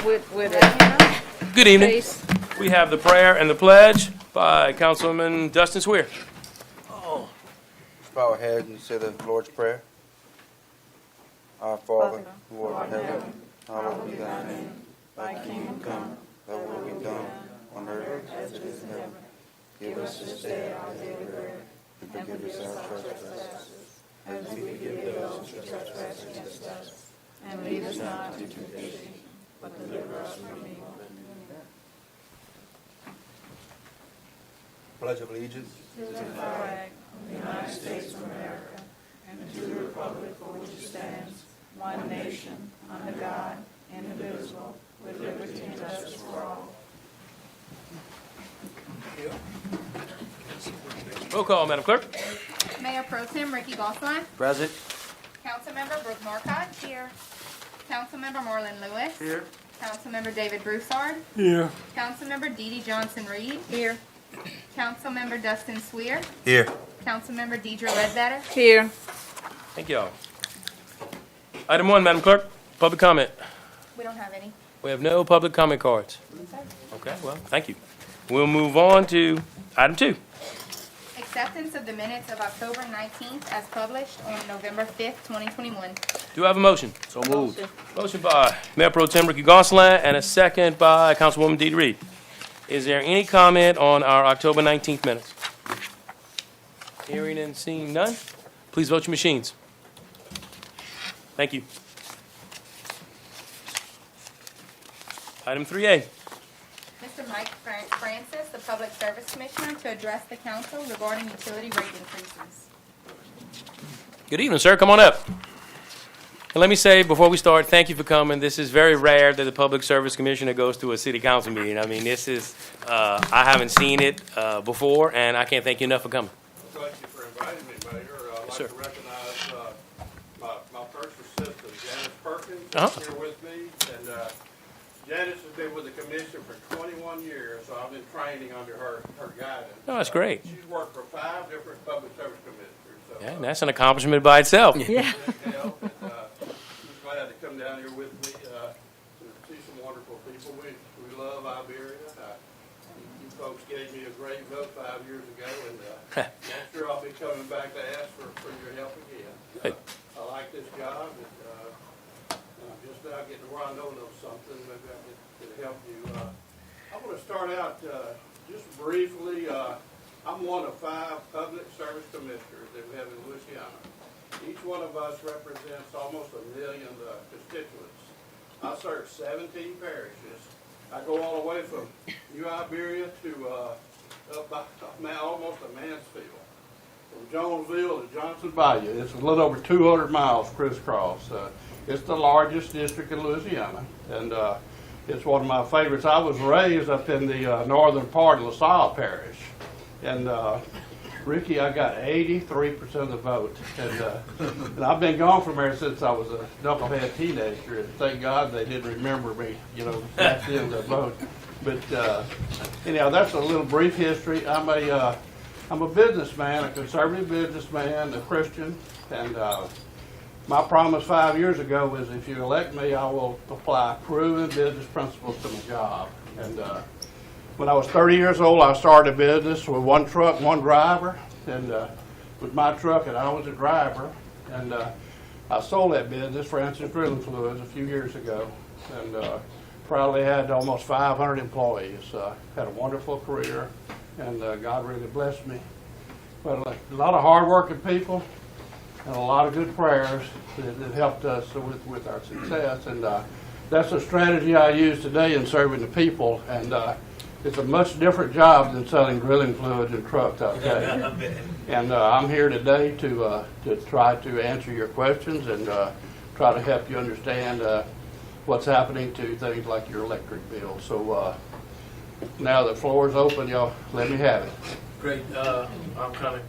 with it. Good evening. Please. We have the prayer and the pledge by Councilman Dustin Swear. Bow our heads and say the Lord's Prayer. Our Father, who art in heaven, hallowed be thy name. Thy kingdom come, thy will be done, on earth as it is in heaven. Give us this day our daily bread, and forgive us our trespasses, as we forgive those who trespass against us. And lead us not into temptation, but deliver us from evil. Pledge of Allegiance. To the flag of the United States of America, and to the republic for which it stands, one nation, under God, indivisible, with liberty and justice for all. Roll call, Madam Clerk. Mayor Pro Tem Ricky Gosselin. Present. Councilmember Brooke Marcotte. Here. Councilmember Marlon Lewis. Here. Councilmember David Broussard. Here. Councilmember Dee Dee Johnson-Reed. Here. Councilmember Dustin Swear. Here. Councilmember Deidre Ledbetter. Here. Thank you all. Item 1, Madam Clerk, public comment. We don't have any. We have no public comment cards. Okay, well, thank you. We'll move on to item 2. Acceptance of the minutes of October 19th as published on November 5th, 2021. Do I have a motion? So moved. Motion by Mayor Pro Tem Ricky Gosselin and a second by Councilwoman Deidre Reed. Is there any comment on our October 19th minutes? Hearing and seeing none, please vote your machines. Thank you. Item 3A. Mr. Mike Francis, the Public Service Commissioner, to address the council regarding utility rate increases. Good evening, sir. Come on up. And let me say before we start, thank you for coming. This is very rare that the Public Service Commissioner goes to a city council meeting. I mean, this is, I haven't seen it before, and I can't thank you enough for coming. Thank you for inviting me, Mayor. I'd like Sir. to recognize my first assistant, Janice Perkins, Uh-huh. here with me. And Janice has been with the commission for 21 years, so I've been training under her guidance. Oh, that's great. She's worked for 5 different public service commissioners. So, Yeah, and that's an accomplishment by itself. Yeah. She's glad to come down here with me to see some wonderful people. We love Iberia. You folks gave me a great vote 5 years ago, and I'm sure I'll be coming back to ask for your help again. Good. I like this job, and I'm just now getting where I know something. Maybe I can help you. I want to start out just briefly. I'm one of 5 public service commissioners that we have in Louisiana. Each one of us represents almost 1 million constituents. I serve 17 parishes. I go all the way from New Iberia to up by almost to Mansfield. From Jonesville to Johnson Bayou. It's a little over 200 miles crisscross. It's the largest district in Louisiana, and it's one of my favorites. I was raised up in the northern part of LaSalle Parish, and Ricky, I got 83% of the vote, and I've been gone from there since I was a knucklehead teenager. And thank God they didn't remember me, back then the vote. But anyhow, that's a little brief history. I'm a businessman, a conservative businessman, a Christian, and my promise 5 years ago was if you elect me, I will apply proven business principles to my job. And when I was 30 years old, I started a business with 1 truck, 1 driver, and with my truck, and I was a driver. And I sold that business, Francis Drilling Fluids, a few years ago, and probably had almost 500 employees. Had a wonderful career, and God really blessed me. But a lot of hard-working people and a lot of good prayers that helped us with our success. And that's a strategy I use today in serving the people. And it's a much different job than selling drilling fluids and trucks, I'll tell you. And I'm here today to try to answer your questions and try to help you understand what's happening to things like your electric bill. So now the floor is open, y'all. Let me have it. Great. I'm kind of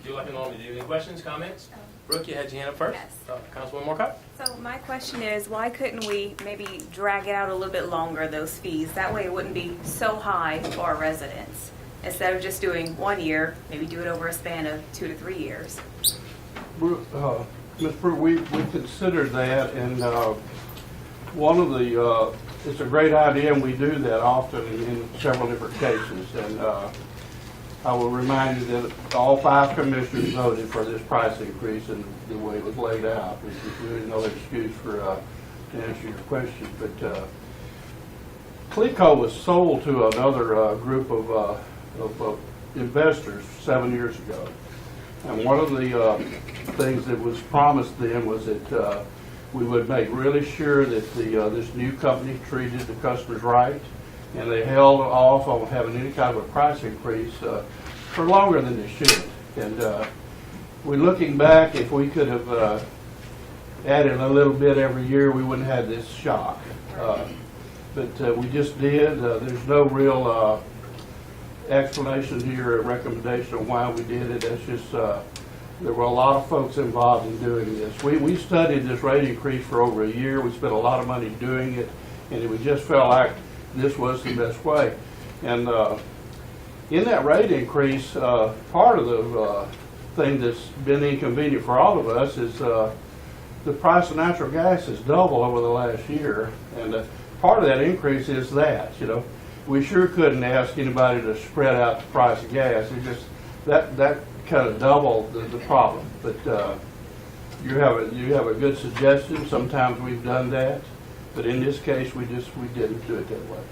do like I normally do. Any questions, comments? Brooke, you had your hand up first. Yes. Councilwoman Marcotte. So my question is, why couldn't we maybe drag it out a little bit longer, those fees? That way it wouldn't be so high for our residents. Instead of just doing 1 year, maybe do it over a span of 2 to 3 years. Ms. Brewer, we considered that, and one of the it's a great idea, and we do that often in several different cases. And I will remind you that all 5 commissioners voted for this price increase and the way it was laid out. There's really no excuse for to answer your question. But Cleco was sold to another group of investors 7 years ago. And one of the things that was promised then was that we would make really sure that this new company treated the customers right, and they held off on having any kind of a price increase for longer than they should. And we're looking back, if we could have added a little bit every year, we wouldn't have this shock. But we just did. There's no real explanation here or recommendation on why we did it. That's just there were a lot of folks involved in doing this. We studied this rate increase for over a year. We spent a lot of money doing it, and we just felt like this was the best way. And in that rate increase, part of the thing that's been inconvenient for all of us is the price of natural gas has doubled over the last year, and part of that increase is that, we sure couldn't ask anybody to spread out the price of gas. It just that kind of doubled the problem. But you have a good suggestion. Sometimes we've done that, but in this case, we didn't do it that way.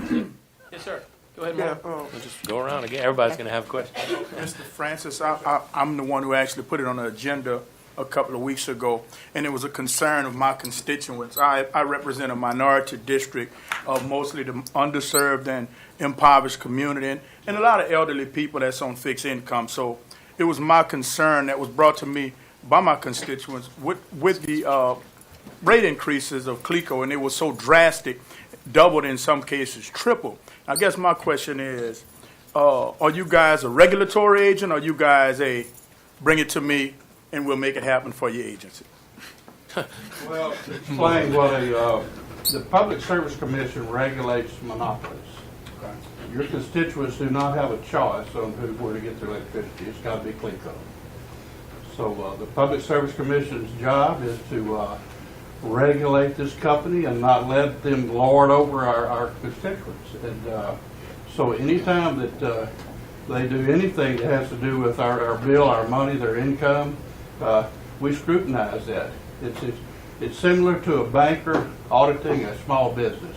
Okay. Yes, sir. Go ahead, Mark. Yeah, We'll just go around again. Everybody's going to have questions. Mr. Francis, I'm the one who actually put it on the agenda a couple of weeks ago, and it was a concern of my constituents. I represent a minority district of mostly the underserved and impoverished community, and a lot of elderly people that's on fixed income. So it was my concern that was brought to me by my constituents with the rate increases of Cleco, and it was so drastic, doubled in some cases, tripled. I guess my question is, are you guys a regulatory agent, or are you guys bring it to me and we'll make it happen for your agency? Well, to explain what the Public Service Commission regulates monopolies. Okay. Your constituents do not have a choice on where to get their electricity. It's got to be Cleco. So the Public Service Commission's job is to regulate this company and not let them lord over our constituents. And so anytime that they do anything that has to do with our bill, our money, their income, we scrutinize that. It's similar to a banker auditing a small business.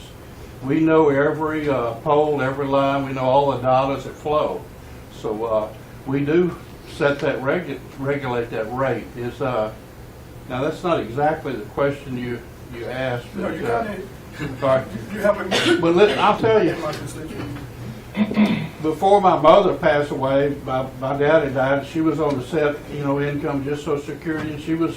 We know every pole, every line. We know all the dollars that flow. So we do set that regulate that rate. Now that's not exactly the question you asked. But, No, you got it. Sorry. You haven't. But listen, I'll tell you. Before my mother passed away, my daddy died. She was on the set, income, just Social Security, and she was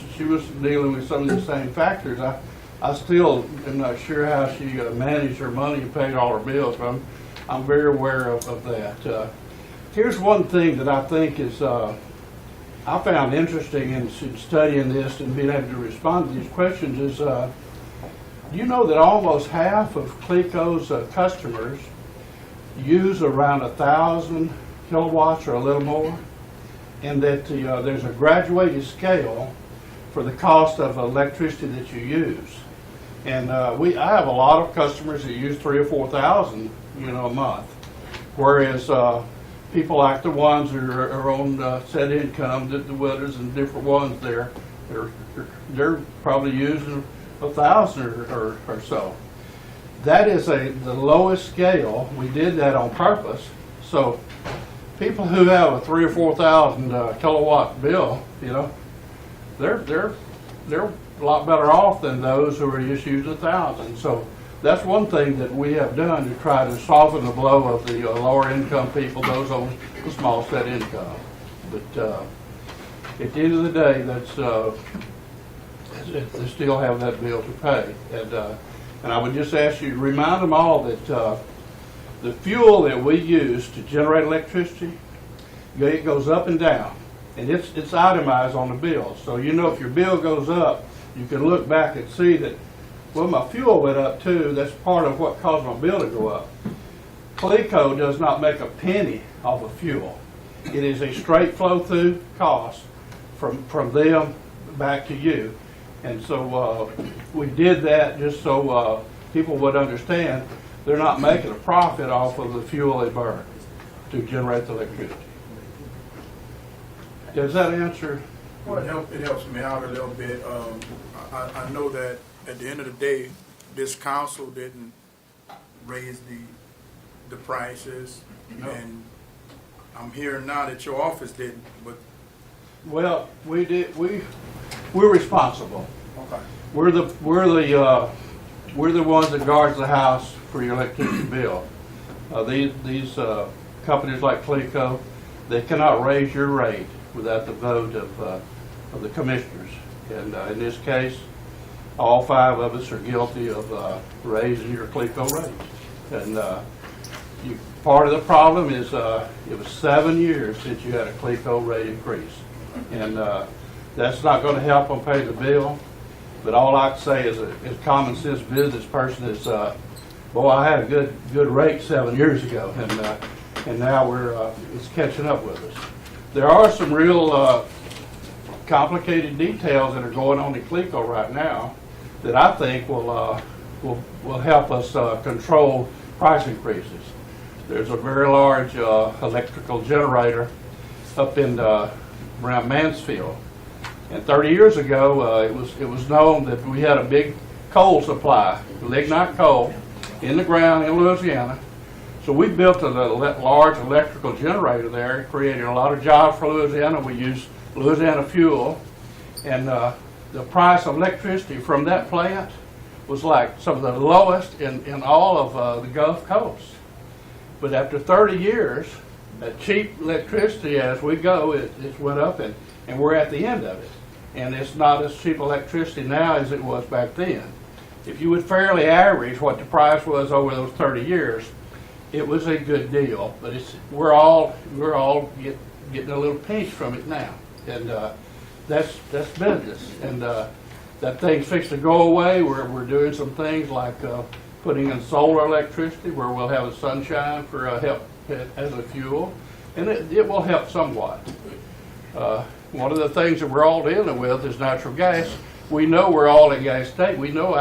dealing with some of the same factors. I still am not sure how she managed her money and paid all her bills, but I'm very aware of that. Here's one thing that I think is I found interesting in studying this and being able to respond to these questions is, do you know that almost half of Cleco's customers use around 1,000 kilowatts or a little more, and that there's a graduated scale for the cost of electricity that you use. And I have a lot of customers that use 3,000 or 4,000, a month, whereas people like the ones that are on set income, the widows and different ones, they're probably using 1,000 or so. That is the lowest scale. We did that on purpose. So people who have a 3,000 or 4,000 kilowatt bill, they're a lot better off than those who are just using 1,000. So that's one thing that we have done to try to soften the blow of the lower income people, those on the small set income. But at the end of the day, they still have that bill to pay. And I would just ask you to remind them all that the fuel that we use to generate electricity, it goes up and down, and it's itemized on the bill. So if your bill goes up, you can look back and see that, well, my fuel went up too. That's part of what caused my bill to go up. Cleco does not make a penny off of fuel. It is a straight flow through cost from them back to you. And so we did that just so people would understand they're not making a profit off of the fuel they burn to generate the electricity. Does that answer? Well, it helps me out a little bit. I know that at the end of the day, this council didn't raise the prices, No. and I'm hearing now that your office didn't, but, Well, we did. We're responsible. okay. We're the ones that guards the house for your electricity bill. These companies like CLECO, they cannot raise your rate without the vote of the commissioners. And in this case, all 5 of us are guilty of raising your CLECO rate. And part of the problem is it was 7 years since you had a CLECO rate increase. And that's not going to help them pay the bill. But all I can say is a common sense business person is, boy, I had a good rate 7 years ago, and now it's catching up with us. There are some real complicated details that are going on in CLECO right now that I think will help us control price increases. There's a very large electrical generator up in around Mansfield. And 30 years ago, it was known that we had a big coal supply, lignite coal, in the ground in Louisiana. So we built a large electrical generator there, created a lot of jobs for Louisiana. We used Louisiana fuel, and the price of electricity from that plant was like some of the lowest in all of the Gulf Coast. But after 30 years, that cheap electricity, as we go, it went up, and we're at the end of it. And it's not as cheap electricity now as it was back then. If you would fairly average what the price was over those 30 years, it was a good deal. But we're all getting a little pinch from it now, and that's business. And that thing's fixed to go away. We're doing some things like putting in solar electricity, where we'll have the sunshine for help as a fuel, and it will help somewhat. One of the things that we're all dealing with is natural gas. We know we're all in gas state. We know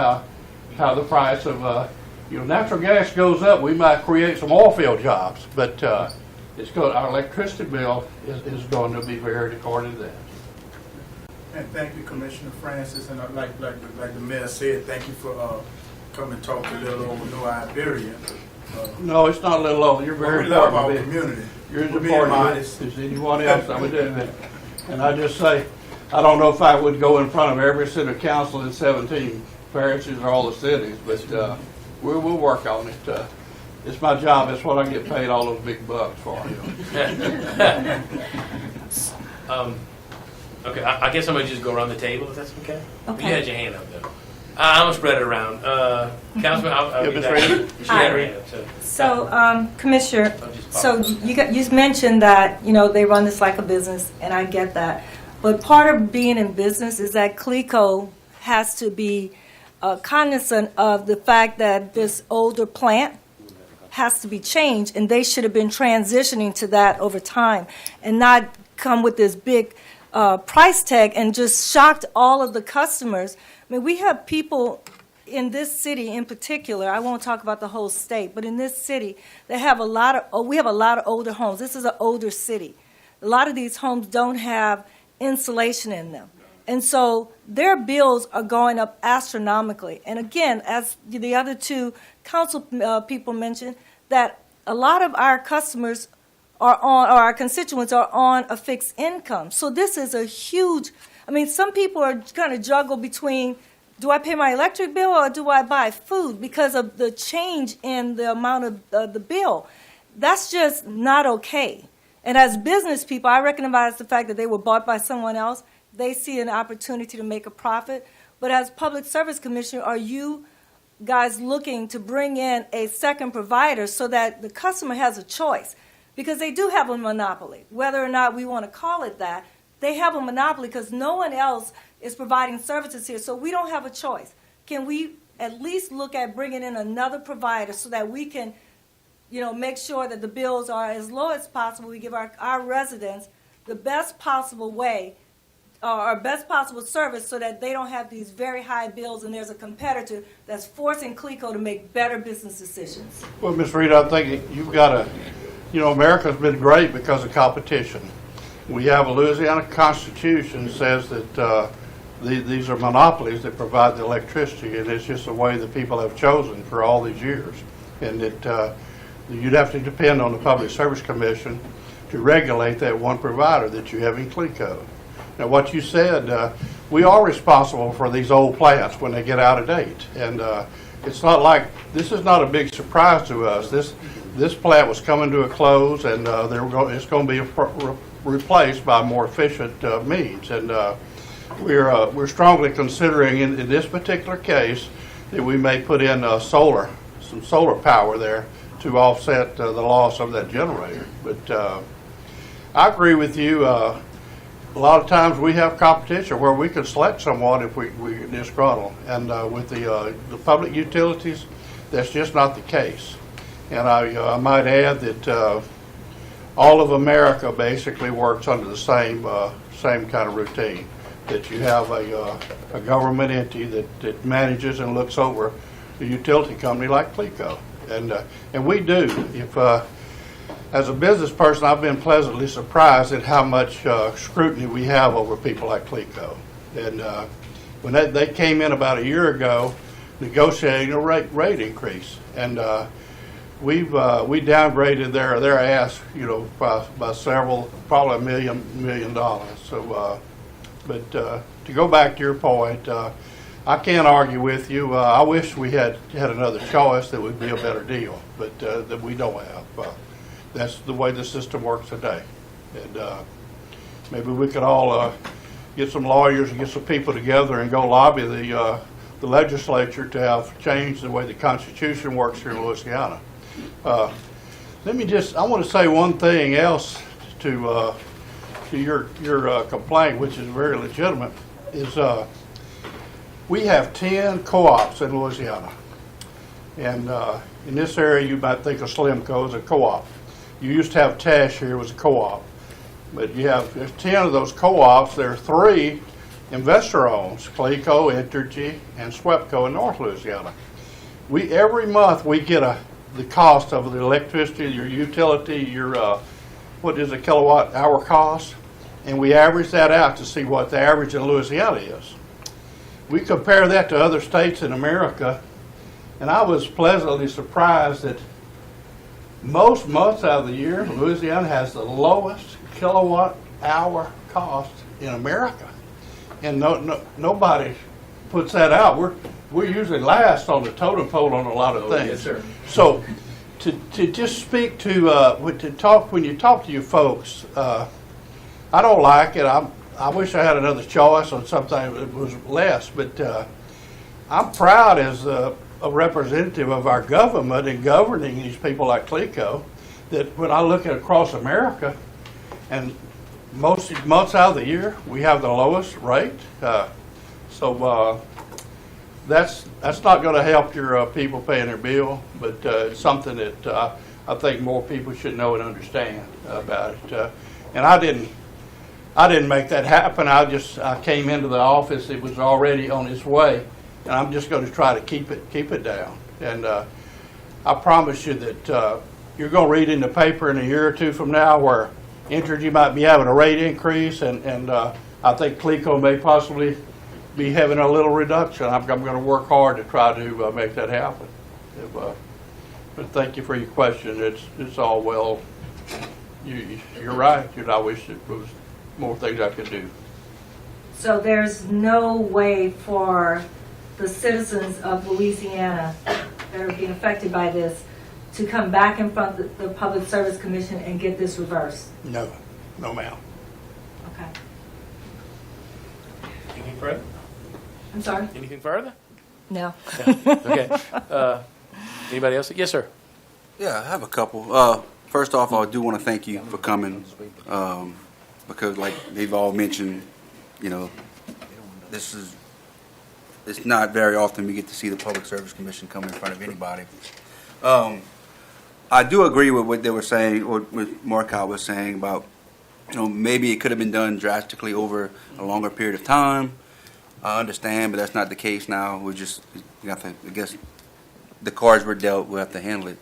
how the price of natural gas goes up. We might create some oil field jobs, but our electricity bill is going to be varied according to that. And thank you, Commissioner Francis, and like the mayor said, thank you for coming and talk to little old New Iberia. No, it's not a little old. You're very We love our important. community. You're as We're being important modest. as anyone else. I would do that. And I just say, I don't know if I would go in front of every city council in 17 parishes or all the cities, but we'll work on it. It's my job. It's what I get paid all those big bucks for. Okay, I guess I'm gonna just go around the table, if that's okay? Okay. You had your hand up, though. I'm gonna spread it around. Councilman, I'll be back. She had her hand up, so. So, Commissioner, I'll just pop so it. you mentioned that, they run this like a business, and I get that. But part of being in business is that CLECO has to be cognizant of the fact that this older plant has to be changed, and they should have been transitioning to that over time and not come with this big price tag and just shocked all of the customers. I mean, we have people in this city in particular, I won't talk about the whole state, but in this city, we have a lot of older homes. This is an older city. A lot of these homes don't have insulation in them. And so their bills are going up astronomically. And again, as the other two council people mentioned, that a lot of our customers or our constituents are on a fixed income. So this is a huge, some people are kind of juggle between, do I pay my electric bill or do I buy food because of the change in the amount of the bill? That's just not okay. And as business people, I recognize the fact that they were bought by someone else. They see an opportunity to make a profit. But as Public Service Commissioner, are you guys looking to bring in a second provider so that the customer has a choice? Because they do have a monopoly. Whether or not we want to call it that, they have a monopoly because no one else is providing services here, so we don't have a choice. Can we at least look at bringing in another provider so that we can, make sure that the bills are as low as possible? We give our residents the best possible way or best possible service so that they don't have these very high bills and there's a competitor that's forcing CLECO to make better business decisions. Well, Ms. Reed, I think you've got to, America's been great because of competition. We have a Louisiana Constitution that says that these are monopolies that provide the electricity, and it's just the way the people have chosen for all these years. And that you'd have to depend on the Public Service Commission to regulate that one provider that you have in CLECO. Now, what you said, we are responsible for these old plants when they get out of date. And it's not like, this is not a big surprise to us. This plant was coming to a close, and it's going to be replaced by more efficient means. And we're strongly considering in this particular case that we may put in some solar power there to offset the loss of that generator. But I agree with you. A lot of times we have competition where we can select someone if we disgruntle. And with the public utilities, that's just not the case. And I might add that all of America basically works under the same kind of routine. That you have a government entity that manages and looks over a utility company like CLECO. And we do. As a business person, I've been pleasantly surprised at how much scrutiny we have over people like CLECO. And when they came in about a year ago, negotiating a rate increase, and we downgraded their ask, by several, probably $1 million. So, but to go back to your point, I can't argue with you. I wish we had another choice that would be a better deal, but that we don't have. That's the way the system works today. And maybe we could all get some lawyers and get some people together and go lobby the legislature to have changed the way the Constitution works here in Louisiana. I want to say one thing else to your complaint, which is very legitimate, is we have 10 co-ops in Louisiana. And in this area, you might think of Slimco as a co-op. You used to have Tash here was a co-op. But there's 10 of those co-ops. There are 3 investor-owned, CLECO, Entergy, and SWEPCO in North Louisiana. Every month we get the cost of the electricity, your utility, your what is a kilowatt hour cost, and we average that out to see what the average in Louisiana is. We compare that to other states in America, and I was pleasantly surprised that most months out of the year, Louisiana has the lowest kilowatt hour cost in America, and nobody puts that out. We're usually last on the totem pole on a lot of things. Yes, sir. So to just speak when you talk to your folks, I don't like it. I wish I had another choice on something that was less, but I'm proud as a representative of our government and governing these people like CLECO, that when I look at across America, and most months out of the year, we have the lowest rate. So that's not going to help your people paying their bill, but it's something that I think more people should know and understand about it. And I didn't make that happen. I came into the office. It was already on its way, and I'm just going to try to keep it down. And I promise you that you're going to read in the paper in a year or two from now where Entergy might be having a rate increase, and I think CLECO may possibly be having a little reduction. I'm going to work hard to try to make that happen. But thank you for your question. It's all well. You're right. I wish there was more things I could do. So there's no way for the citizens of Louisiana that are being affected by this to come back in front of the Public Service Commission and get this reversed? No, ma'am. Okay. Anything further? I'm sorry? Anything further? No. Okay. Anybody else? Yes, sir. Yeah, I have a couple. First off, I do want to thank you for coming, because like they've all mentioned, it's not very often we get to see the Public Service Commission come in front of anybody. I do agree with what they were saying, or what Marcotte was saying about maybe it could have been done drastically over a longer period of time. I understand, but that's not the case now. We have to, I guess, the cards were dealt, we'll have to handle it.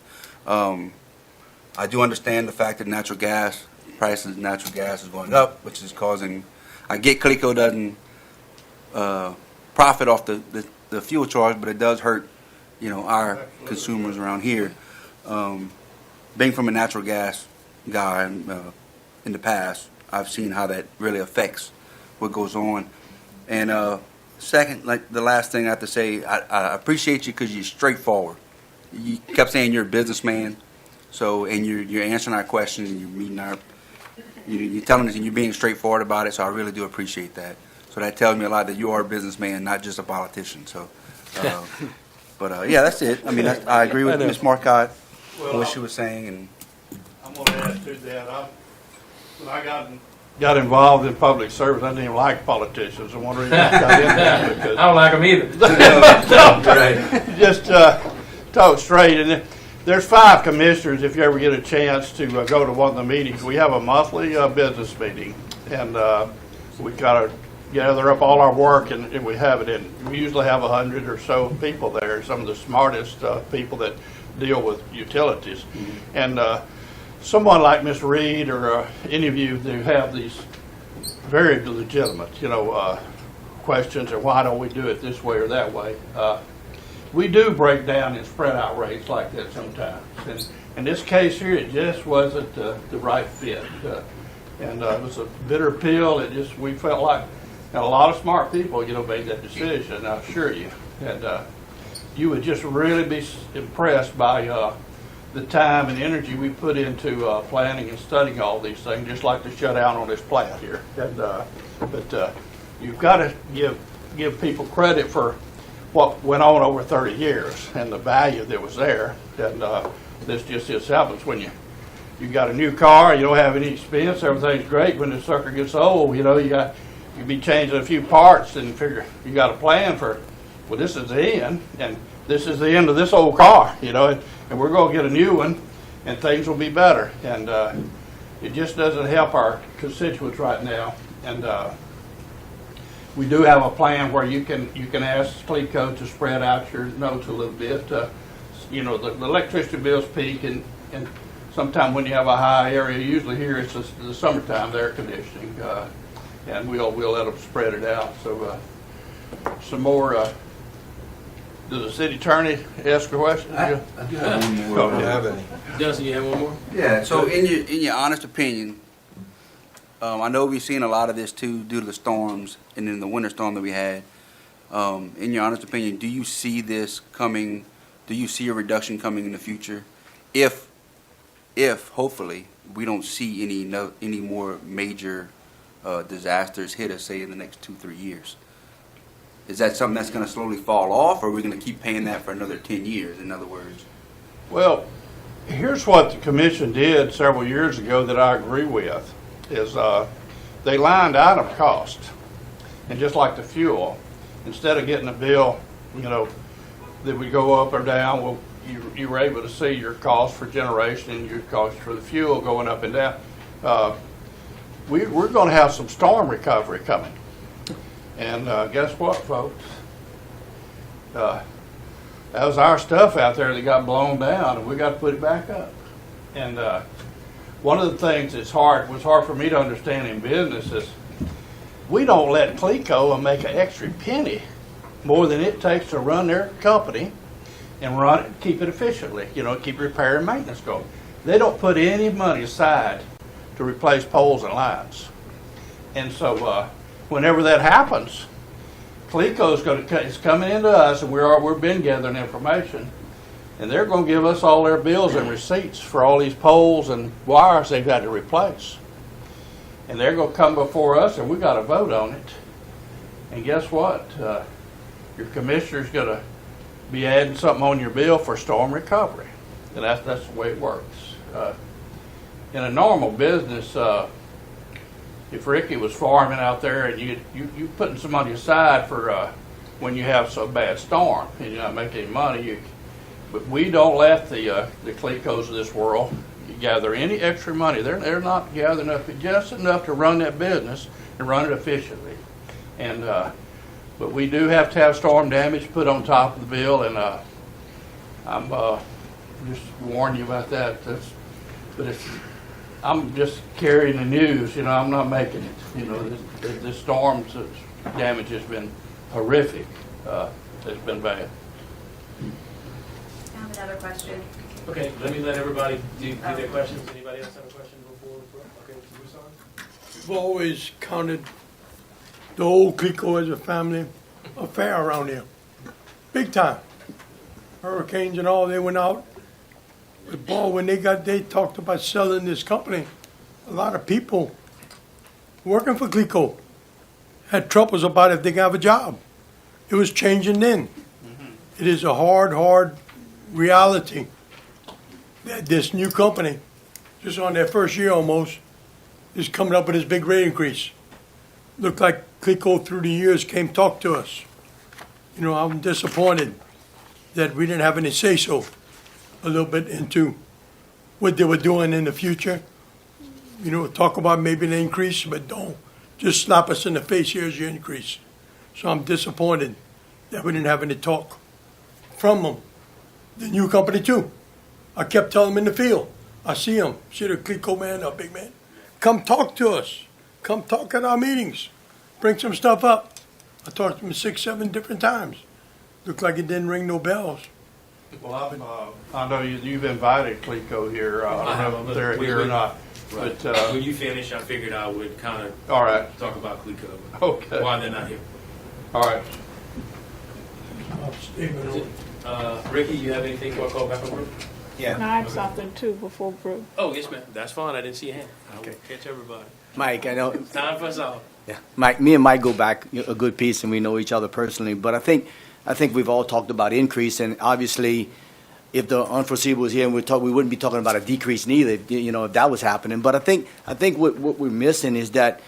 I do understand the fact that natural gas prices, natural gas is going up, which is causing, I get CLECO doesn't profit off the fuel charge, but it does hurt, our consumers around here. Being from a natural gas guy in the past, I've seen how that really affects what goes on. And second, like the last thing I have to say, I appreciate you because you're straightforward. You kept saying you're a businessman, and you're answering our questions and you're meeting you're telling us and you're being straightforward about it. So I really do appreciate that. So that tells me a lot that you are a businessman, not just a politician. So, but yeah, that's it. I mean, I agree with Ms. Marcotte, what she was saying, and I'm going to add to that. When I got involved in public service, I didn't even like politicians. And one reason I got in that because I don't like them either. just talk straight. And there's 5 commissioners. If you ever get a chance to go to one of the meetings, we have a monthly business meeting, and we got to gather up all our work, and we have it in. We usually have 100 or so people there. Some of the smartest people that deal with utilities, and someone like Ms. Reed or any of you who have these very legitimate, questions, or why don't we do it this way or that way? We do break down and spread out rates like that sometimes. And in this case here, it just wasn't the right fit. And it was a bitter pill. We felt like, and a lot of smart people, made that decision, I assure you. And you would just really be impressed by the time and energy we put into planning and studying all these things, just like the shutdown on this plant here. And, but you've got to give people credit for what went on over 30 years and the value that was there. And this just happens when you got a new car, you don't have any expense, everything's great. When the sucker gets old, you be changing a few parts and figure you got a plan for, well, this is the end, and this is the end of this old car, and we're going to get a new one, and things will be better. And it just doesn't help our constituents right now. And we do have a plan where you can ask CLECO to spread out your notes a little bit. The electricity bills peak, and sometime when you have a high area, usually here it's the summertime, the air conditioning, and we'll let them spread it out. So some more. Does the city attorney ask a question? I do have one more. Do you have any? Justin, you have one more? Yeah. So in your honest opinion, I know we've seen a lot of this too due to the storms and then the winter storm that we had. In your honest opinion, do you see this coming? Do you see a reduction coming in the future? If hopefully we don't see any more major disasters hit us, say in the next 2-3 years. Is that something that's going to slowly fall off, or are we going to keep paying that for another 10 years, in other words? Well, here's what the commission did several years ago that I agree with, is they lined item cost. And just like the fuel, instead of getting a bill, that would go up or down, well, you were able to see your cost for generation and your cost for the fuel going up and down. We're going to have some storm recovery coming. And guess what, folks? That was our stuff out there that got blown down, and we got to put it back up. And one of the things was hard for me to understand in business is we don't let CLECO make an extra penny more than it takes to run their company and keep it efficiently, keep repair and maintenance going. They don't put any money aside to replace poles and lines. And so whenever that happens, CLECO is coming into us, and we've been gathering information, and they're going to give us all their bills and receipts for all these poles and wires they've had to replace. And they're going to come before us, and we got to vote on it. And guess what? Your commissioner's going to be adding something on your bill for storm recovery, and that's the way it works. In a normal business, if Ricky was farming out there and you putting some money aside for when you have some bad storm and you're not making any money, but we don't let the CLECOs of this world gather any extra money. They're not gathering up just enough to run that business and run it efficiently. And but we do have to have storm damage put on top of the bill, and I'm just warning you about that. I'm just carrying the news. I'm not making it. This storm's damage has been horrific. It's been bad. I have another question. Okay, let everybody do their questions. Anybody else have a question before? Okay, Mr. Broussard? We've always counted the old Clico as a family affair around here. Big time. Hurricanes and all, they went out. But boy, when they talked about selling this company, a lot of people working for Clico had troubles about if they could have a job. It was changing then. It is a hard reality that this new company, just on their first year almost, is coming up with this big rate increase. Looked like Clico through the years came talk to us. I'm disappointed that we didn't have any say-so a little bit into what they were doing in the future. Talk about maybe an increase, but don't just slap us in the face, here's your increase. So I'm disappointed that we didn't have any talk from them. The new company too. I kept telling them in the field. I see them, see the Clico man, a big man. Come talk to us. Come talk at our meetings. Bring some stuff up. I talked to them 6, 7 different times. Looked like it didn't ring no bells. Well, I know you've invited Clico here. I don't know if they're here or not. Right. But when you finish, I figured I would kind of all right, talk about Clico. Okay. Why they're not here. All right. Ricky, you have anything for a call back on Brooke? And I have something too before Brooke. Oh, yes, ma'am. That's fine. I didn't see a hand. I will catch everybody. Mike, I know. Time for us all. Yeah, Mike. Me and Mike go back a good piece, and we know each other personally. But I think we've all talked about increase, and obviously, if the unforeseeable was here, and we wouldn't be talking about a decrease neither. If that was happening. But I think what we're missing is that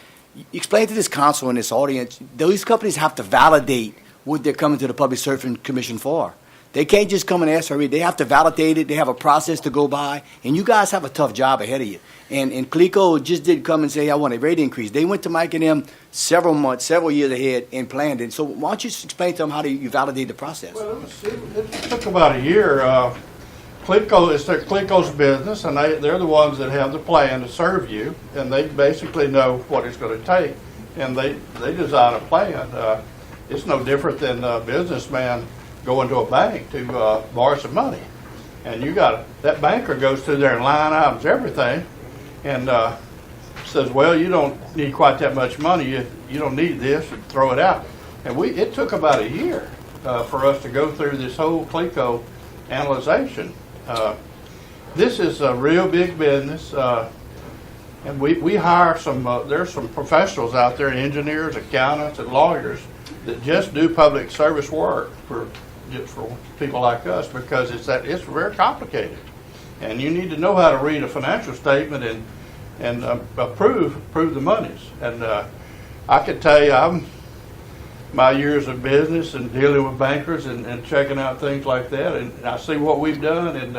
explain to this council and this audience, those companies have to validate what they're coming to the Public Service Commission for. They can't just come and ask for it. They have to validate it. They have a process to go by. And you guys have a tough job ahead of you. And Clico just didn't come and say, I want a rate increase. They went to Mike and them several years ahead and planned it. So why don't you just explain to them how do you validate the process? Well, it took about a year. Clico's business, and they're the ones that have the plan to serve you, and they basically know what it's going to take, and they design a plan. It's no different than a businessman going to a bank to borrow some money, and that banker goes through there and line items everything, and says, well, you don't need quite that much money. You don't need this, and throw it out. And it took about a year for us to go through this whole Clico analyzation. This is a real big business, and we hire there's some professionals out there, engineers, accountants, and lawyers that just do public service work for people like us, because it's very complicated, and you need to know how to read a financial statement and approve the monies. And I could tell you, my years of business and dealing with bankers and checking out things like that, and I see what we've done, and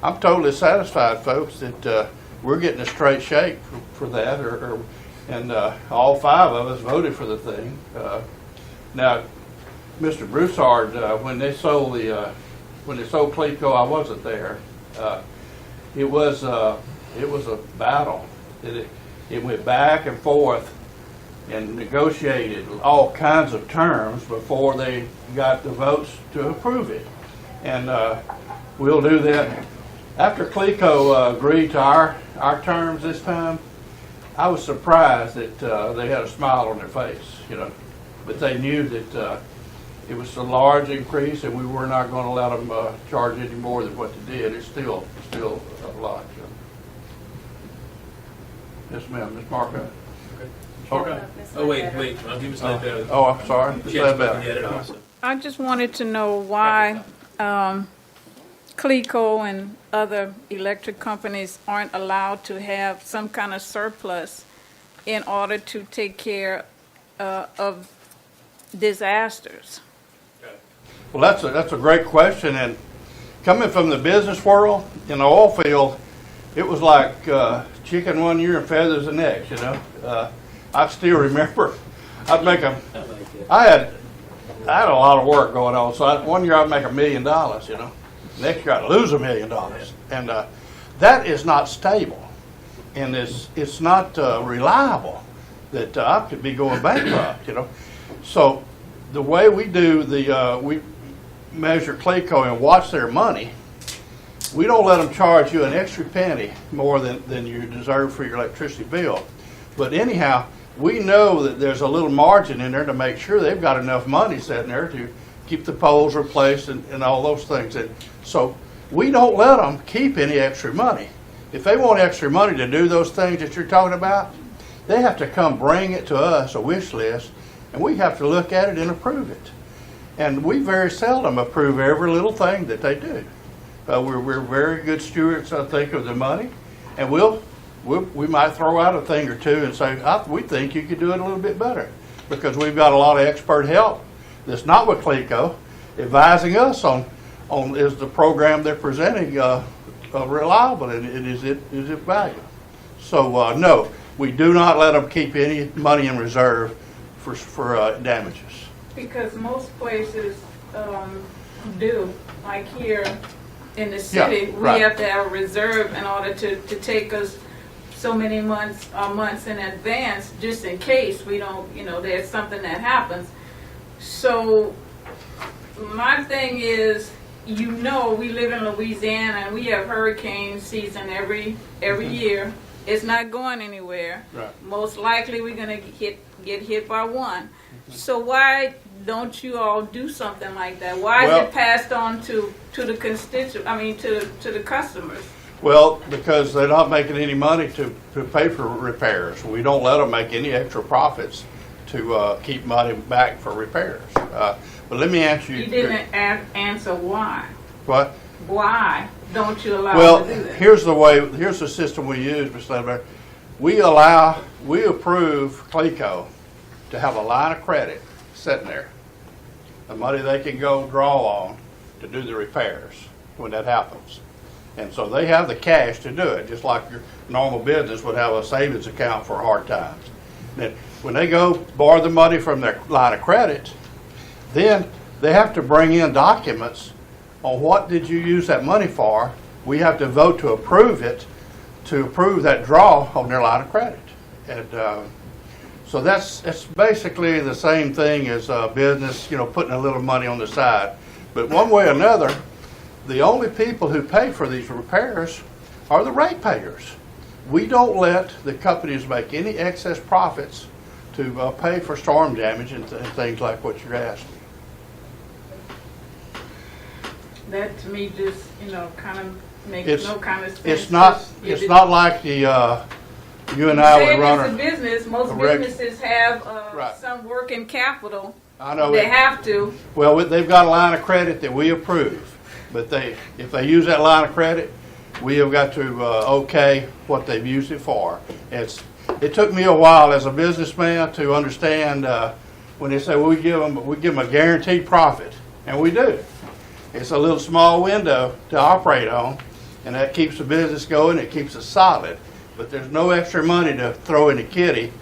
I'm totally satisfied, folks, that we're getting a straight shake for that, and all 5 of us voted for the thing. Now, Mr. Broussard, when they sold Clico, I wasn't there. It was a battle. It went back and forth and negotiated all kinds of terms before they got the votes to approve it. And we'll do that. After Clico agreed to our terms this time, I was surprised that they had a smile on their face, but they knew that it was a large increase, and we were not going to let them charge any more than what they did. It's still a lot. Yes, ma'am. Ms. Marco. Okay. Oh, wait. I'll give Ms. Ledbetter. Oh, I'm sorry. Ms. Ledbetter. I just wanted to know why Clico and other electric companies aren't allowed to have some kind of surplus in order to take care of disasters. Well, that's a great question, and coming from the business world in the oil field, it was like chicken one year and feathers the next, you know. I still remember, I'd make a, I had a lot of work going on, so one year I'd make $1 million, you know. Next year I'd lose $1 million. And that is not stable. And it's not reliable that I could be going bankrupt, you know. So the way we do we measure CLECO and watch their money, we don't let them charge you an extra penny more than you deserve for your electricity bill. But anyhow, we know that there's a little margin in there to make sure they've got enough money sitting there to keep the poles replaced and all those things. And so we don't let them keep any extra money. If they want extra money to do those things that you're talking about, they have to come bring it to us, a wish list, and we have to look at it and approve it. And we very seldom approve every little thing that they do. We're very good stewards, I think, of the money, and we might throw out a thing or two and say, we think you could do it a little bit better, because we've got a lot of expert help that's not with CLECO advising us on is the program they're presenting reliable and is it valuable. So no, we do not let them keep any money in reserve for damages. Because most places do, like here in the city, we right. have to have a reserve in order to take us so many months in advance, just in case we don't, there's something that happens. So my thing is, we live in Louisiana and we have hurricane season every year. It's not going anywhere. Right. Most likely we're gonna get hit by one. So why don't you all do something like that? Why is it passed on to the to the customers? Well, because they're not making any money to pay for repairs. We don't let them make any extra profits to keep money back for repairs. But let me answer you. You didn't answer why. What? Why don't you allow Well, them to do that? here's the system we use, Mr. Ledbetter. We approve CLECO to have a line of credit sitting there, the money they can go draw on to do the repairs when that happens. And so they have the cash to do it, just like your normal business would have a savings account for hard times. And when they go borrow the money from their line of credit, then they have to bring in documents on what did you use that money for. We have to vote to approve it, to approve that draw on their line of credit. And so it's basically the same thing as business, putting a little money on the side. But one way or another, the only people who pay for these repairs are the ratepayers. We don't let the companies make any excess profits to pay for storm damage and things like what you're asking. That to me just, kind of makes no kind of sense. It's not like the you and I would run it's a business. Most businesses have Right. some working capital. I know They have to. Well, they've got a line of credit that we approve, but if they use that line of credit, we have got to okay what they've used it for. It took me a while as a businessman to understand when they say we give them a guaranteed profit, and we do. It's a little small window to operate on, and that keeps the business going. It keeps it solid. But there's no extra money to throw in the kitty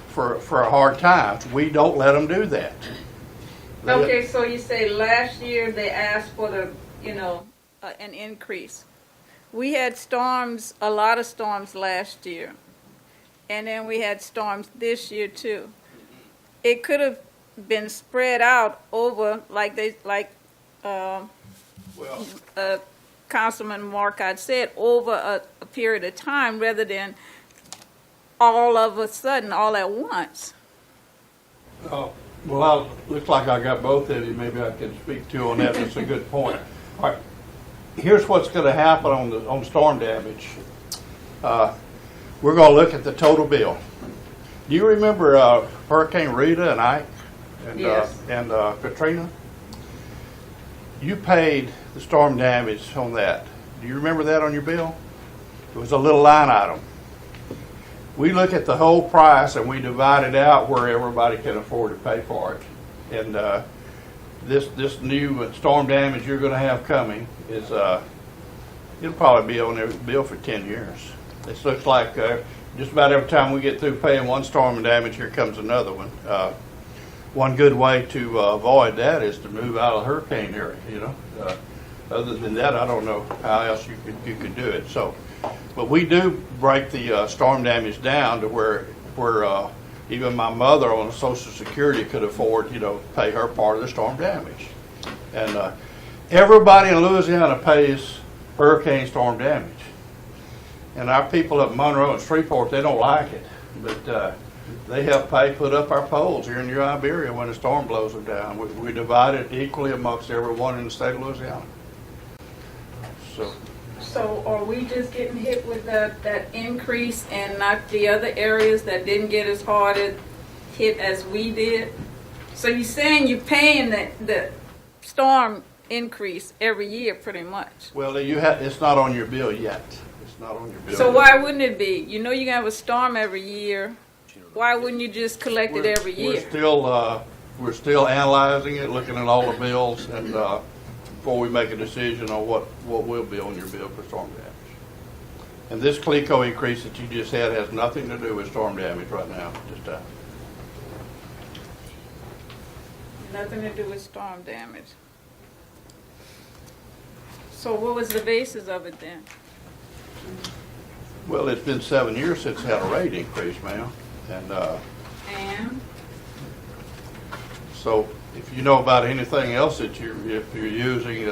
for a hard time. We don't let them do that. Okay, so you say last year they asked for an increase. We had storms, a lot of storms last year, and then we had storms this year too. It could have been spread out over Councilman Marcotte said, over a period of time rather than all of a sudden, all at once. Well, looks like I got both of you. Maybe I can speak to you on that. That's a good point. All right. Here's what's going to happen on storm damage. We're going to look at the total bill. Do you remember Hurricane Rita and Ike and Katrina? You paid the storm damage on that. Do you remember that on your bill? It was a little line item. We look at the whole price and we divide it out where everybody can afford to pay for it. And this new storm damage you're going to have coming is it'll probably be on their bill for 10 years. This looks like just about every time we get through paying one storm damage, here comes another one. One good way to avoid that is to move out of the hurricane area, you know. Other than that, I don't know how else you could do it. So, but we do break the storm damage down to where even my mother on Social Security could afford, you know, pay her part of the storm damage. And everybody in Louisiana pays hurricane storm damage. And our people up Monroe and Shreveport, they don't like it, but they help put up our poles here in New Iberia when the storm blows them down. We divide it equally amongst everyone in the state of Louisiana. So are we just getting hit with that increase and not the other areas that didn't get as hit as we did? So you're saying you're paying the storm increase every year pretty much? Well, it's not on your bill yet. It's not on your bill. So why wouldn't it be? You know you're going to have a storm every year. Why wouldn't you just collect it every year? We're still analyzing it, looking at all the bills, and before we make a decision on what will be on your bill for storm damage. And this CLECO increase that you just had has nothing to do with storm damage right now, just Nothing to do with storm damage. So what was the basis of it then? Well, it's been 7 years since it had a rate increase, ma'am. And? So if you know about anything else that if you're using,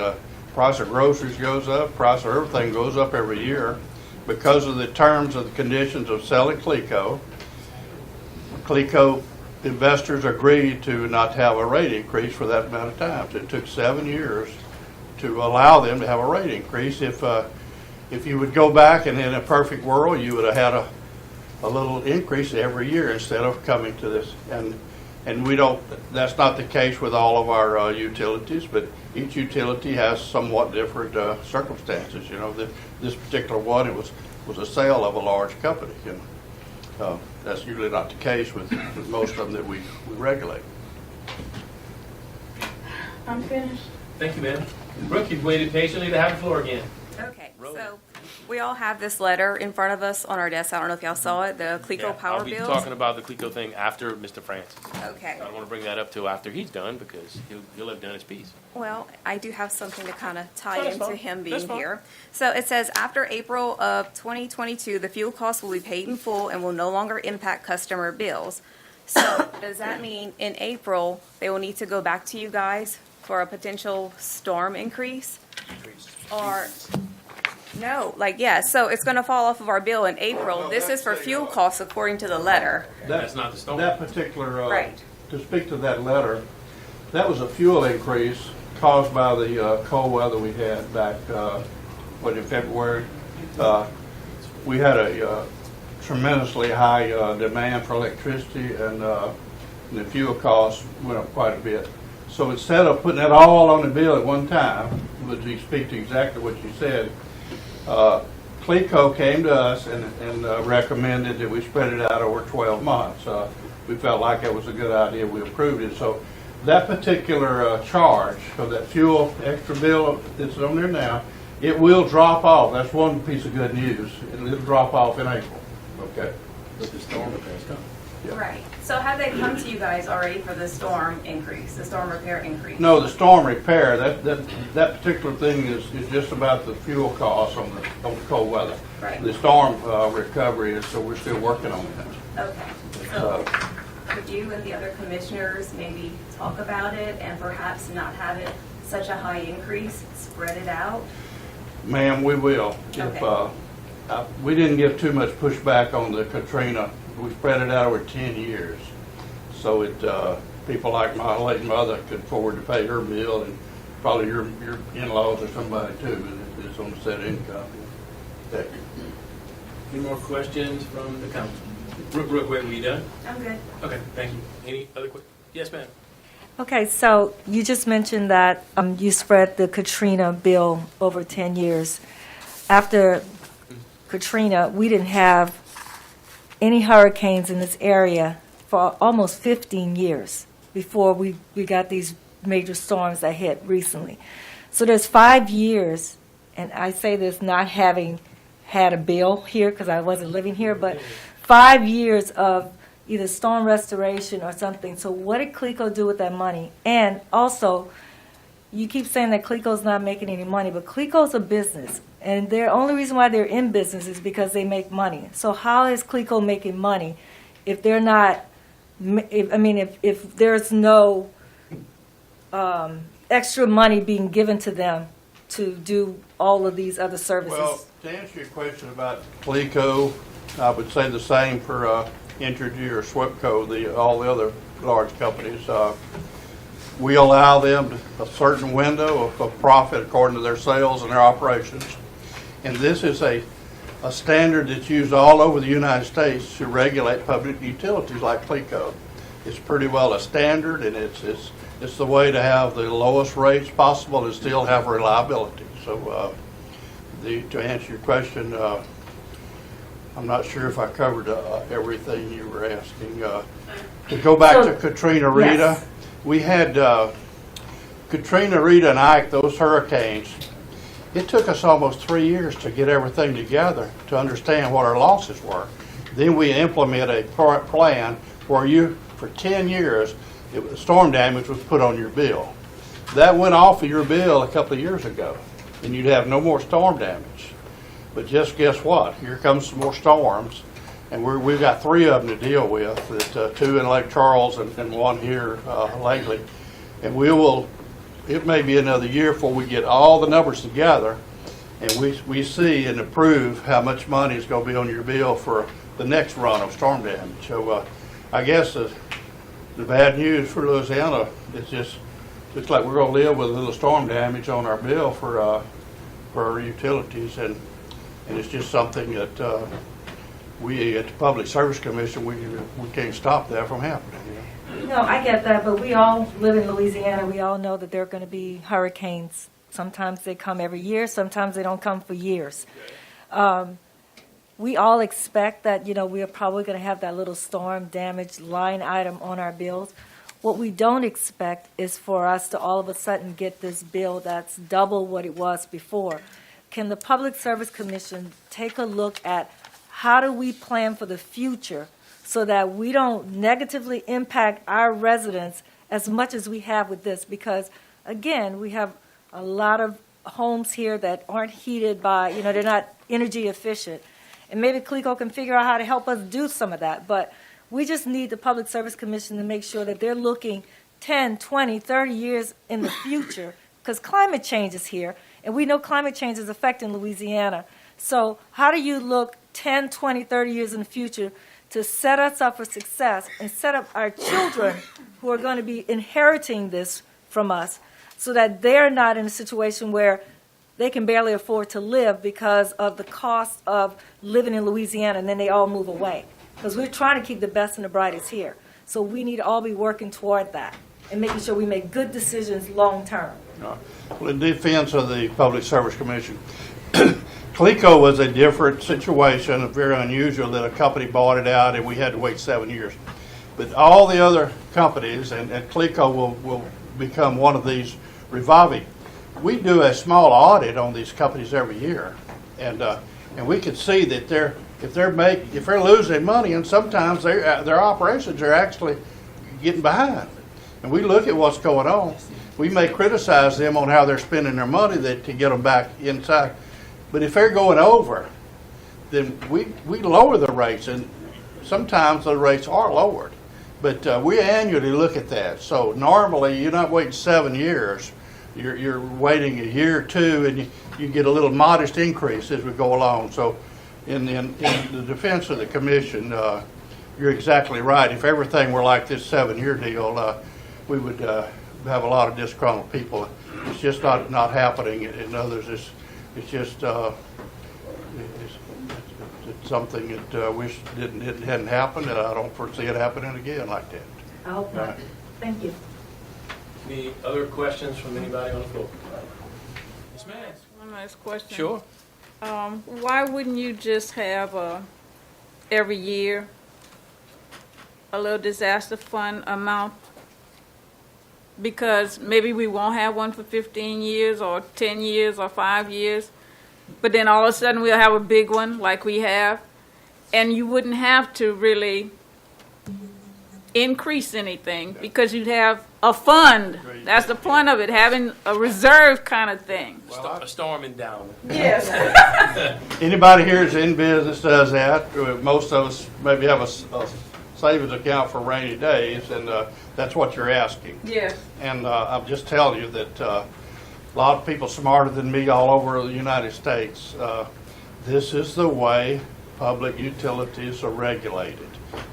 price of groceries goes up, price of everything goes up every year because of the terms and the conditions of selling CLECO. CLECO investors agreed to not have a rate increase for that amount of time. So it took 7 years to allow them to have a rate increase. If you would go back and in a perfect world, you would have had a little increase every year instead of coming to this. And we don't, that's not the case with all of our utilities, but each utility has somewhat different circumstances. You know, this particular one, it was a sale of a large company. You know, that's usually not the case with most of them that we regulate. I'm finished. Thank you, ma'am. Brooke, you've waited patiently to have the floor again. Okay, so we all have this letter in front of us on our desk. I don't know if y'all saw it, the CLECO power I'll be bills. talking about the CLECO thing after Mr. Francis. Okay. I don't want to bring that up till after he's done because he'll have done his piece. Well, I do have something to kind of tie That's into fine. him That's being fine. here. So it says, after April of 2022, the fuel costs will be paid in full and will no longer impact customer bills. So does that mean in April, they will need to go back to you guys for a potential storm increase? Or, no, so it's going to fall off of our bill in April. This is for fuel costs according to the letter. That's not the storm. That particular, Right. to speak to that letter, that was a fuel increase caused by the cold weather we had back, in February. We had a tremendously high demand for electricity, and the fuel costs went up quite a bit. So instead of putting it all on the bill at one time, would you speak to exactly what you said, CLECO came to us and recommended that we spread it out over 12 months. We felt like that was a good idea. We approved it. So that particular charge for that fuel extra bill that's on there now, it will drop off. That's one piece of good news. It'll drop off in April. Okay. But the storm repairs come. Yeah. Right. So have they come to you guys already for the storm increase, the storm repair increase? No, the storm repair, that particular thing is just about the fuel costs on the cold weather. Right. The storm recovery is, so we're still working on that. Okay. So could you and the other commissioners maybe talk about it and perhaps not have it such a high increase, spread it out? Ma'am, we will. Okay. If we didn't give too much pushback on the Katrina, we spread it out over 10 years. So people like my late mother could afford to pay her bill, and probably your in-laws or somebody too, but it's on a set income. Thank you. Any more questions from the council? Brooke, were you done? I'm good. Okay, thank you. Any other questions? Yes, ma'am. Okay, so you just mentioned that you spread the Katrina bill over 10 years. After Katrina, we didn't have any hurricanes in this area for almost 15 years before we got these major storms that hit recently. So there's 5 years and I say this not having had a bill here because I wasn't living here, but 5 years of either storm restoration or something. So what did CLECO do with that money? And also, you keep saying that CLECO's not making any money, but CLECO's a business. And the only reason why they're in business is because they make money. So how is CLECO making money if they're not, if there's no extra money being given to them to do all of these other services? Well, to answer your question about CLECO, I would say the same for Entergy or SWIPCO, all the other large companies. We allow them a certain window of profit according to their sales and their operations. And this is a standard that's used all over the United States to regulate public utilities like CLECO. It's pretty well a standard, and it's the way to have the lowest rates possible and still have reliability. So to answer your question, I'm not sure if I covered everything you were asking. To go back to Katrina Rita, yes. We had Katrina Rita and Ike, those hurricanes. It took us almost 3 years to get everything together to understand what our losses were. Then we implemented a plan where for 10 years, storm damage was put on your bill. That went off of your bill a couple of years ago, and you'd have no more storm damage. But just guess what? Here comes some more storms, and we've got 3 of them to deal with, 2 in Lake Charles and 1 here lately. And it may be another year before we get all the numbers together, and we see and approve how much money is going to be on your bill for the next run of storm damage. So I guess the bad news for Louisiana is just like we're going to live with a little storm damage on our bill for our utilities, and it's just something that we at the Public Service Commission, we can't stop that from happening. No, I get that, but we all live in Louisiana. We all know that there are going to be hurricanes. Sometimes they come every year. Sometimes they don't come for years. We all expect that, we are probably going to have that little storm damage line item on our bills. What we don't expect is for us to all of a sudden get this bill that's double what it was before. Can the Public Service Commission take a look at how do we plan for the future so that we don't negatively impact our residents as much as we have with this? Because, again, we have a lot of homes here that aren't heated by, they're not energy efficient. And maybe CLECO can figure out how to help us do some of that. But we just need the Public Service Commission to make sure that they're looking 10, 20, 30 years in the future, because climate change is here, and we know climate change is affecting Louisiana. So how do you look 10, 20, 30 years in the future to set us up for success and set up our children who are going to be inheriting this from us so that they're not in a situation where they can barely afford to live because of the cost of living in Louisiana, and then they all move away. Because we're trying to keep the best and the brightest here. So we need to all be working toward that and making sure we make good decisions long term. Well, in defense of the Public Service Commission, CLECO was a different situation, very unusual that a company bought it out and we had to wait 7 years. But all the other companies, and CLECO will become one of these reviving. We do a small audit on these companies every year, and we can see that if they're losing money, and sometimes their operations are actually getting behind. And we look at what's going on. We may criticize them on how they're spending their money to get them back inside. But if they're going over, then we lower the rates, and sometimes the rates are lowered. But we annually look at that. So normally you're not waiting 7 years. You're waiting a year or two, and you get a little modest increase as we go along. So in the defense of the commission, you're exactly right. If everything were like this 7-year deal, we would have a lot of disgruntled people. It's just not happening. And others, it's just it's something that wish hadn't happened, and I don't foresee it happening again like that. I hope not. Right. Thank you. Any other questions from anybody on the floor? Yes, ma'am. One last question. Sure. Why wouldn't you just have every year a little disaster fund amount? Because maybe we won't have one for 15 years or 10 years or 5 years, but then all of a sudden we'll have a big one like we have, and you wouldn't have to really increase anything because you'd have a fund. That's the point of it, having a reserve kind of thing. A storm endowment. Yes. Anybody here that's in business does that. Most of us maybe have a savings account for rainy days, and that's what you're asking. Yes. And I'm just telling you that a lot of people smarter than me all over the United States, this is the way public utilities are regulated,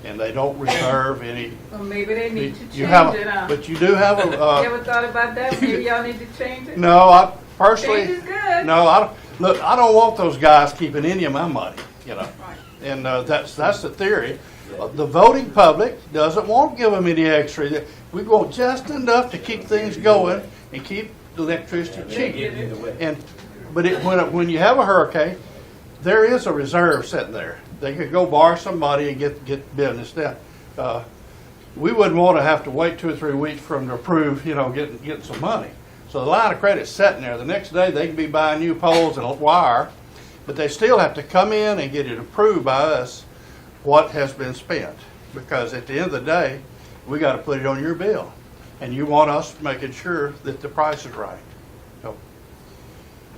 and they don't reserve any. Well, maybe they need to change You have, it, huh? but you do have a. You ever thought about that? Maybe y'all need to change it? No, I personally. Change is good. No, I don't. Look, I don't want those guys keeping any of my money. You know, and that's the theory. The voting public doesn't want to give them any extra. We want just enough to keep things going and keep the electricity cheap. When you have a hurricane, there is a reserve sitting there. They could go borrow some money and get business done. We wouldn't want to have to wait 2 or 3 weeks for them to approve, getting some money. So the line of credit's sitting there. The next day they can be buying new poles and wire, but they still have to come in and get it approved by us what has been spent. Because at the end of the day, we got to put it on your bill. And you want us making sure that the price is right.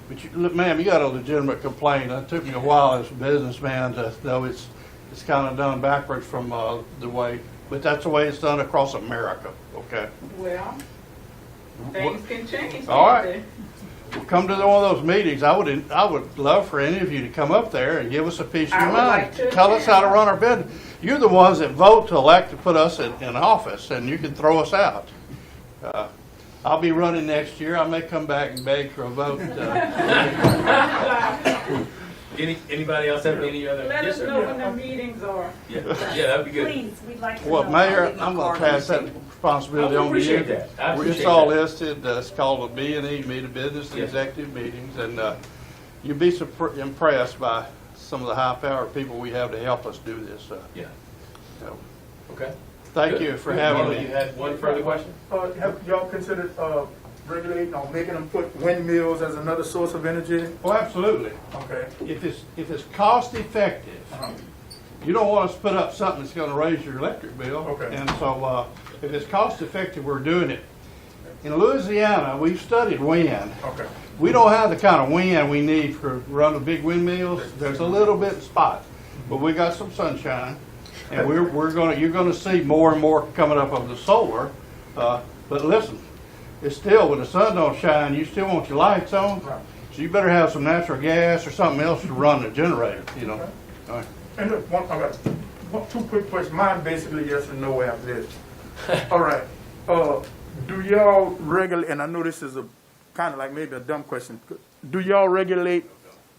But look, ma'am, you got a legitimate complaint. It took me a while as a businessman to know it's kind of done backwards from the way, but that's the way it's done across America, okay? Well, things can change. All right. Well, come to one of those meetings. I would love for any of you to come up there and give us a piece of your I would mind. like to Tell us attend. how to run our business. You're the ones that vote to elect to put us in office, and you can throw us out. I'll be running next year. I may come back and beg for a vote. Anybody else have any other? Let Yes, us sir. know when the meetings are. Yeah, that'd be good. Please, we'd like to know. Well, Mayor, I'm going to pass that responsibility I on to you. appreciate that. I appreciate It's all that. listed. It's called a B&E, Meet of Business and Yes. Executive Meetings, and you'd be impressed by some of the high-powered people we have to help us do this. Yeah. So, Okay. thank Good. you for Good. having Marlon, me. you had one further question? Have y'all considered regulating or making them put windmills as another source of energy? Oh, absolutely. Okay. If it's cost effective, you don't want us to put up something that's going to raise your electric bill. Okay. And so if it's cost effective, we're doing it. In Louisiana, we've studied wind. Okay. We don't have the kind of wind we need for run the big windmills. There's a little bit of spot, but we got some sunshine, and you're gonna see more and more coming up of the solar. But listen, it's still, when the sun don't shine, you still want your lights on. Right. So you better have some natural gas or something else to run the generator. All right. And look, I got 2 quick questions. Mine basically yes or no after this. All right. Do y'all regulate, and I know this is a kind of like maybe a dumb question, do y'all regulate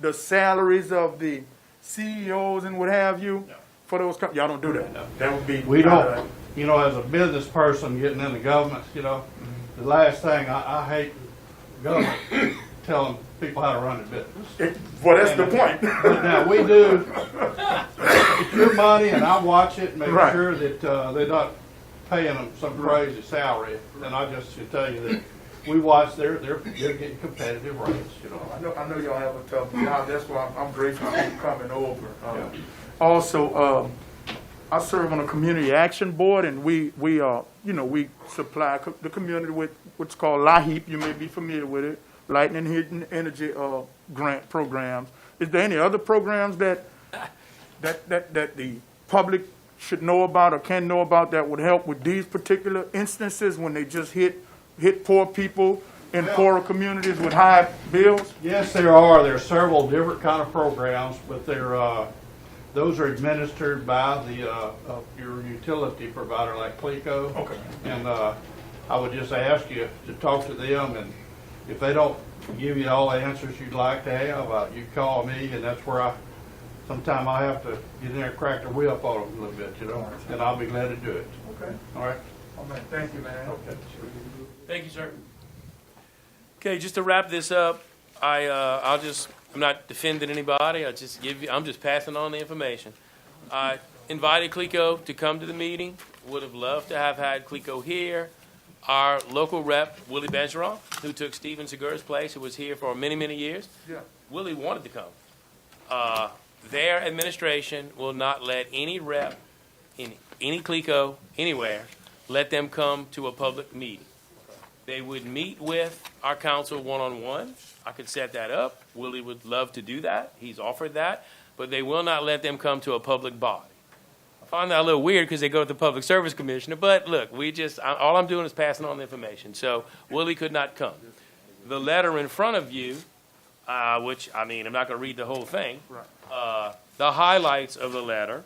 the salaries of the CEOs and what have you for those companies? Y'all don't do that? No. That would be. We don't, as a business person getting into government, the last thing I hate government telling people how to run their business. Well, that's the point. But now we do, it's your money, and I watch it and make Right. sure that they're not paying them some crazy salary. And I just should tell you that we watch, they're getting competitive rates, I know y'all have a tough job. That's why I'm grateful for you coming over. Also, I serve on a community action board, and we supply the community with what's called LIHEAP. You may be familiar with it, Light and Heat Energy grant programs. Is there any other programs that the public should know about or can know about that would help with these particular instances when they just hit poor people in poorer communities with high bills? Yes, there are. There are several different kind of programs, but those are administered by your utility provider like CLECO. Okay. And I would just ask you to talk to them, and if they don't give you all the answers you'd like to have, you call me, and that's where sometime I have to get in there and crack the whip on them a little bit, and I'll be glad to do it. Okay. All right? Oh, man, thank you, man. Okay. Thank you, sir. Okay, just to wrap this up, I'm not defending anybody. I'm just passing on the information. I invited CLECO to come to the meeting. Would have loved to have had CLECO here. our local rep, Willie Bergeron, who took Steven Segura's place, who was here for many, many years. Yeah. Willie wanted to come. Their administration will not let any rep in any CLECO, anywhere, let them come to a public meeting. They would meet with our council one-on-one. I could set that up. Willie would love to do that. He's offered that. But they will not let them come to a public body. I find that a little weird because they go to the Public Service Commissioner. But look, all I'm doing is passing on the information. So Willie could not come. The letter in front of you, which, I mean, I'm not going to read the whole thing. The highlights of the letter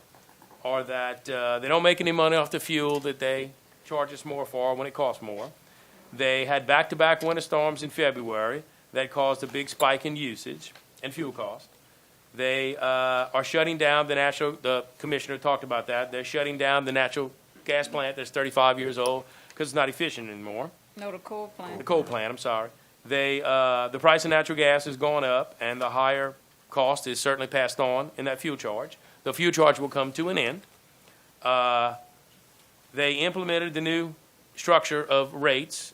are that they don't make any money off the fuel that they charge us more for when it costs more. They had back-to-back winter storms in February that caused a big spike in usage and fuel costs. They are shutting down the commissioner talked about that. They're shutting down the natural gas plant that's 35 years old because it's not efficient anymore. No, the coal plant. The coal plant, I'm sorry. The price of natural gas has gone up, and the higher cost is certainly passed on in that fuel charge. The fuel charge will come to an end. They implemented the new structure of rates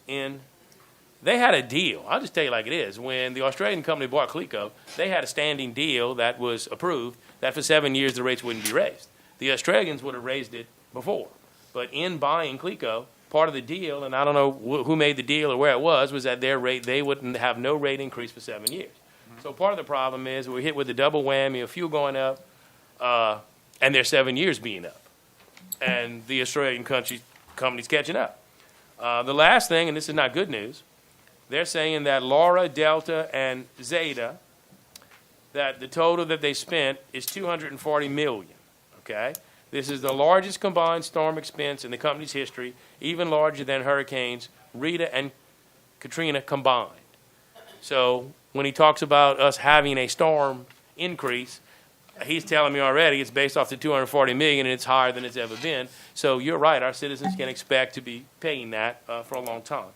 they had a deal. I'll just tell you like it is. When the Australian company bought CLECO, they had a standing deal that was approved that for 7 years the rates wouldn't be raised. The Australians would have raised it before. But in buying CLECO, part of the deal, and I don't know who made the deal or where it was that their rate, they wouldn't have no rate increase for 7 years. So part of the problem is we're hit with the double whammy of fuel going up and their 7 years being up. And the Australian company's catching up. The last thing, and this is not good news, they're saying that Laura, Delta, and Zeta, that the total that they spent is $240 million, okay? This is the largest combined storm expense in the company's history, even larger than hurricanes Rita and Katrina combined. So when he talks about us having a storm increase, he's telling me already it's based off the $240 million and it's higher than it's ever been. So you're right, our citizens can expect to be paying that for a long time.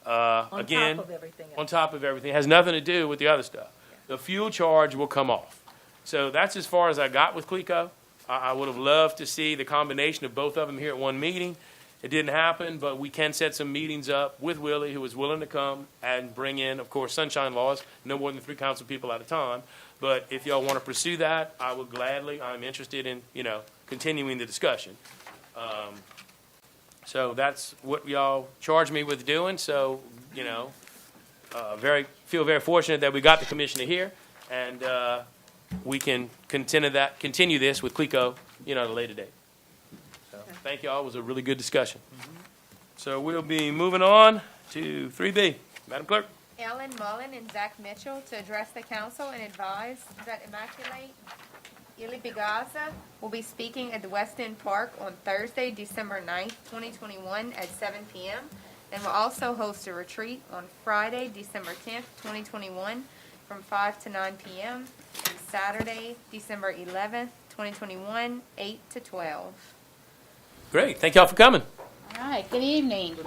Again, top of everything else. on top of everything. It has nothing to do with the other stuff. The fuel charge will come off. So that's as far as I got with CLECO. I would have loved to see the combination of both of them here at one meeting. It didn't happen, but we can set some meetings up with Willie, who is willing to come and bring in, of course, sunshine laws, no more than 3 council people at a time. But if y'all want to pursue that, I would gladly. I'm interested in, continuing the discussion. So that's what y'all charged me with doing. So, feel very fortunate that we got the commissioner here, and we can continue this with CLECO, at a later date. So, thank y'all. It was a really good discussion. So we'll be moving on to 3B. Madam Clerk. Ellen Mullen and Zach Mitchell to address the council and advise that Immaculate Ilibigaza will be speaking at the West End Park on Thursday, December 9th, 2021 at 7 p.m. and will also host a retreat on Friday, December 10th, 2021 from 5 to 9 p.m. and Saturday, December 11th, 2021, 8 to 12. Great. Thank y'all for coming. All right, good evening.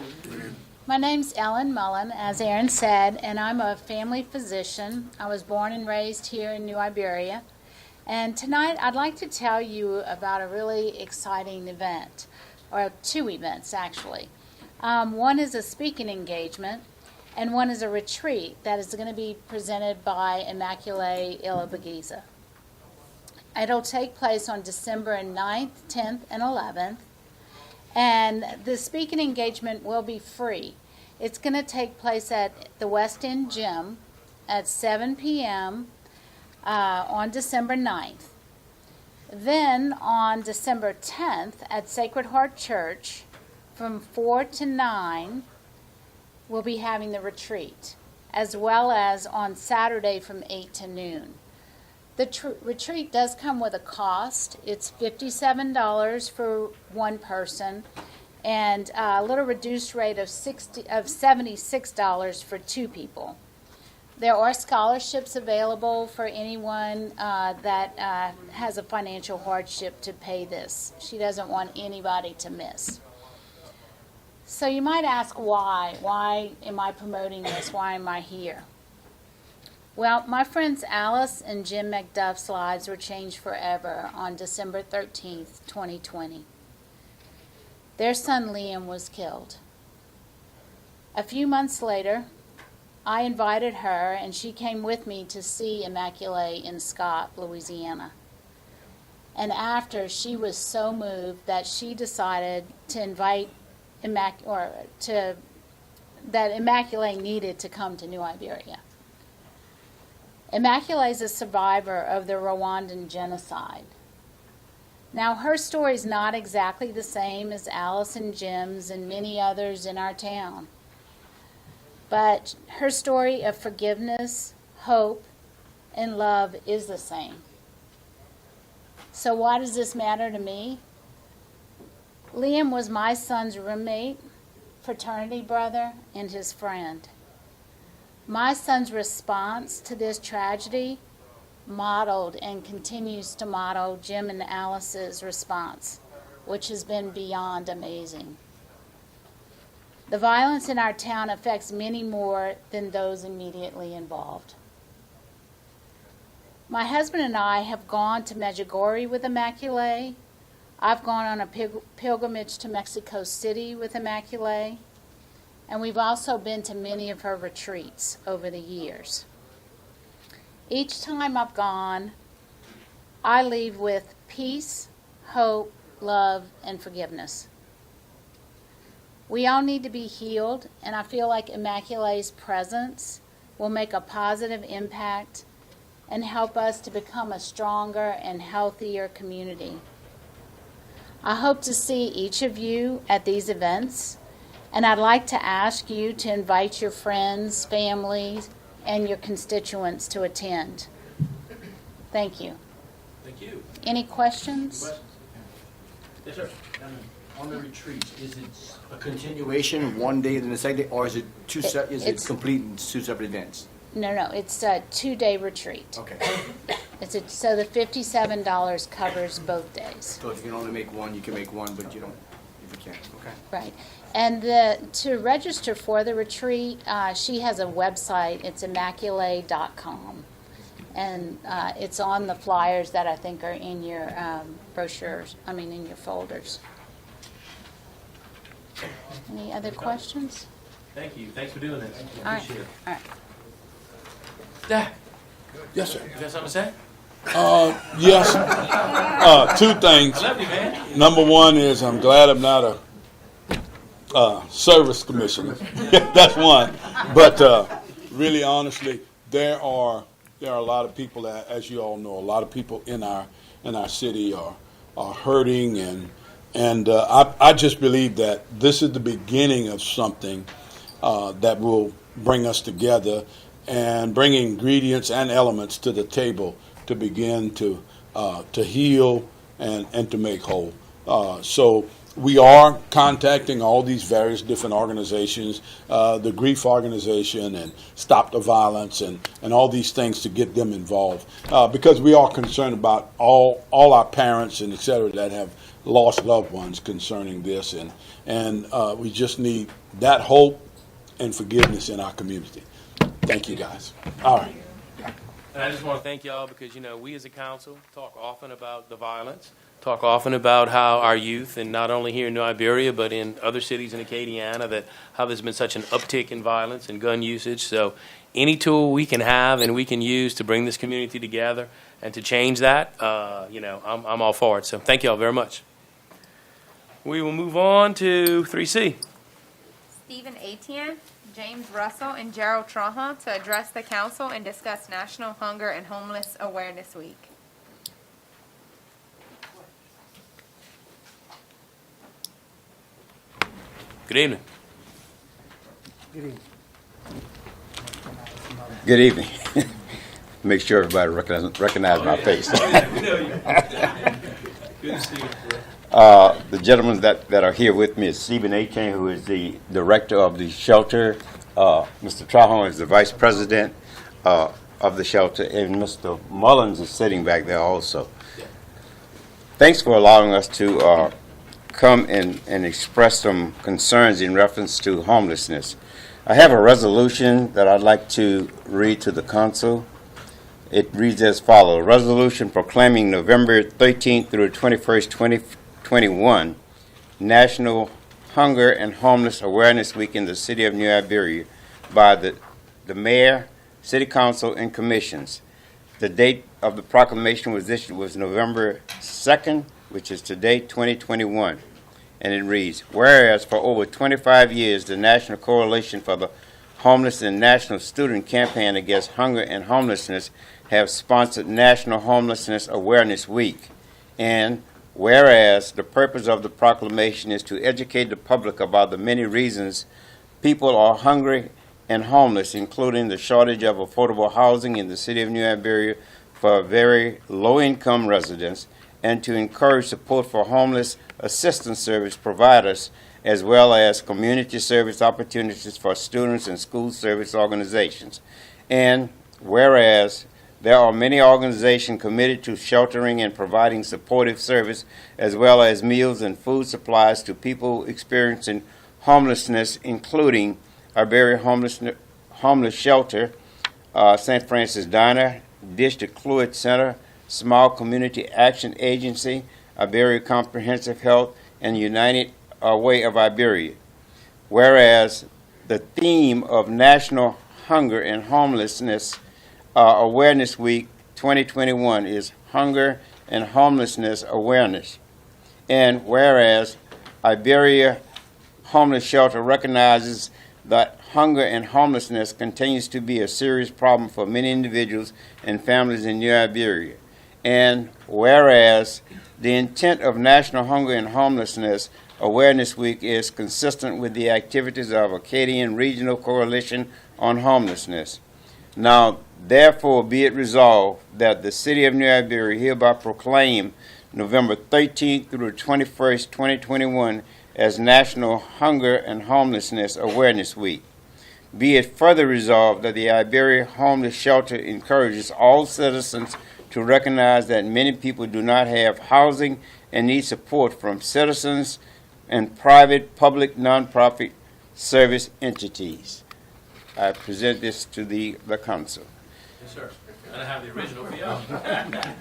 My name's Ellen Mullen, as Aaron said, and I'm a family physician. I was born and raised here in New Iberia. And tonight I'd like to tell you about a really exciting event, or 2 events actually. One is a speaking engagement, and one is a retreat that is going to be presented by Immaculate Ilibigaza. It'll take place on December 9th, 10th, and 11th. And the speaking engagement will be free. It's going to take place at the West End Gym at 7 p.m. On December 9th. Then on December 10th at Sacred Heart Church from 4 to 9, we'll be having the retreat, as well as on Saturday from 8 to noon. The retreat does come with a cost. It's $57 for one person and a little reduced rate of $76 for 2 people. There are scholarships available for anyone that has a financial hardship to pay this. She doesn't want anybody to miss. So you might ask why? Why am I promoting this? Why am I here? Well, my friends Alice and Jim McDuff's lives were changed forever on December 13th, 2020. Their son Liam was killed. A few months later, I invited her, and she came with me to see Immaculée in Scott, Louisiana. And after, she was so moved that she decided to invite that Immaculée needed to come to New Iberia. Immaculée is a survivor of the Rwandan genocide. Now, her story is not exactly the same as Alice and Jim's and many others in our town. But her story of forgiveness, hope, and love is the same. So why does this matter to me? Liam was my son's roommate, fraternity brother, and his friend. My son's response to this tragedy modeled and continues to model Jim and Alice's response, which has been beyond amazing. The violence in our town affects many more than those immediately involved. My husband and I have gone to Medjugorje with Immaculée. I've gone on a pilgrimage to Mexico City with Immaculée, and we've also been to many of her retreats over the years. Each time I've gone, I leave with peace, hope, love, and forgiveness. We all need to be healed, and I feel like Immaculée's presence will make a positive impact and help us to become a stronger and healthier community. I hope to see each of you at these events, and I'd like to ask you to invite your friends, families, and your constituents to attend. Thank you. Thank you. Any questions? Yes, sir. On the retreat, is it a continuation one day then the second day, or is it It's- complete in two separate events? No, it's a 2-day retreat. Okay. So the $57 covers both days. So if you can only make one, you can make one, but you don't, if you can't, okay. Right. And to register for the retreat, she has a website. It's immaculée.com. And it's on the flyers that I think are in your brochures, in your folders. Any other questions? Thank you. Thanks for doing this. All right. Appreciate it. All right. Dak, Yes, sir. you got something to say? Yes. Two things. I love you, man. Number one is I'm glad I'm not a service commissioner. That's one. But really, honestly, there are a lot of people that, as you all know, a lot of people in our city are hurting, and I just believe that this is the beginning of something that will bring us together and bring ingredients and elements to the table to begin to heal and to make whole. So we are contacting all these various different organizations, the Grief Organization and Stop the Violence and all these things to get them involved because we are concerned about all our parents and et cetera that have lost loved ones concerning this, and we just need that hope and forgiveness in our community. Thank you, guys. All right. And I just want to thank y'all because, we as a council talk often about the violence, talk often about how our youth, and not only here in New Iberia, but in other cities in Acadiana, that how there's been such an uptick in violence and gun usage. So any tool we can have and we can use to bring this community together and to change that, I'm all for it. So thank y'all very much. We will move on to 3C. Stephen Etienne, James Russell, and Gerald Trahan to address the council and discuss National Hunger and Homeless Awareness Week. Good evening. Good evening. Make sure everybody recognize my face. Good to see you. The gentlemen that are here with me is Stephen Etienne, who is the director of the shelter. Mr. Trahan is the vice president of the shelter, and Mr. Mullins is sitting back there also. Thanks for allowing us to come and express some concerns in reference to homelessness. I have a resolution that I'd like to read to the council. It reads as follows: resolution proclaiming November 13th through 21st, 2021 National Hunger and Homeless Awareness Week in the city of New Iberia by the mayor, city council, and commissions. The date of the proclamation was issued was November 2nd, which is today, 2021. And it reads, whereas for over 25 years, the National Coalition for the Homeless and National Student Campaign Against Hunger and Homelessness have sponsored National Homelessness Awareness Week. And whereas the purpose of the proclamation is to educate the public about the many reasons people are hungry and homeless, including the shortage of affordable housing in the city of New Iberia for very low-income residents, and to encourage support for homeless assistance service providers, as well as community service opportunities for students and school service organizations. And whereas there are many organizations committed to sheltering and providing supportive service, as well as meals and food supplies to people experiencing homelessness, including Iberia Homeless Shelter, St. Francis Diner, District Fluid Center, Small Community Action Agency, Iberia Comprehensive Health, and United Way of Iberia. Whereas the theme of National Hunger and Homelessness Awareness Week 2021 is Hunger and Homelessness Awareness. And whereas Iberia Homeless Shelter recognizes that hunger and homelessness continues to be a serious problem for many individuals and families in New Iberia. And whereas the intent of National Hunger and Homelessness Awareness Week is consistent with the activities of Acadian Regional Coalition on Homelessness. Now, therefore, be it resolved that the City of New Iberia hereby proclaim November 13th through the 21st, 2021 as National Hunger and Homelessness Awareness Week. Be it further resolved that the Iberia Homeless Shelter encourages all citizens to recognize that many people do not have housing and need support from citizens and private, public, nonprofit service entities. I present this to the council. Yes, sir. And I have the original for y'all.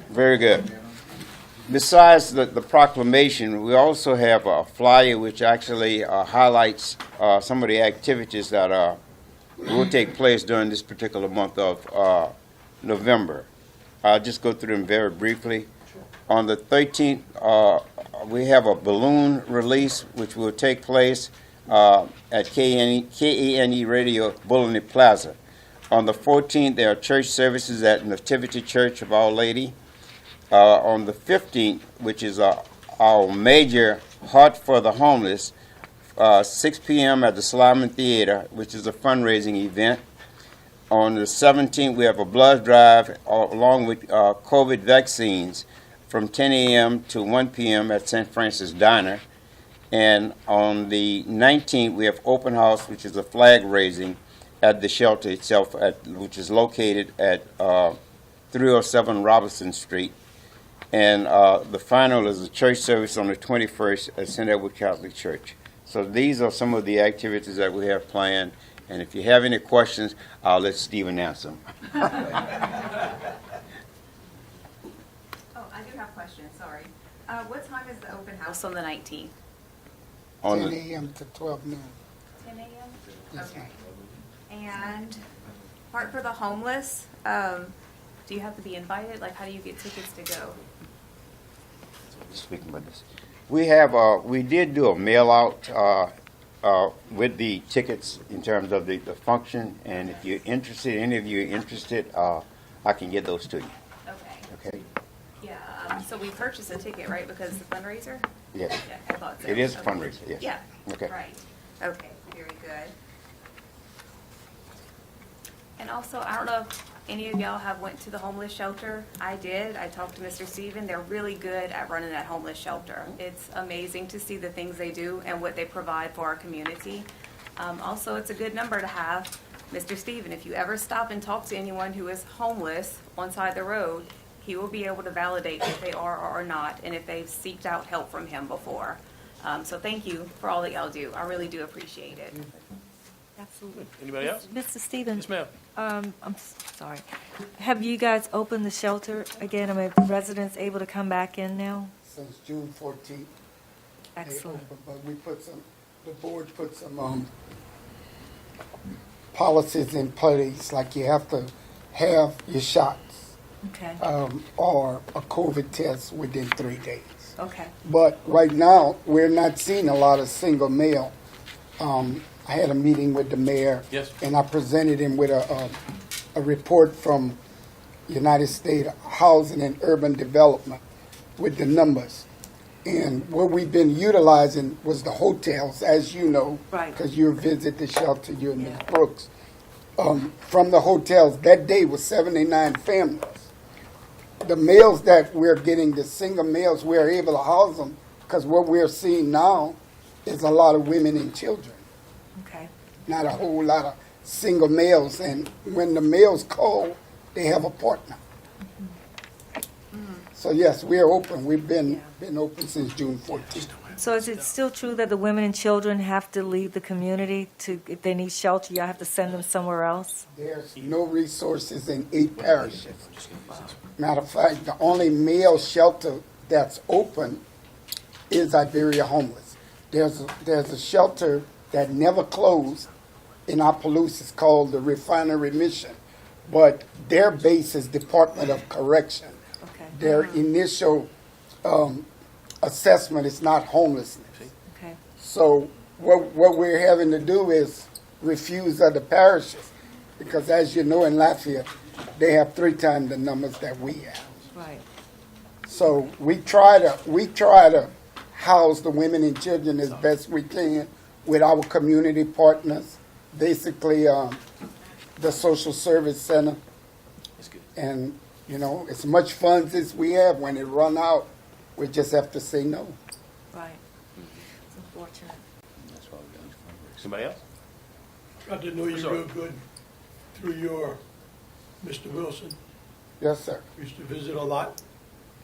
Very good. Besides the proclamation, we also have a flyer which actually highlights some of the activities that will take place during this particular month of November. I'll just go through them very briefly. On the 13th, we have a balloon release which will take place at KENE Radio Bulleney Plaza. On the 14th, there are church services at Nativity Church of Our Lady. On the 15th, which is our major Heart for the Homeless, 6 p.m. at the Slyman Theater, which is a fundraising event. On the 17th, we have a blood drive along with COVID vaccines from 10 a.m. to 1 p.m. at St. Francis Diner. And on the 19th, we have open house, which is a flag raising at the shelter itself, which is located at 307 Robinson Street. And the final is a church service on the 21st at St. Edward Catholic Church. So these are some of the activities that we have planned. And if you have any questions, I'll let Stephen answer them. Oh, I do have questions, sorry. What time is the open house on the 19th? 10 a.m. to 12 noon. 10 a.m.? Yes, Okay. And Heart for the Homeless, do you have to be invited? Like, how do you get tickets to go? Speaking about this, we did do a mail out with the tickets in terms of the function, and if you're interested, any of you are interested, I can get those to you. Okay. Okay. Yeah, so we purchased a ticket, right, because the fundraiser? Yes. Yeah, I thought so. It is a Okay. fundraiser. Yes. Yeah. Okay. Right. Okay, very good. And also, I don't know if any of y'all have went to the homeless shelter. I did. I talked to Mr. Steven. They're really good at running that homeless shelter. It's amazing to see the things they do and what they provide for our community. Also, it's a good number to have. Mr. Steven, if you ever stop and talk to anyone who is homeless on side the road, he will be able to validate if they are or are not, and if they've seeked out help from him before. So thank you for all that y'all do. I really do appreciate it. Absolutely. Anybody else? Mr. Stevens. Yes, ma'am. Sorry. Have you guys opened the shelter again? I mean, are residents able to come back in now? Since June 14th. Excellent. But we put some the board put some policies in place, like you have to have your shots Okay, or a COVID test within 3 days. okay. But right now, we're not seeing a lot of single male. I had a meeting with the mayor. Yes. And I presented him with a report from United States Housing and Urban Development with the numbers. And what we've been utilizing was the hotels, as you know. Right. Because you visit the shelter, you and Ms. Brooks. From the hotels, that day was 79 families. The males that we're getting, the single males, we're able to house them, because what we're seeing now is a lot of women and children, Okay. not a whole lot of single males. And when the males call, they have a partner. So yes, we're open. We've been open since June 14th. So is it still true that the women and children have to leave the community to, if they need shelter, you have to send them somewhere else? There's no resources in 8 parishes. Matter of fact, the only male shelter that's open is Iberia Homeless. There's a shelter that never closed in Opelousas called the Refinery Mission, but their base is Department of Correction. Okay. Their initial assessment is not homelessness. Okay. So what we're having to do is refuse other parishes, because as you know, in Lafayette, they have 3 times the numbers that we have. Right. So we try to house the women and children as best we can with our community partners, basically the social service center. And, you know, as much funds as we have, when it run out, we just have to say no. Right. It's unfortunate. Somebody else? Got to know you real good through your Mr. Wilson. Yes, sir. Used to visit a lot.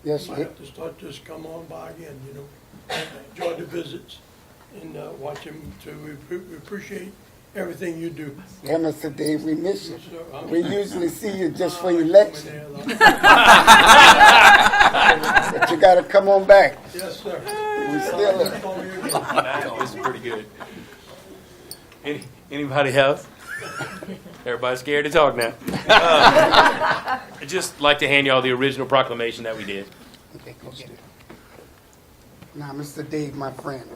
Yes, Might sir. have to start just come on by again, you know. Enjoy the visits and watch him too. We appreciate everything you do. Yeah, Mr. Dave, we miss you. Yes, sir. We usually see you just for election. But you gotta come on back. Yes, sir. We still This is pretty good. Anybody else? Everybody's scared to talk now. I'd just like to hand y'all the original proclamation that we did. Okay, go get it. Now, Mr. Dave, my friend.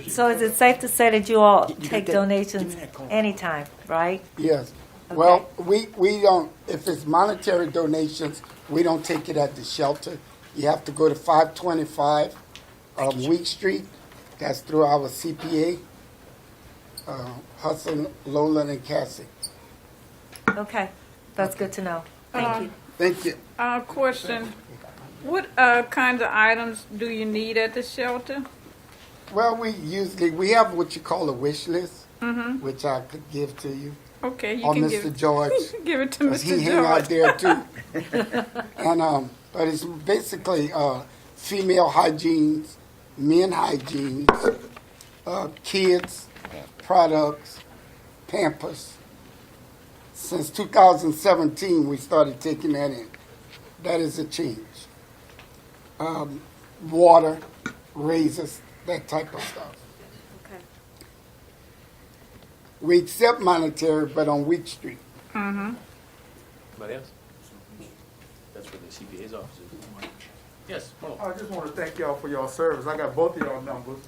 So is it safe to say that you all take donations anytime, right? Yes. Well, we don't, if it's monetary donations, we don't take it at the shelter. You have to go to 525 Week Street. That's through our CPA, Hudson, Lowland, and Cassie. Okay, that's good to know. Thank you. Thank you. Question, what kinds of items do you need at the shelter? Well, we have what you call a wish list, which I could give to you. Okay, you Or can Mr. George. give it to 'Cause Mr. he hang out George. there too. And but it's basically female hygiene, men hygiene, kids products, Pampers. Since 2017, we started taking that in. That is a change. Water, razors, that type of stuff. Okay. We accept monetary, but on Week Street. Anybody else? That's where the CPA's office is. Yes, hold on. I just want to thank y'all for your service. I got both of y'all numbers.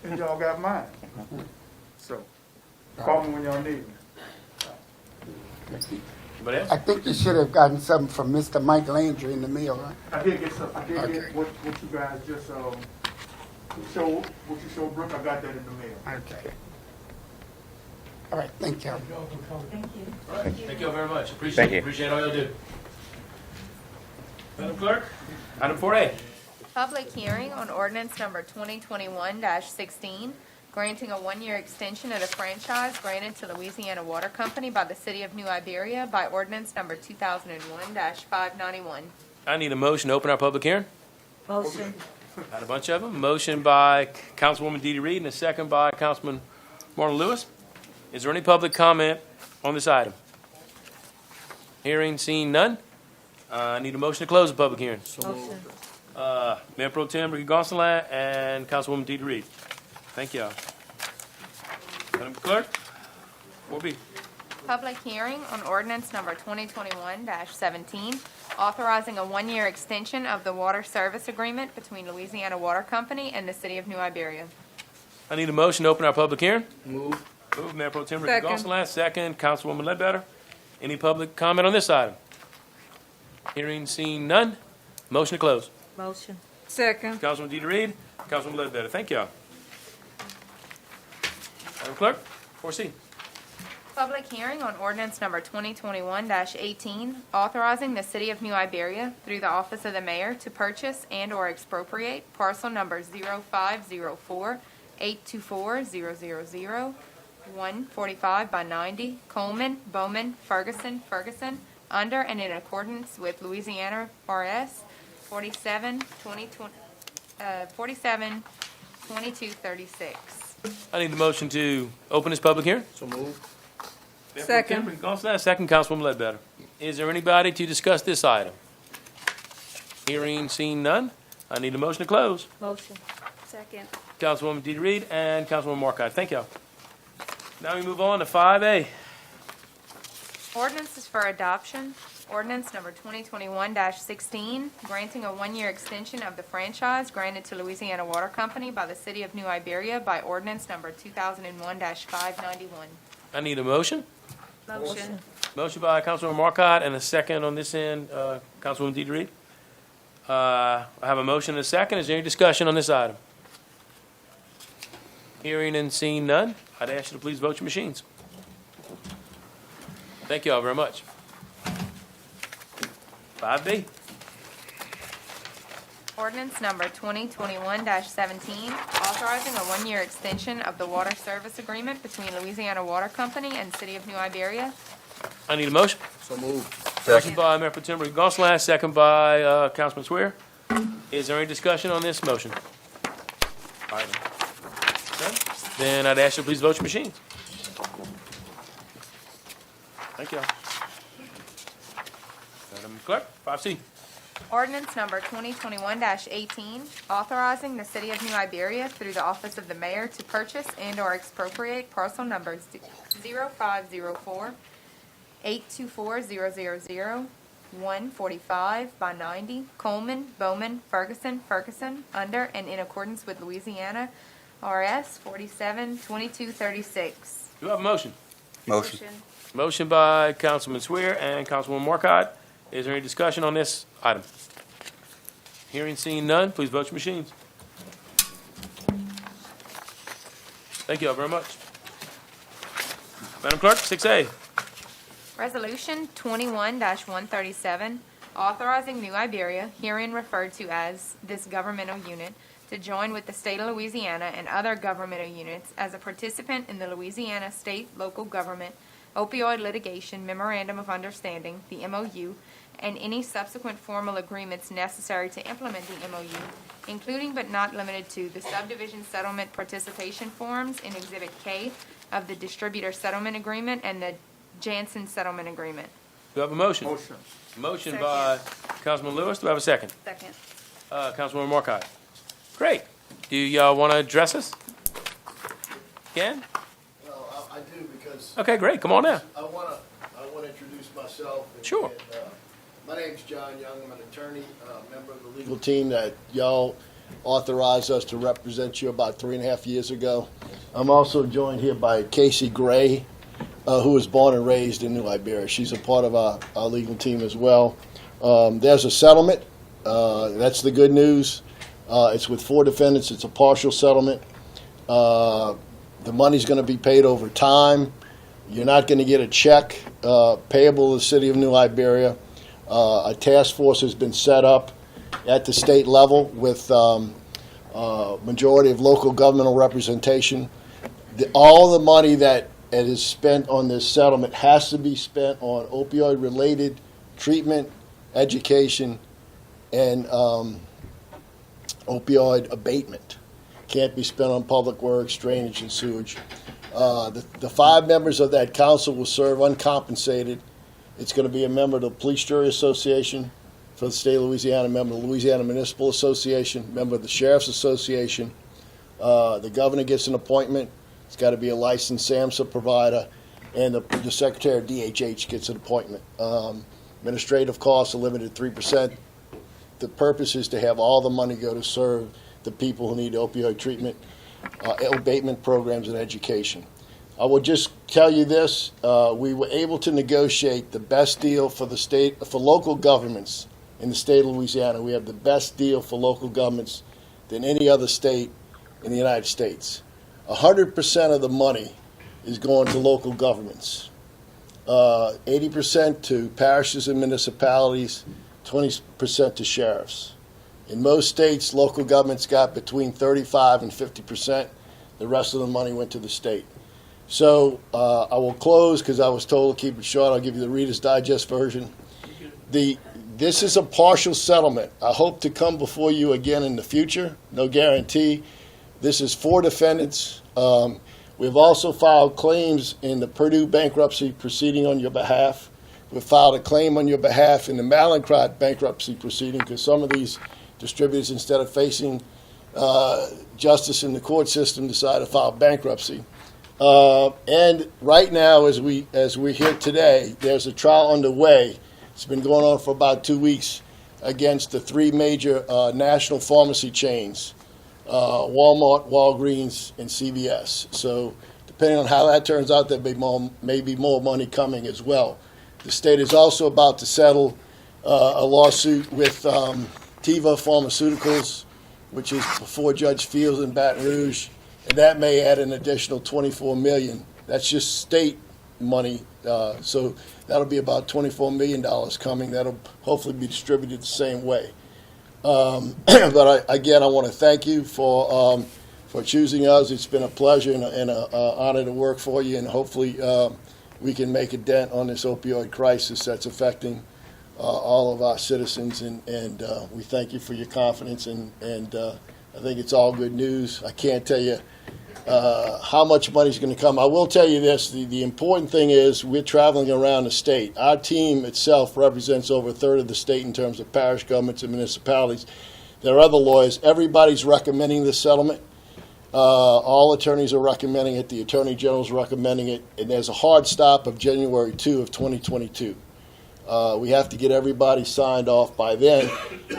And y'all got mine. So, call me when y'all need me. Anybody else? I think you should have gotten something from Mr. Mike Landry in the mail, right? I did get some, I did Okay. get what you guys just, what you showed Brooke, I got that in the mail. Okay. All right, thank you. Thank you. All right, thank you all very much. Appreciate Thank it. you. Appreciate all y'all do. Madam Clerk, item 4A. Public hearing on ordinance number 2021-16, granting a one-year extension of the franchise granted to Louisiana Water Company by the City of New Iberia by ordinance number 2001-591. I need a motion to open our public hearing. Motion. Got a bunch of them. Motion by Councilwoman DeeDee Reed and a second by Councilman Marlon Lewis. Is there any public comment on this item? Hearing, seeing none. I need a motion to close the public hearing. Motion. Mayor Pro Tem Ricky Gonsalas and Councilwoman Deidre Reed. Thank y'all. Madam Clerk, 4B. Public hearing on ordinance number 2021-17, authorizing a one-year extension of the water service agreement between Louisiana Water Company and the City of New Iberia. I need a motion to open our public hearing. Move, Mayor Pro Tem Ricky Second. Gonsalas, second, Councilwoman Ledbetter. Any public comment on this item? Hearing seen none. Motion to close. Motion. Second. Councilwoman Deidre Reed, Councilwoman Ledbetter. Thank y'all. Madam Clerk, 4C. Public hearing on ordinance number 2021-18, authorizing the City of New Iberia through the Office of the Mayor to purchase and/or expropriate parcel number 0504-824-000, 145 by 90, Coleman, Bowman, Ferguson, under and in accordance with Louisiana RS 472236. I need a motion to open this public hearing. So move. Mayor Pro Tem Second. Ricky Gonsalas, second, Councilwoman Ledbetter. Is there anybody to discuss this item? Hearing seen none. I need a motion to close. Motion. Second. Councilwoman Deidre Reed and Councilwoman Marcotte. Thank y'all. Now we move on to 5A. Ordinances for adoption. Ordinance number 2021-16, granting a one-year extension of the franchise granted to Louisiana Water Company by the City of New Iberia by ordinance number 2001-591. I need a motion. Motion. Motion by Councilwoman Marcotte and a second on this end, Councilwoman Deidre Reed. I have a motion and a second. Is there any discussion on this item? Hearing and seeing none, I'd ask you to please vote your machines. Thank you all very much. 5B. Ordinance number 2021-17, authorizing a one-year extension of the water service agreement between Louisiana Water Company and City of New Iberia. I need a motion. So move. Motion by Mayor Pro Tem Ricky Gonsalas, second by Councilman Swear. Is there any discussion on this motion? All right. Okay. Then I'd ask you to please vote your machines. Thank you all. Madam Clerk, 5C. Ordinance number 2021-18, authorizing the City of New Iberia through the Office of the Mayor to purchase and/or expropriate parcel numbers 0504-824-000, 145 by 90, Coleman, Bowman, Ferguson, under and in accordance with Louisiana RS 472236. Do I have a motion? Motion. Motion by Councilman Swear and Councilwoman Marcotte. Is there any discussion on this item? Hearing seen none, please vote your machines. Thank you all very much. Madam Clerk, 6A. Resolution 21-137, authorizing New Iberia, herein referred to as this governmental unit, to join with the state of Louisiana and other governmental units as a participant in the Louisiana State Local Government Opioid Litigation Memorandum of Understanding, the MOU, and any subsequent formal agreements necessary to implement the MOU, including but not limited to the subdivision settlement participation forms in Exhibit K of the Distributor Settlement Agreement and the Janssen Settlement Agreement. Do I have a motion? Motion. Motion by Councilman Lewis. Do I have a second? Second. Councilwoman Marcotte. Great. Do y'all want to address us? Ken? Well, I do because Okay, great. Come on now. I want to introduce myself. Sure. My name's John Young. I'm an attorney, member of the legal team that y'all authorized us to represent you about 3.5 years ago. I'm also joined here by Casey Gray, who was born and raised in New Iberia. She's a part of our legal team as well. There's a settlement. That's the good news. It's with 4 defendants. It's a partial settlement. The money's going to be paid over time. You're not going to get a check payable to the City of New Iberia. A task force has been set up at the state level with majority of local governmental representation. All the money that is spent on this settlement has to be spent on opioid-related treatment, education, and opioid abatement. Can't be spent on public works, drainage, and sewage. The 5 members of that council will serve uncompensated. It's going to be a member of the Police Jury Association, for the state of Louisiana, member of the Louisiana Municipal Association, member of the Sheriff's Association. The governor gets an appointment. It's got to be a licensed SAMHSA provider, and the secretary of DHH gets an appointment. Administrative costs are limited to 3%. The purpose is to have all the money go to serve the people who need opioid treatment, abatement programs, and education. I will just tell you this: we were able to negotiate the best deal for the state, for local governments in the state of Louisiana. We have the best deal for local governments than any other state in the United States. 100% of the money is going to local governments. 80% to parishes and municipalities, 20% to sheriffs. In most states, local governments got between 35 and 50%. The rest of the money went to the state. So I will close because I was told to keep it short. I'll give you the Reader's Digest version. This is a partial settlement. I hope to come before you again in the future. No guarantee. This is 4 defendants. We've also filed claims in the Purdue bankruptcy proceeding on your behalf. We've filed a claim on your behalf in the Mallinckrodt bankruptcy proceeding because some of these distributors, instead of facing justice in the court system, decided to file bankruptcy. And right now, as we're here today, there's a trial underway. It's been going on for about 2 weeks against the 3 major national pharmacy chains, Walmart, Walgreens, and CVS. So depending on how that turns out, there may be more money coming as well. The state is also about to settle a lawsuit with Teva Pharmaceuticals, which is before Judge Fields in Baton Rouge, and that may add an additional $24 million. That's just state money, so that'll be about $24 million coming. That'll hopefully be distributed the same way. But again, I want to thank you for choosing us. It's been a pleasure and an honor to work for you, and hopefully we can make a dent on this opioid crisis that's affecting all of our citizens. And we thank you for your confidence, and I think it's all good news. I can't tell you how much money is going to come. I will tell you this: the important thing is we're traveling around the state. Our team itself represents over a third of the state in terms of parish governments and municipalities. There are other lawyers. Everybody's recommending this settlement. All attorneys are recommending it. The Attorney General is recommending it. And there's a hard stop of January 2 of 2022. We have to get everybody signed off by then,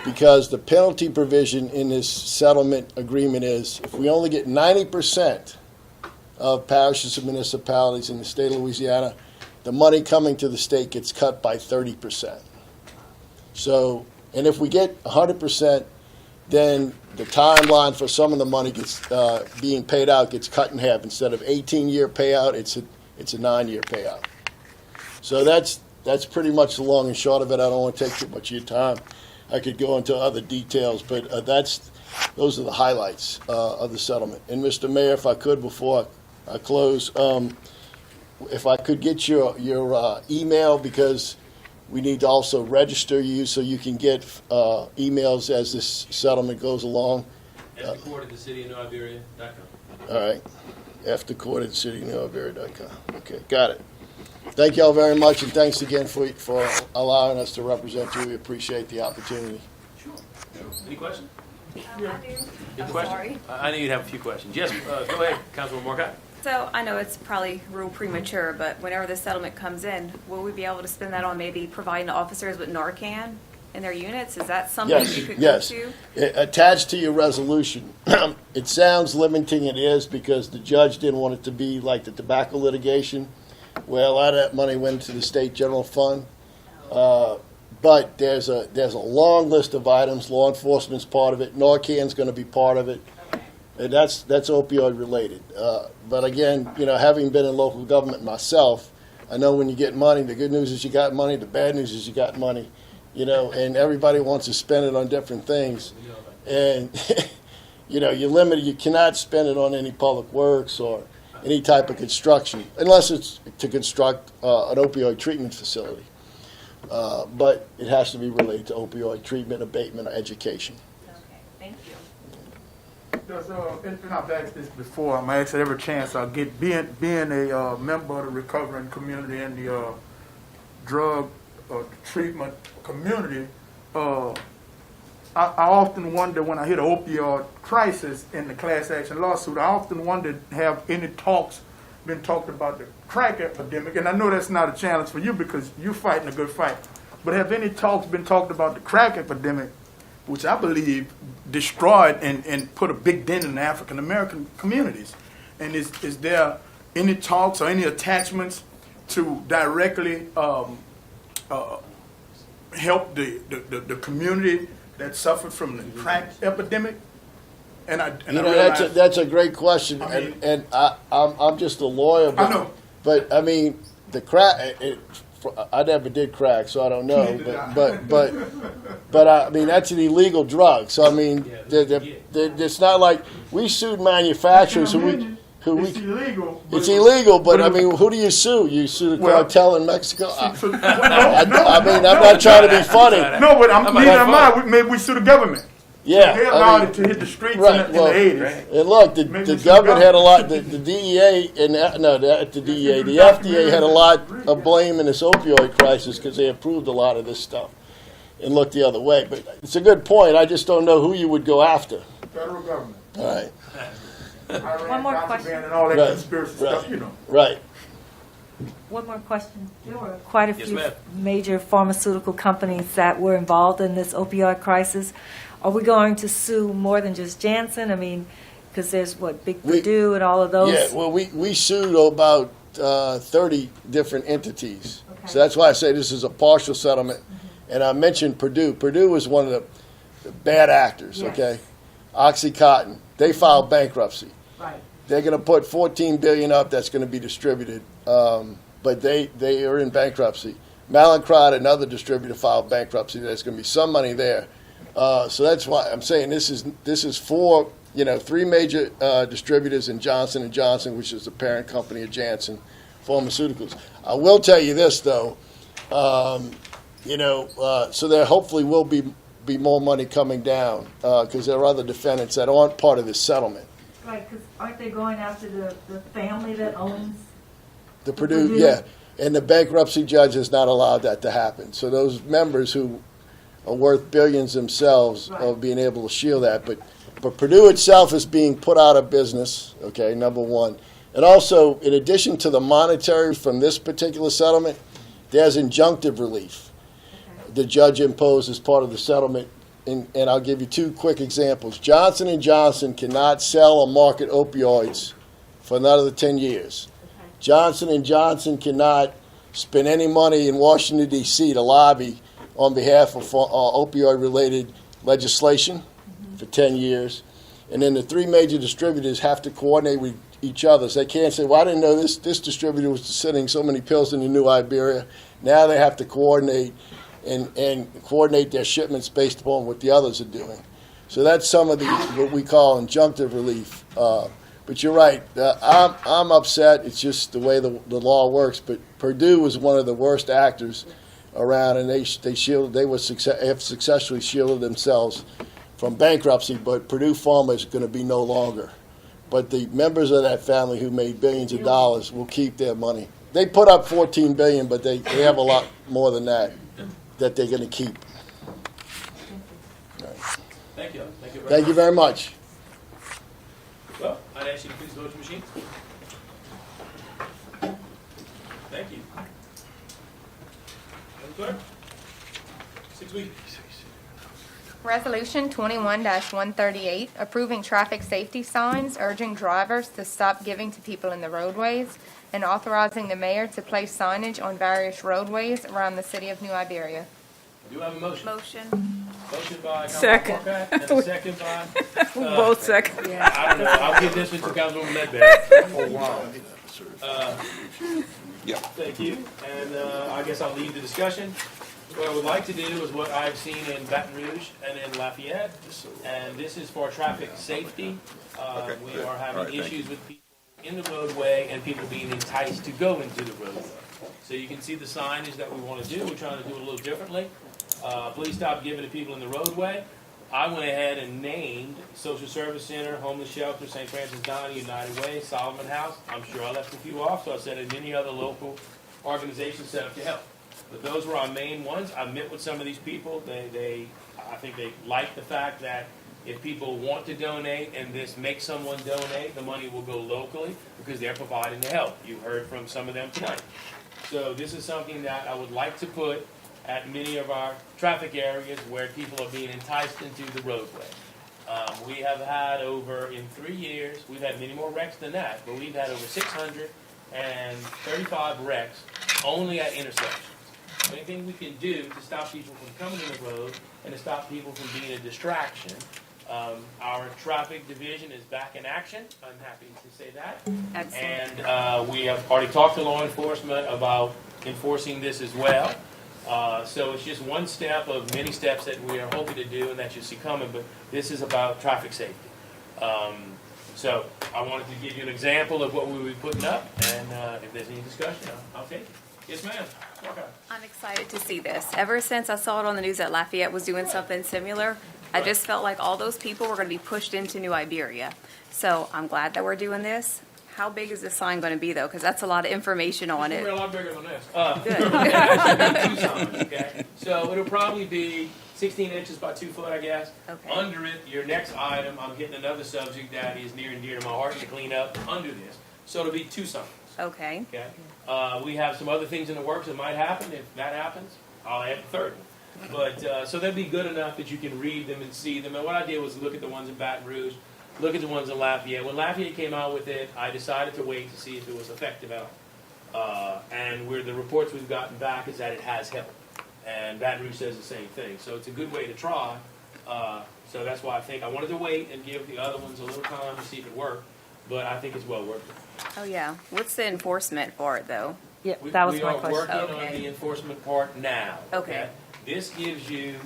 because the penalty provision in this settlement agreement is if we only get 90% of parishes and municipalities in the state of Louisiana, the money coming to the state gets cut by 30%. So, and if we get 100%, then the timeline for some of the money gets being paid out gets cut in half. Instead of 18-year payout, it's a 9-year payout. So that's pretty much the long and short of it. I don't want to take too much of your time. I could go into other details, but those are the highlights of the settlement. And Mr. Mayor, if I could, before I close, if I could get your email, because we need to also register you so you can get emails as this settlement goes along. aftercourt@thecityofnewiberia.com. All right. aftercourt@thecityofnewiberia.com. Okay, got it. Thank you all very much, and thanks again for allowing us to represent you. We appreciate the opportunity. Sure. Any questions? I do. I'm sorry. I know you'd have a few questions. Yes, go ahead, Councilwoman Marcotte. So I know it's probably real premature, but whenever the settlement comes in, will we be able to spend that on maybe providing the officers with Narcan in their units? Is that something you could go to? Attached to your resolution, it sounds limiting. It is, because the judge didn't want it to be like the tobacco litigation, where a lot of that money went to the state general fund. But there's a long list of items. Law enforcement's part of it. Narcan's going to be part of it. And that's opioid related. But again, having been in local government myself, I know when you get money, the good news is you got money, the bad news is you got money, and everybody wants to spend it on different things. And, you're limited. You cannot spend it on any public works or any type of construction, unless it's to construct an opioid treatment facility. But it has to be related to opioid treatment, abatement, or education. Okay, thank you. And I've asked this before. I'm asked every chance I get. Being a member of the recovering community and the drug treatment community, I often wonder when I hear the opioid crisis in the class action lawsuit, I often wonder, have any talks been talked about the crack epidemic? And I know that's not a challenge for you because you're fighting a good fight. But have any talks been talked about the crack epidemic, which I believe destroyed and put a big dent in the African American communities? And is there any talks or any attachments to directly help the community that suffered from the crack epidemic? And I realize, that's a great question, and I'm just a lawyer, but I know. But I mean, the crack. I never did crack, so I don't know. But I mean, that's an illegal drug. So I mean, it's not like we sued manufacturers it's illegal. It's illegal, but I mean, who do you sue? You sue the cartel in Mexico? I mean, I'm not trying to be funny. No, but neither am I. Maybe we sue the government. Yeah, they allowed it to hit the streets in the 80s. And look, the government had a lot. The DEA and the DEA, the FDA had a lot of blame in this opioid crisis because they approved a lot of this stuff and looked the other way. But it's a good point. I just don't know who you would go after. Federal government. All right. One more question. And all that conspiracy stuff, you know. Right. One more question. There were quite a Yes, few ma'am. major pharmaceutical companies that were involved in this opioid crisis. Are we going to sue more than just Janssen? I mean, because there's Big Purdue and all of those. Yeah, well, we sued about 30 different entities. Okay. So that's why I say this is a partial settlement. Mm-hmm. And I mentioned Purdue. Purdue was one of the bad actors, yes. Okay? OxyContin. They filed bankruptcy. Right. They're going to put $14 billion up that's going to be distributed, but they are in bankruptcy. Mallinckrodt, another distributor, filed bankruptcy. There's going to be some money there. So that's why I'm saying this is for, three major distributors in Johnson & Johnson, which is the parent company of Janssen Pharmaceuticals. I will tell you this, though, so there hopefully will be more money coming down because there are other defendants that aren't part of this settlement. Right, because aren't they going after the family that owns the Purdue? Yeah, and the bankruptcy judge has not allowed that to happen. So those members who are worth billions themselves are being able to shield that. But Purdue itself is being put out of business, okay, number one. And also, in addition to the monetary from this particular settlement, there's injunctive relief. Okay. The judge imposed as part of the settlement. And I'll give you two quick examples. Johnson & Johnson cannot sell or market opioids for another 10 years. Okay. Johnson & Johnson cannot spend any money in Washington, D.C. to lobby on behalf of opioid-related legislation for 10 years. And then the three major distributors have to coordinate with each other. So they can't say, well, I didn't know this distributor was sending so many pills into New Iberia. Now they have to coordinate and coordinate their shipments based upon what the others are doing. So that's some of what we call injunctive relief. But you're right. I'm upset. It's just the way the law works. But Purdue was one of the worst actors around, and they have successfully shielded themselves from bankruptcy. But Purdue Pharma is going to be no longer. But the members of that family who made billions of dollars will keep their money. They put up $14 billion, but they have a lot more than that they're going to keep. Right. Thank you. Thank you very much. Well, I'd ask you to please vote your machines. Thank you. Madam Clerk, 6 weeks. Resolution 21-138, approving traffic safety signs, urging drivers to stop giving to people in the roadways, and authorizing the mayor to place signage on various roadways around the city of New Iberia. Do you have a motion? Motion. Motion by Councilman Second. Morcat and a second by... Both second. I don't know. I'll give this one to Councilwoman Ledbetter. Oh, wow. Thank you. And I guess I'll leave the discussion. What I would like to do is what I've seen in Baton Rouge and in Lafayette, and this is for traffic safety. We are having issues with people in the roadway and people being enticed to go into the roadway. So you can see the signage that we want to do. We're trying to do it a little differently. Please stop giving to people in the roadway. I went ahead and named Social Service Center, Homeless Shelter, St. Francis Donny, United Way, Solomon House. I'm sure I left a few off, so I said as many other local organizations set up to help. But those were our main ones. I met with some of these people. I think they like the fact that if people want to donate and this makes someone donate, the money will go locally because they're providing the help. You heard from some of them tonight. So this is something that I would like to put at many of our traffic areas where people are being enticed into the roadway. We have had in 3 years, we've had many more wrecks than that, but we've had over 635 wrecks only at intersections. Anything we can do to stop people from coming in the road and to stop people from being a distraction. Our traffic division is back in action. I'm happy to say that. Excellent. And we have already talked to law enforcement about enforcing this as well. So it's just one step of many steps that we are hoping to do and that you see coming, but this is about traffic safety. So I wanted to give you an example of what we will be putting up, and if there's any discussion, I'll take it. Yes, ma'am. Okay. I'm excited to see this. Ever since I saw it on the news that Lafayette was doing something similar, I just felt like all those people were going to be pushed into New Iberia. So I'm glad that we're doing this. How big is this sign going to be, though? Because that's a lot of information on it. It's a lot bigger than this. Good. Actually, 2 signs, okay? So it'll probably be 16 inches by 2 foot, I guess. Okay. Under it, your next item, I'm getting another subject that is near and dear to my heart to clean up under this. So it'll be 2 signs. Okay. Okay. We have some other things in the works that might happen. If that happens, I'll add the third one. But so they'll be good enough that you can read them and see them. And what I did was look at the ones in Baton Rouge, look at the ones in Lafayette. When Lafayette came out with it, I decided to wait to see if it was effective at all. And the reports we've gotten back is that it has helped. And Baton Rouge says the same thing. So it's a good way to try. So that's why I think I wanted to wait and give the other ones a little time to see if it worked. But I think it's well worth it. Oh, yeah. What's the enforcement for it, though? Yeah, that was my We question. are working on Okay. the enforcement part now. Okay. This gives you,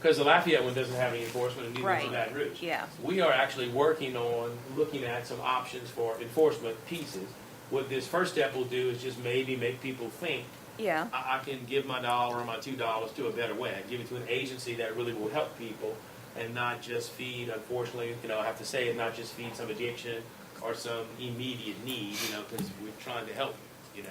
because the Lafayette one doesn't have any enforcement, and neither does Right. Baton Rouge. Yeah. We are actually working on looking at some options for enforcement pieces. What this first step will do is just maybe make people think, Yeah. I can give my $1 or my $2 to a better way. I give it to an agency that really will help people and not just feed, unfortunately, I have to say it, not just feed some addiction or some immediate need, because we're trying to help,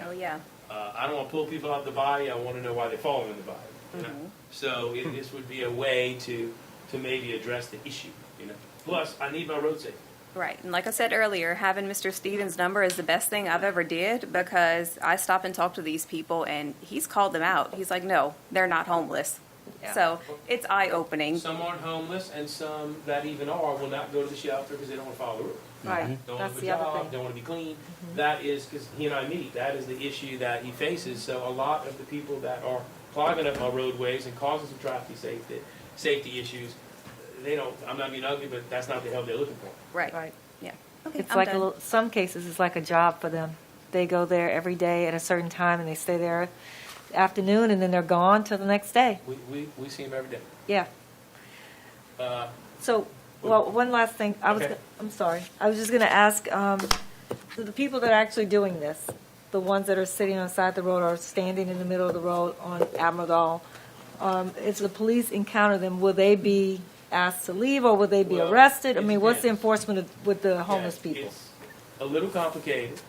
Oh, yeah. I don't want to pull people out of the body. I want to know why they're falling in the body. So this would be a way to maybe address the issue. Plus, I need my road safety. Right. And like I said earlier, having Mr. Stevens' number is the best thing I've ever did because I stop and talk to these people and he's called them out. He's like, no, they're not homeless. Yeah. So it's eye-opening. Some aren't homeless, and some that even are will not go to the shelter because they don't want to follow the rules. Right. Don't That's want to the have a other job, thing. don't want to be clean. That is, because he and I meet, that is the issue that he faces. So a lot of the people that are clogging up my roadways and causing some traffic safety issues, they don't, I'm not being ugly, but that's not the help they're looking for. Right. Right. Yeah. Okay, It's I'm like done. some cases, it's like a job for them. They go there every day at a certain time, and they stay there afternoon, and then they're gone till the next day. We see them every day. Yeah. Uh, So, well, one last thing. Okay. I'm sorry. I was just going to ask the people that are actually doing this, the ones that are sitting on the side of the road or standing in the middle of the road on Admiral, if the police encounter them, will they be asked to leave or will they be Well, arrested? I it mean, what's the depends. enforcement with the homeless Yeah, people? It's a little complicated.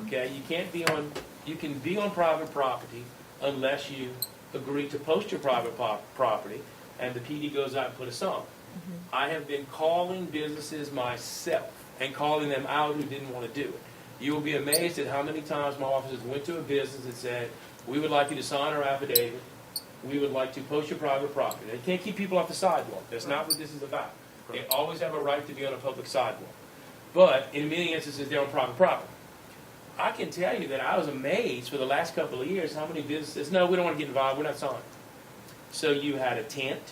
Okay, you can be on private property unless you agree to post your private property and the PD goes out and put a sign. I have been calling businesses myself and calling them out who didn't want to do it. You will be amazed at how many times my officers went to a business and said, we would like you to sign our affidavit. We would like to post your private property. They can't keep people off the sidewalk. That's not what this is about. They always have a right to be on a public sidewalk. But in many instances, they're on private property. I can tell you that I was amazed for the last couple of years how many businesses, no, we don't want to get involved, we're not signing. So you had a tent,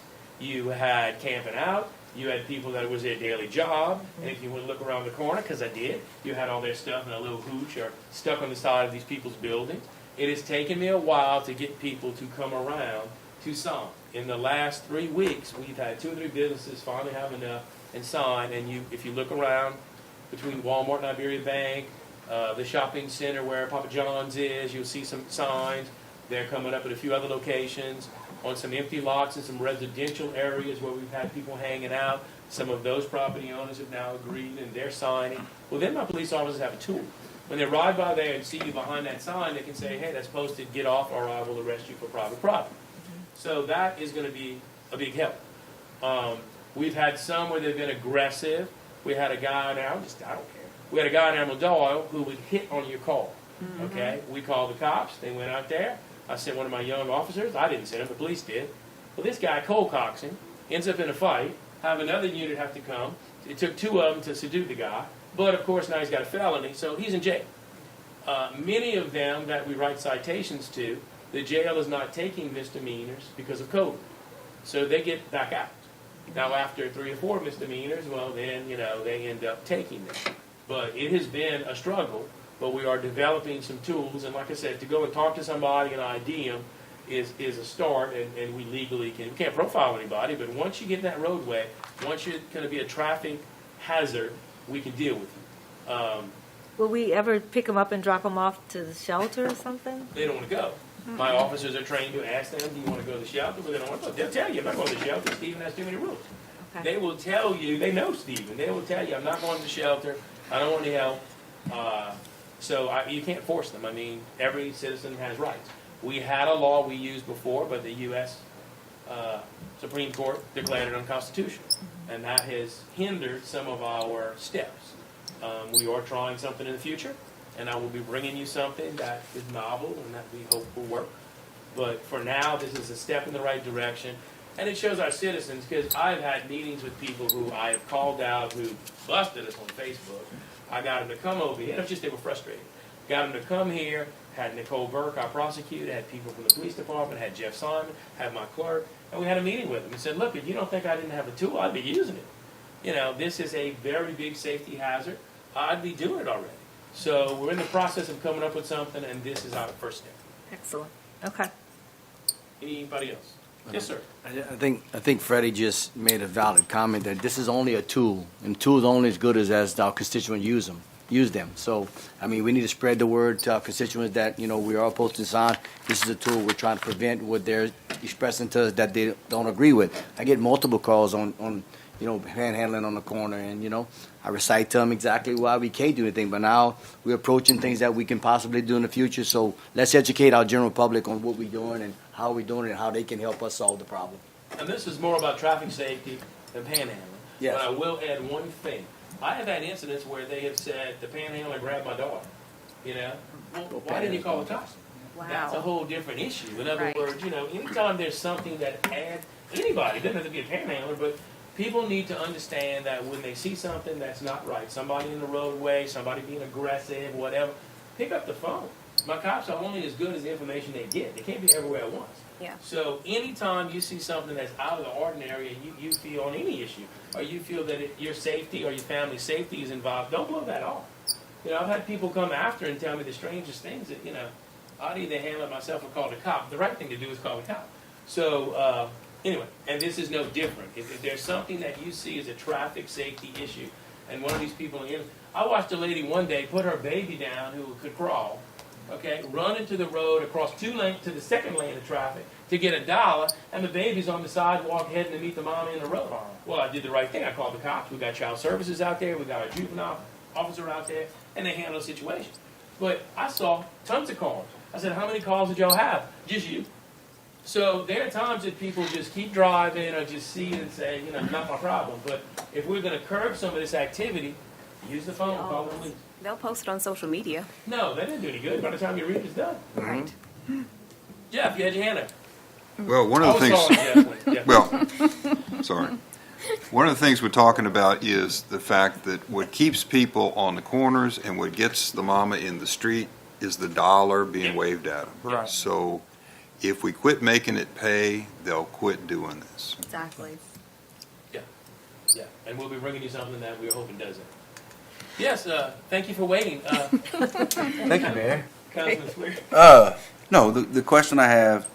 you had camping out, you had people that it was their daily job, and if you would look around the corner, because I did, you had all their stuff in a little hooch or stuck on the side of these people's buildings. It has taken me a while to get people to come around to sign. In the last 3 weeks, we've had 2 or 3 businesses finally have enough and sign, and if you look around between Walmart and Iberia Bank, the shopping center where Papa John's is, you'll see some signs. They're coming up at a few other locations on some empty lots in some residential areas where we've had people hanging out. Some of those property owners have now agreed and they're signing. Well, then my police officers have a tool. When they ride by there and see you behind that sign, they can say, hey, that's posted, get off, or I will arrest you for private property. So that is going to be a big help. We've had some where they've been aggressive. We had a guy now, I don't care. We had a guy in Amador who would hit on your car. Okay, we called the cops. They went out there. I sent one of my young officers. I didn't send him, the police did. Well, this guy cold cocks him, ends up in a fight, have another unit have to come. It took 2 of them to subdue the guy. But, of course, now he's got a felony, so he's in jail. Many of them that we write citations to, the jail is not taking misdemeanors because of COVID. So they get back out. Now, after 3 or 4 misdemeanors, well, then, they end up taking them. But it has been a struggle, but we are developing some tools. And like I said, to go and talk to somebody and ID them is a start, and we legally we can't profile anybody, but once you get in that roadway, once you're going to be a traffic hazard, we can deal with you. Will we ever pick them up and drop them off to the shelter or something? They don't want to go. My officers are trained to ask them, do you want to go to the shelter? But they don't want to go. They'll tell you, I'm not going to the shelter. Stephen has too many rules. Okay. They will tell you, they know Stephen. They will tell you, I'm not going to the shelter. I don't want any help. You can't force them. I mean, every citizen has rights. We had a law we used before, but the U.S. Supreme Court declared it unconstitutional. And that has hindered some of our steps. We are trying something in the future, and I will be bringing you something that is novel and that we hope will work. But for now, this is a step in the right direction. And it shows our citizens, because I've had meetings with people who I have called out who busted us on Facebook. I got them to come over here. It's just they were frustrated. Got them to come here, had Nicole Burke, our prosecutor, had people from the police department, had Jeff Simon, had my clerk, and we had a meeting with them and said, look, if you don't think I didn't have a tool, I'd be using it. This is a very big safety hazard. I'd be doing it already. So we're in the process of coming up with something, and this is our first step. Excellent. Okay. Anybody else? Yes, sir. I think Freddie just made a valid comment that this is only a tool, and tools only as good as our constituents use them. So, I mean, we need to spread the word to our constituents that, we are posting signs. This is a tool we're trying to prevent what they're expressing to us that they don't agree with. I get multiple calls on panhandling on the corner, and, I recite to them exactly why we can't do anything. But now we're approaching things that we can possibly do in the future. So let's educate our general public on what we're doing and how we're doing it and how they can help us solve the problem. And this is more about traffic safety than panhandling. Yes. But I will add one thing. I have had incidents where they have said, the panhandler grabbed my daughter. Well, why didn't you call the cops? Wow. That's a whole different issue. In other Right. words, anytime there's something that adds, anybody, doesn't have to be a panhandler, but people need to understand that when they see something that's not right, somebody in the roadway, somebody being aggressive, whatever, pick up the phone. My cops are only as good as the information they get. They can't be everywhere at once. Yeah. So anytime you see something that's out of the ordinary and you feel on any issue, or you feel that your safety or your family's safety is involved, don't blow that off. I've had people come after and tell me the strangest things that, I'd either handle it myself or call the cop. The right thing to do is call the cop. So, anyway, and this is no different. If there's something that you see as a traffic safety issue, and one of these people, I watched a lady one day put her baby down who could crawl, run into the road across 2 lanes to the second lane of traffic to get $1, and the baby's on the sidewalk heading to meet the mom in the road. Well, I did the right thing. I called the cops. We got child services out there. We got a juvenile officer out there, and they handle the situation. But I saw tons of calls. I said, how many calls did y'all have? Just you. So there are times that people just keep driving or just see it and say, not my problem. But if we're going to curb some of this activity, use the phone, call the police. They'll post it on social media. No, that didn't do any good. By the time you read it, it's done. Right. Jeff, you had your hand up. Well, one of the things. Jeff. Sorry. One of the things we're talking about is the fact that what keeps people on the corners and what gets the mama in the street is the dollar being waved at them. Right. So if we quit making it pay, they'll quit doing this. Exactly. Yeah, and we'll be bringing you something that we're hoping does it. Yes, thank you for waiting. Thank you, Mayor. Councilman Swear. No, the question I have,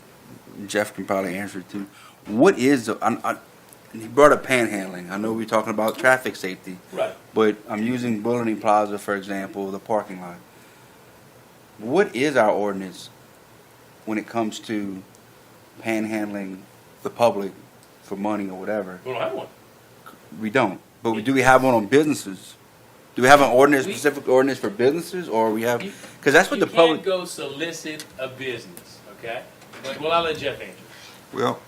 Jeff can probably answer it too. What is he brought up panhandling. I know we're talking about traffic safety. Right. But I'm using Bulletin Plaza, for example, the parking lot. What is our ordinance when it comes to panhandling the public for money or whatever? We don't have one. We don't. But do we have one on businesses? Do we have an ordinance, specific ordinance for businesses, or we have, because that's what the You public. can't go solicit a business, okay? But, well, I'll let Jeff answer. Well,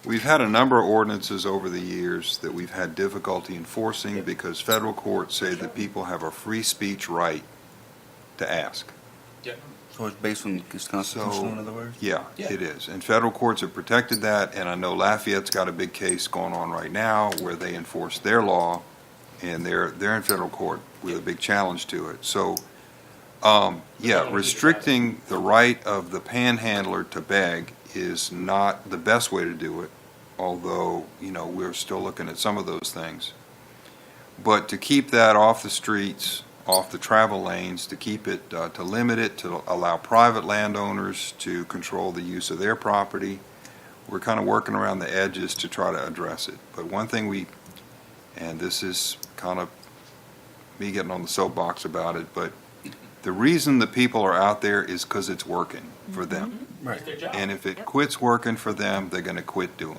we've had a number of ordinances over the years that we've had difficulty enforcing because federal courts say that people have a free speech right to ask. So it's based on, it's constitutional, in other words? Yeah, it is. And federal courts have protected that, and I know Lafayette's got a big case going on right now where they enforce their law, and they're in federal court with a big challenge to it. So, restricting the right of the panhandler to beg is not the best way to do it, although, we're still looking at some of those things. But to keep that off the streets, off the travel lanes, to keep it, to limit it, to allow private landowners to control the use of their property, we're kind of working around the edges to try to address it. But one thing and this is kind of me getting on the soapbox about it, but the reason that people are out there is because it's working for them. Right. It's their job. And if it quits working for them, they're going to quit doing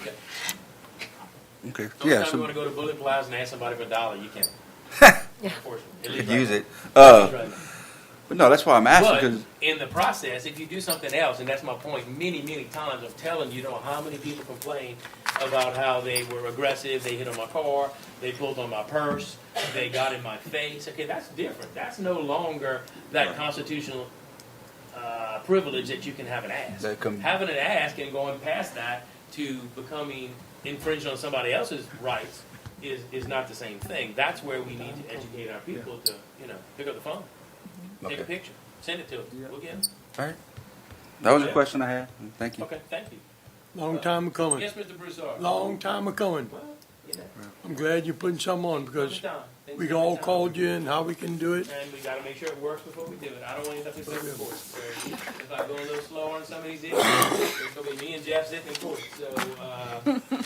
it. Okay. Only Yeah. time you want to go to Bullet Plaza and ask somebody for $1, you can't. Unfortunately. Could use it. Right. But no, that's why I'm asking, But because in the process, if you do something else, and that's my point many, many times of telling you, how many people complain about how they were aggressive, they hit on my car, they pulled on my purse, they got in my face. Okay, that's different. That's no longer that constitutional privilege that you can have an ask. Having an ask and going past that to becoming infringing on somebody else's rights is not the same thing. That's where we need to educate our people to, pick up the phone. Take a picture. Send it to us. We'll get it. all right. That was a question I had. Thank you. Okay, thank you. Long time coming. Yes, Mr. Broussard. Long time coming. Well, I'm glad you're putting something on because Every time. Things we every all time. called you and how we can do it. And we got to make sure it works before we do it. I don't want anything to report. So if I go a little slower on some of these issues, it's going to be me and Jeff sitting in court. So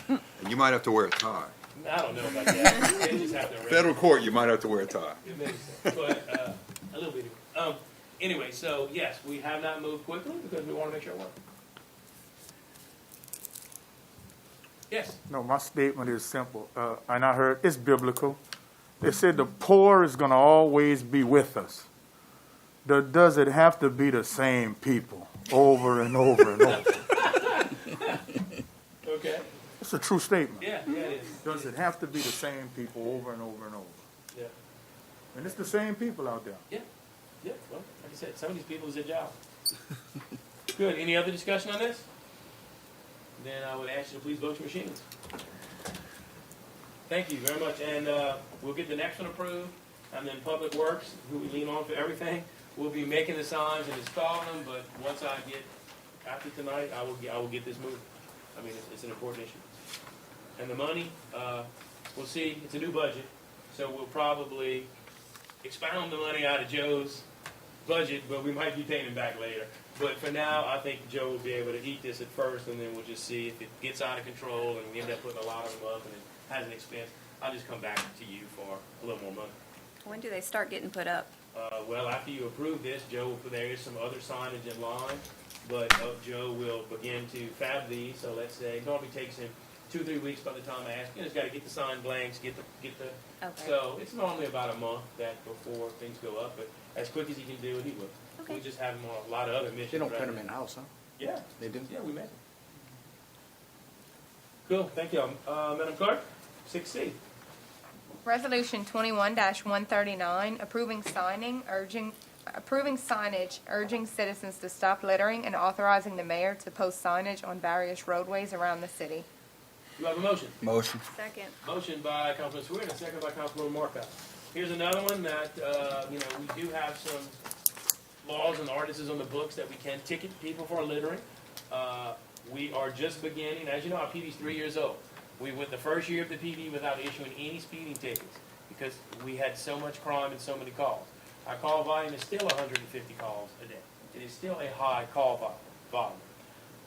And you might have to wear a tie. I don't know about that. They just have to Federal court, you might have to wear a tie. It makes sense. But a little bit. Anyway, so yes, we have not moved quickly because we want to make sure it works. Yes. No, my statement is simple, and I heard it's biblical. It said the poor is going to always be with us. Does it have to be the same people over and over and over? Okay. It's a true statement. Yeah, it is. Does it have to be the same people over and over and over? Yeah. And it's the same people out there. Yeah. Yeah. Well, like I said, some of these people is their job. Good. Any other discussion on this? Then I would ask you to please vote your machines. Thank you very much. And we'll get the next one approved. And then Public Works, who we lean on for everything, will be making the signs and installing them. But once I get, after tonight, I will get this moved. I mean, it's an important issue. And the money, we'll see. It's a new budget. So we'll probably expound the money out of Joe's budget, but we might be paying him back later. But for now, I think Joe will be able to eat this at first, and then we'll just see if it gets out of control and we end up putting a lot of them up and it has an expense. I'll just come back to you for a little more money. When do they start getting put up? Well, after you approve this, Joe will put, there is some other signage in line, but Joe will begin to fab these. So let's say it normally takes him 2-3 weeks by the time I ask. He's got to get the sign blanks, get the. Okay. So it's normally about a month that before things go up, but as quick as he can do it, he will. Okay. We just have him on a lot of other missions. They don't right print them now. in-house, huh? Yeah. They do? Yeah, we met him. Cool, thank you. Madam Clerk, 6C. Resolution 21-139, approving signage urging citizens to stop littering and authorizing the mayor to post signage on various roadways around the city. Do you have a motion? Motion. Second. Motion by Councilman Swear and a second by Councilman Markoff. Here's another one that, we do have some laws and ordinances on the books that we can ticket people for littering. We are just beginning, as you know, our PD's 3 years old. We went the first year of the PD without issuing any speeding tickets because we had so much crime and so many calls. Our call volume is still 150 calls a day. It is still a high call volume.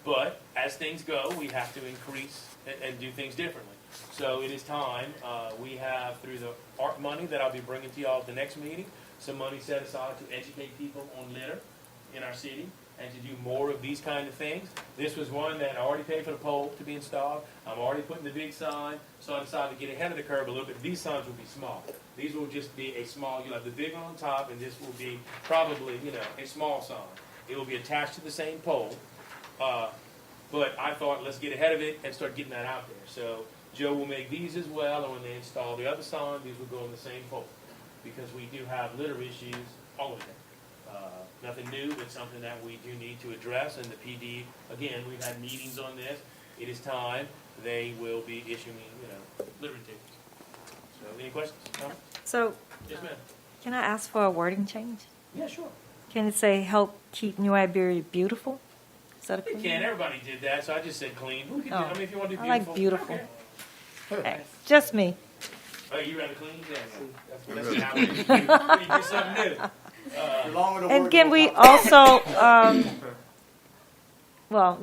But as things go, we have to increase and do things differently. So it is time. We have, through the ARP money that I'll be bringing to y'all at the next meeting, some money set aside to educate people on litter in our city. and to do more of these kind of things. This was one that I already paid for the pole to be installed. I'm already putting the big sign, so I decided to get ahead of the curve a little bit. These signs will be small. These will just be a small, you'll have the big one on top, and this will be probably, a small sign. It will be attached to the same pole. But I thought, let's get ahead of it and start getting that out there. So Joe will make these as well, and when they install the other sign, these will go on the same pole. Because we do have litter issues all of them. Nothing new, but something that we do need to address, and the PD, again, we've had meetings on this. It is time. They will be issuing, littering tickets. So, any questions? Comments? So, Yes, ma'am. can I ask for a wording change? Yeah, sure. Can it say, help keep New Iberia beautiful? Is that a You can. Everybody did that, so I just said clean. Who can do? Oh, I mean, if you want to do I beautiful. like beautiful. Okay. Hey, just me. Oh, you rather clean? Yeah, see, that's how we do. You do something new. And can we also, well,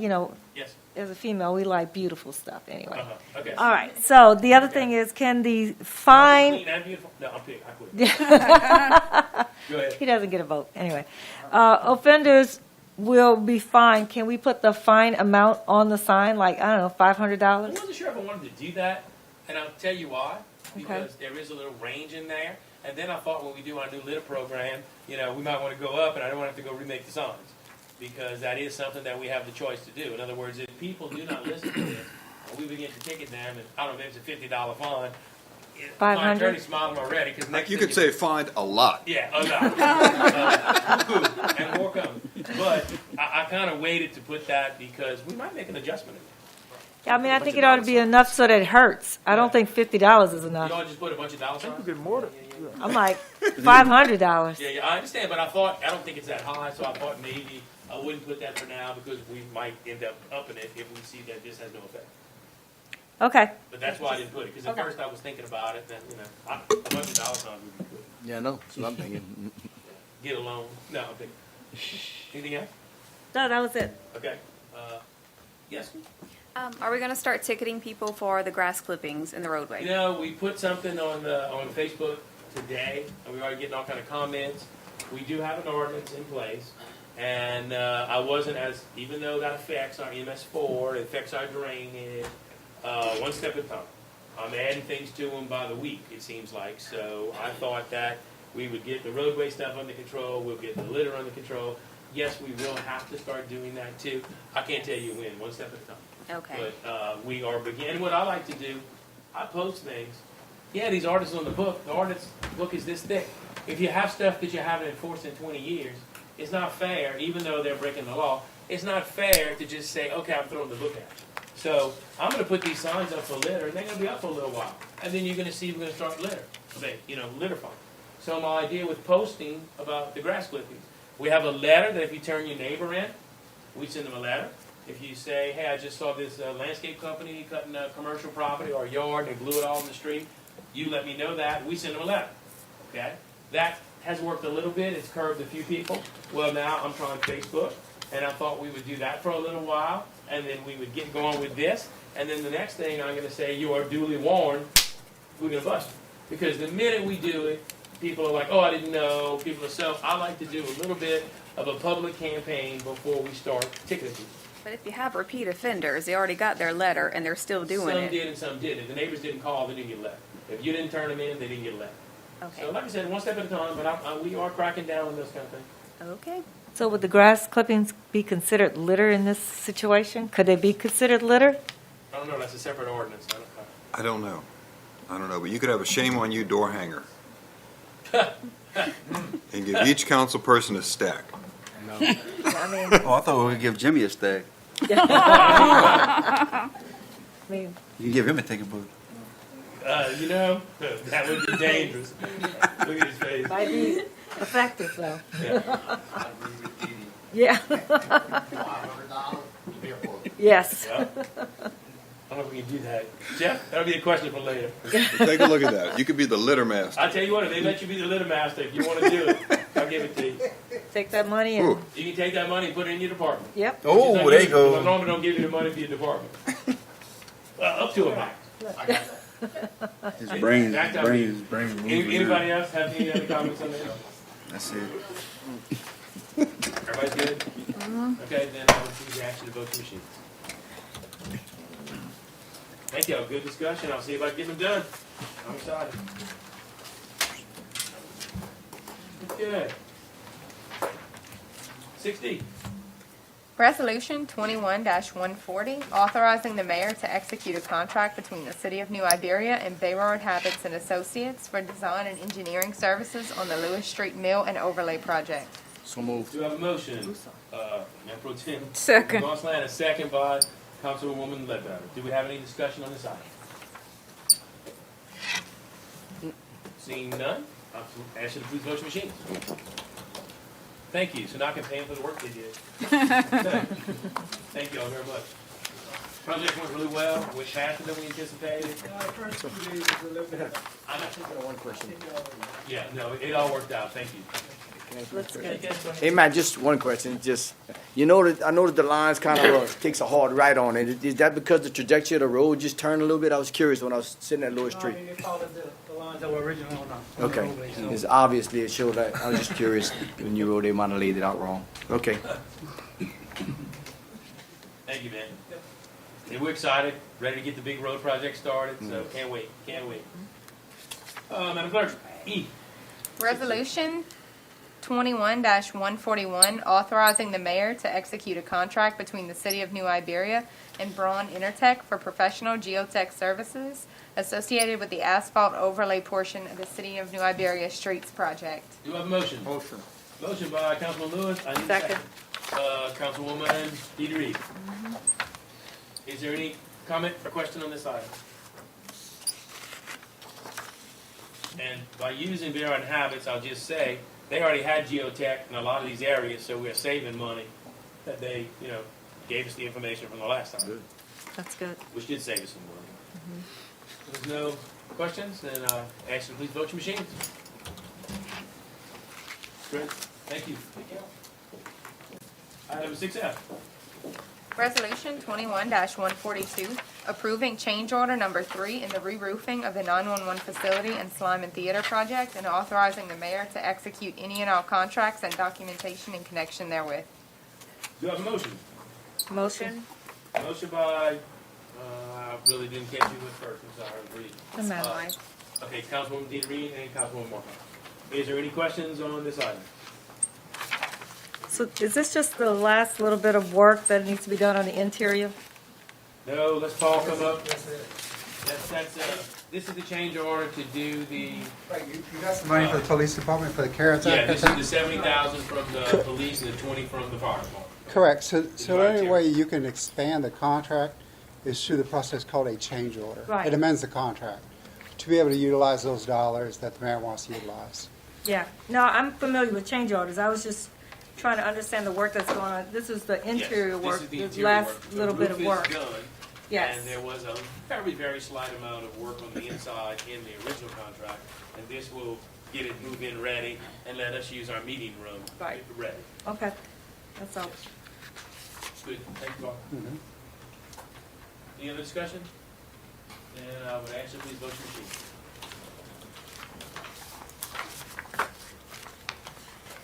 Yes. as a female, we like beautiful stuff anyway. Okay. All right, so the other thing is, can the fine, Clean and beautiful? No, I'm picking. I quit. Go ahead. he doesn't get a vote, anyway. Offenders will be fined, can we put the fine amount on the sign, like, I don't know, I $500? wasn't sure if I wanted to do that, and I'll tell you why. Because there is a little range in there. And then I thought when we do our new litter program, we might want to go up, and I don't want to have to go remake the signs. Because that is something that we have the choice to do. In other words, if people do not listen to this, and we begin to ticket them, and I don't know if it's a $50 fine, my 500? attorney's smiling already. Cause next You thing could say find a lot. Yeah, a lot. And more coming. But I kind of waited to put that because we might make an adjustment in there. Yeah, I mean, I think it ought to be enough so that it hurts. I don't think $50 is You enough. don't just put a bunch of dollar signs? I'm like, $500. Yeah, I understand, but I don't think it's that high, so I thought maybe I wouldn't put that for now because we might end up upping it if we see that this has no effect. Okay. But that's why I didn't put it, because at Okay. first I was thinking about it, then, a bunch of dollar signs would be good. Yeah, I know. That's what I'm thinking. Get a loan. No, I'm thinking. Anything else? No, that was it. Okay. Yes? Are we going to start ticketing people for the grass clippings in the roadway? We put something on Facebook today, and we are getting all kind of comments. We do have an ordinance in place, and I wasn't even though that affects our MS4, it affects our drainage, one step at a time. I'm adding things to them by the week, it seems like. So I thought that we would get the roadway stuff under control, we'll get the litter under control. Yes, we will have to start doing that too. I can't tell you when, one step at a time. Okay. But we are beginning. What I like to do, I post things. Yeah, these artists on the book. The artist book is this thick. If you have stuff that you haven't enforced in 20 years, it's not fair, even though they're breaking the law, it's not fair to just say, okay, I'm throwing the book at you. So I'm going to put these signs up for litter, and they're going to be up for a little while. And then you're going to see we're going to start litter. Litter fine. So my idea with posting about the grass clippings, we have a letter that if you turn your neighbor in, we send them a letter. If you say, hey, I just saw this landscape company cutting a commercial property or a yard, and they blew it all in the street, you let me know that, we send them a letter. Okay? That has worked a little bit. It's curbed a few people. Well, now I'm trying Facebook, and I thought we would do that for a little while, and then we would get going with this. And then the next thing I'm going to say, you are duly warned, we're going to bust you. Because the minute we do it, people are like, oh, I didn't know. People are I like to do a little bit of a public campaign before we start ticketing people. But if you have repeat offenders, they already got their letter and they're still doing Some it. did and some didn't. If the neighbors didn't call, they didn't get a letter. If you didn't turn them in, they didn't get a letter. Okay. So like I said, one step at a time, but we are cracking down on those kind of things. Okay. So would the grass clippings be considered litter in this situation? Could they be considered litter? I don't know. That's a separate ordinance. I don't know. But you could have a shame on you door hanger. And give each council person a stack. I mean, Oh, I thought we were going to give Jimmy a stack. I mean, You can give him a ticket book. That would be dangerous. Look at his face. might be effective though. Yeah. Yeah. Yes. Yeah. I don't know if we can do that. Jeff, that'll be a question for later. Take a look at that. You could be the litter master. I tell you what, if they let you be the litter master, if you want to do it, I'll give it to you. Take that money and, You can take that money and put it in your department. yep. Oh, Which is there you unusual, go. I normally don't give you the money for your department. Up to a max. His brain That's how is we- brain Anybody else have any other comments on that? That's it. Everybody's good? Okay, then I would choose the action to vote the machines. Thank y'all, good discussion, I'll see about getting them done. I'm excited. Okay. 6D. Resolution 21-140, authorizing the mayor to execute a contract between the City of New Iberia and Bayrard Habits and Associates for design and engineering services on the Lewis Street Mill and Overlay Project. So moved. Do you have a motion? Mayor Pro Tem. Second. Gonsalas, a second by Councilwoman Ledbetter. Do we have any discussion on this item? Seeing none, I'll ask you to please vote your machines. Thank you. So now I can pay them for the work they did. Thank you all very much. Project went really well, way faster than we anticipated. First 2 days was a little bit. I got one question. Yeah, no, it all worked out. Thank you. Hey man, just one question. Just I noticed the lines kind of takes a hard right on it. Is that because the trajectory of the road just turned a little bit? I was curious when I was sitting at Lewis Street. They followed the lines that were originally on the Okay, roadway, so- it's obviously it showed that. I was just curious when you wrote they might have laid it out wrong. Okay. Thank you, man. And we're excited, ready to get the big road project started, so can't wait, can't wait. Madam Clerk, E. Resolution 21-141, authorizing the mayor to execute a contract between the City of New Iberia and Braun Intertech for professional geotech services associated with the asphalt overlay portion of the City of New Iberia Streets project. Do you have a motion? Motion. Motion by Councilman Lewis. I need a Second. Councilwoman Deidre Reed. Is there any comment or question on this item? And by using Bayrard Habits, I'll just say, they already had geotech in a lot of these areas, so we're saving money that they, gave us the information from the last time. Good. That's good. Which did save us some money. If there's no questions, then ask you to please vote your machines. Great, thank you. Item 6F. Resolution 21-142, approving change order number 3 in the re-roofing of the 911 facility and Slime and Theater project, and authorizing the mayor to execute any and all contracts and documentation in connection therewith. Do you have a motion? Motion. Motion by, I really didn't catch you with first, I'm sorry, Reed. Doesn't matter. Okay, Councilwoman Deidre Reed and Councilwoman Moore. Is there any questions on this item? So is this just the last little bit of work that needs to be done on the interior? No, let's Paul come up. This is the change order to do the. Right, you got some money for the police department for the CARES Yeah, Act? this is the 70,000 from the police and the 20 from the fire department. Correct. So the only way you can expand the contract is through the process called a change order. Right. It amends the contract to be able to utilize those dollars that the mayor wants to utilize. Yeah. No, I'm familiar with change orders. I was just trying to understand the work that's going on. This is the interior Yes, work, this is the the interior last work. The little bit of roof work. is done, Yes. And there was a very, very slight amount of work on the inside in the original contract, and this will get it move-in ready and let us use our meeting room Right. ready. Okay. That's all. Good, thank you all. Any other discussion? Then I would ask you please vote your machine.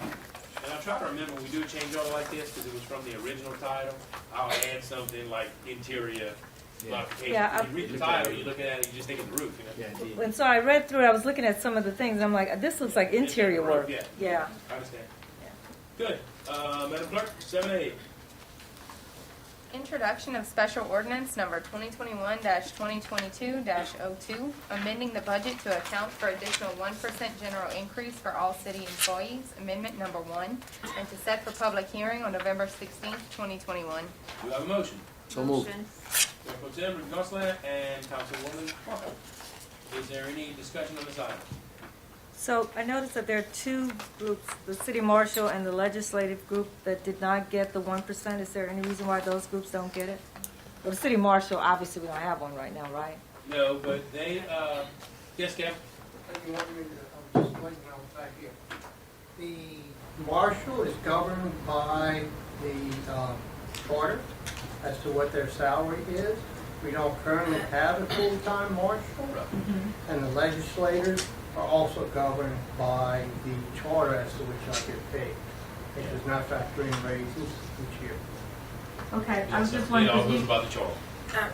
And I'll try to remember when we do a change order like this, because it was from the original title, I'll add something like interior modification. Yeah, You read the title, you look at it, you just think of the roof, And so I read through it, I was looking at some of the things, and I'm like, this looks like interior work. Yeah. Yeah. I understand. Good. Madam Clerk, 7A. Introduction of special ordinance number 2021-2022-02, amending the budget to account for additional 1% general increase for all city employees, amendment number 1, and to set for public hearing on November 16th, 2021. Do you have a motion? So moved. Mayor Pro Tem Gonsalas and Councilwoman Marco. Is there any discussion on this item? So I noticed that there are two groups, the city marshal and the legislative group, that did not get the 1%. Is there any reason why those groups don't get it? Well, the city marshal, obviously, we don't have one right now, right? No, but they, yes, Kev? You want me to, I'm just waiting on back here. The marshal is governed by the charter as to what their salary is. We don't currently have a full-time marshal, and the legislators are also governed by the charter as to which I get paid. It does not factoring raises each year. Okay, I was just It wondering. all goes by the chart.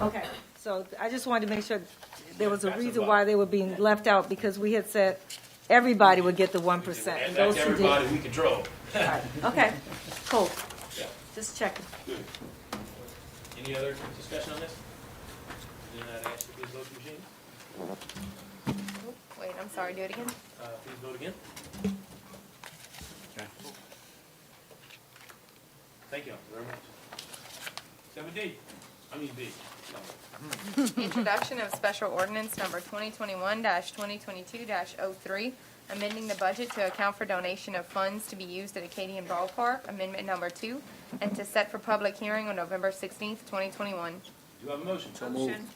Okay, so I just wanted to make sure there was a reason why they were being left out, because we had said everybody would get the 1%. And and that's those who everybody didn't. we control. Right, okay, cool. Yeah. Just checking. Good. Any other discussion on this? Then I'd ask you to please vote your machine. Wait, I'm sorry, do it again? Please vote again. Thank you very much. 7D, I mean B. Introduction of special ordinance number 2021-2022-03, amending the budget to account for donation of funds to be used at Acadian Ballpark, amendment number 2, and to set for public hearing on November 16th, 2021. Do you have a motion? Motion.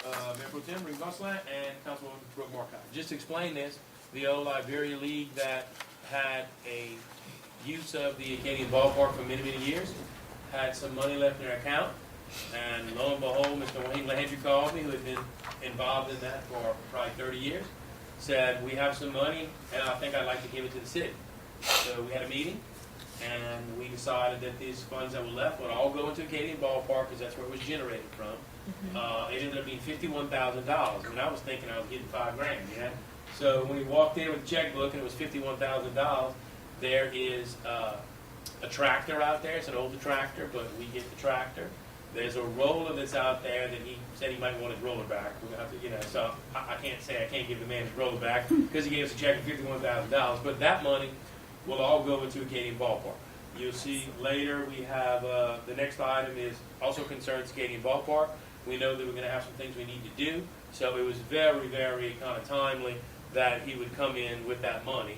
Mayor Pro Tem Rick Gosselin and Councilwoman Brooke Markcott. Just to explain this, the old Iberia League that had a use of the Acadian Ballpark for many, many years had some money left in their account, and lo and behold, Mr. Wayne Landry called me, who had been involved in that for probably 30 years, said, we have some money, and I think I'd like to give it to the city. So we had a meeting, and we decided that these funds that were left would all go into Acadian Ballpark, because that's where it was generated from. It ended up being $51,000. I mean, I was thinking I was getting $5,000, yeah? So when we walked in with the checkbook and it was $51,000, there is a tractor out there. It's an older tractor, but we get the tractor. There's a roller that's out there that he said he might want his roller back. We're gonna have to, so I can't say I can't give the man his roller back because he gave us a check of $51,000. But that money will all go into Acadian Ballpark. You'll see later we have the next item is also concerns Acadian Ballpark. We know that we're going to have some things we need to do, so it was very, very kind of timely that he would come in with that money.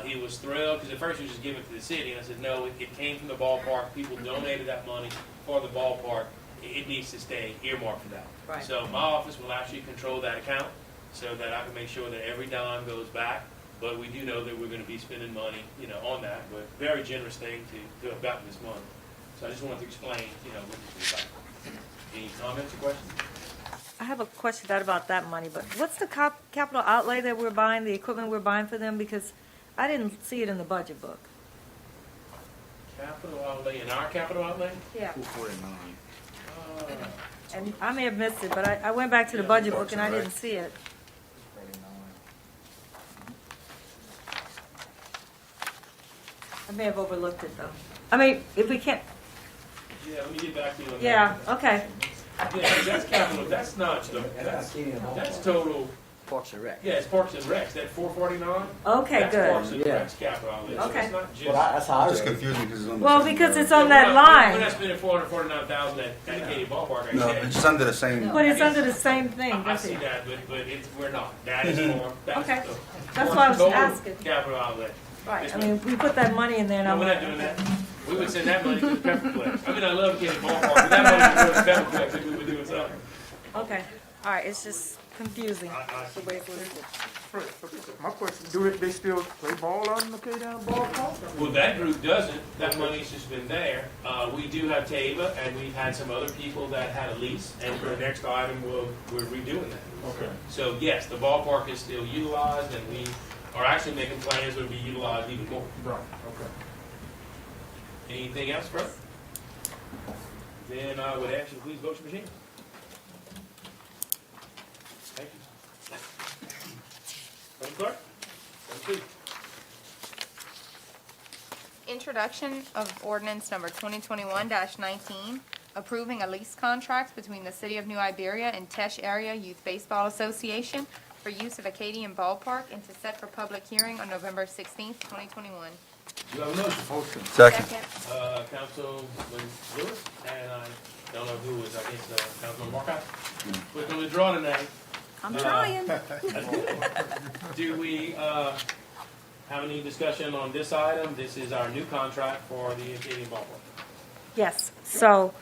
He was thrilled because at first he was just giving it to the city, and I said, no, it came from the ballpark. People donated that money for the ballpark. It needs to stay earmarked for that. Right. So my office will actually control that account so that I can make sure that every dime goes back. But we do know that we're going to be spending money, on that. But very generous thing to have gotten this money. So I just wanted to explain, what this is about. Any comments or questions? I have a question about that money, but what's the capital outlay that we're buying, the equipment we're buying for them? Because I didn't see it in the budget book. Capital outlay, in our capital outlay? Yeah. 249. And I may have missed it, but I went back to the budget book and I didn't see it. I may have overlooked it, though. I mean, if we can't, Yeah, let me get back to you on that. yeah, okay. Yeah, that's capital, that's not, that's total. Parks and Rec. Yeah, it's Parks and Recs, that 449. Okay, That's good. Parks and Yeah. Recs capital outlay. So Okay. it's not just. That's how I It's read it. confusing because it's on the Well, same because line. it's on that We're line, not spending 449,000 at dedicated ballpark, I No, said. it's under the same. but it's under the same thing, I doesn't see it? that, but we're not. That is for, that's Okay. the. That's why I was total asking. Capital outlay. Right, Yes, I ma'am. mean, we put that money in there and No, I'm we're not like, doing that. We would send that money to the Pepperplex. I mean, I love getting ballpark, but that money would go to the Pepperplex if we were doing something. okay, all right, it's just confusing. the way it's listed. My question, do they still play ball on the Acadian Ballpark? Well, that group doesn't. That money's just been there. We do have Tava, and we've had some other people that had a lease, and for the next item, we're redoing that. Okay. So yes, the ballpark is still utilized, and we are actually making plans to be utilized even more. Right, okay. Anything else, Fred? Then I would ask you to please vote your machine. Thank you. Madam Clerk? Thank you. Introduction of ordinance number 2021-19, approving a lease contract between the City of New Iberia and Tesh Area Youth Baseball Association for use of Acadian Ballpark and to set for public hearing on November 16th, 2021. Do you have a motion? Second. Councilman Lewis, and I don't know who was, I guess, Councilman Markcott. Quick on the draw tonight. I'm trying. Do we have any discussion on this item? This is our new contract for the Acadian Ballpark. Yes, so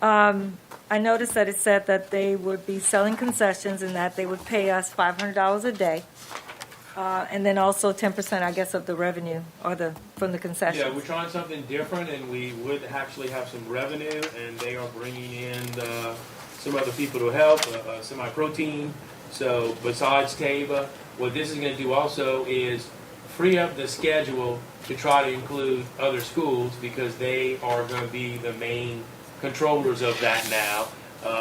I noticed that it said that they would be selling concessions and that they would pay us $500 a day. And then also 10%, I guess, of the revenue or from the concessions. Yeah, we're trying something different, and we would actually have some revenue, and they are bringing in some other people to help, Semi-Pro Team. So besides Tava, what this is going to do also is free up the schedule to try to include other schools because they are going to be the main controllers of that now.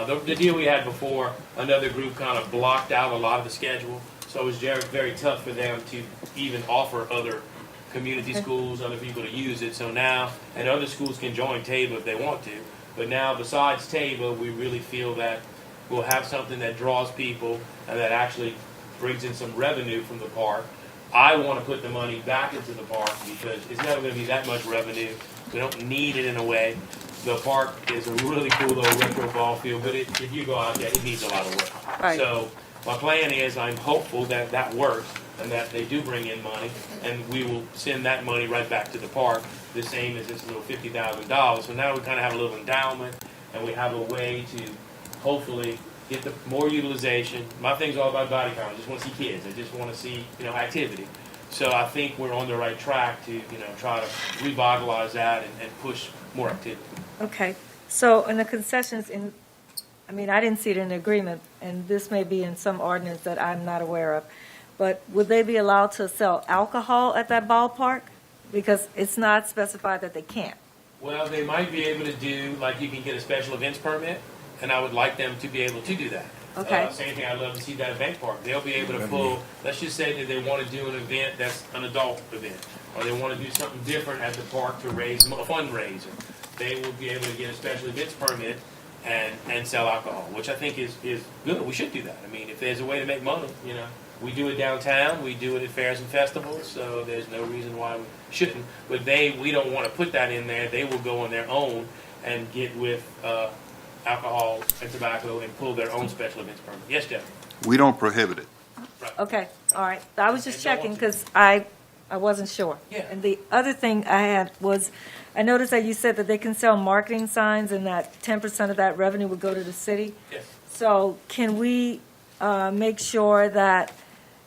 The deal we had before, another group kind of blocked out a lot of the schedule, so it was very, very tough for them to even offer other community schools, other people to use it. So now, and other schools can join TABA if they want to, but now besides TABA, we really feel that we'll have something that draws people and that actually brings in some revenue from the park. I want to put the money back into the park because it's never going to be that much revenue. We don't need it in a way. The park is a really cool little retro ball field, but if you go out there, it needs a lot of work. Right. So my plan is I'm hopeful that that works and that they do bring in money, and we will send that money right back to the park, the same as this little $50,000. So now we kind of have a little endowment, and we have a way to hopefully get the more utilization. My thing's all about body count. I just want to see kids. I just want to see, activity. So I think we're on the right track to, try to revitalize that and push more activity. Okay, so in the concessions, I didn't see it in the agreement, and this may be in some ordinance that I'm not aware of, but would they be allowed to sell alcohol at that ballpark? Because it's not specified that they can't. Well, they might be able to do, like you can get a special events permit, and I would like them to be able to do that. Okay. Same thing, I'd love to see that event park. They'll be able to pull, let's just say that they want to do an event that's an adult event, or they want to do something different at the park to raise a fundraiser. They will be able to get a special events permit and sell alcohol, which I think is good. We should do that. If there's a way to make money, we do it downtown, we do it at fairs and festivals, so there's no reason why we shouldn't. But we don't want to put that in there. They will go on their own and get with alcohol and tobacco and pull their own special events permit. Yes, Jeff? We don't prohibit it. Okay, all right. I was just checking because I wasn't sure. Yeah. And the other thing I had was, I noticed that you said that they can sell marketing signs and that 10% of that revenue would go to the city. Yes. So can we make sure that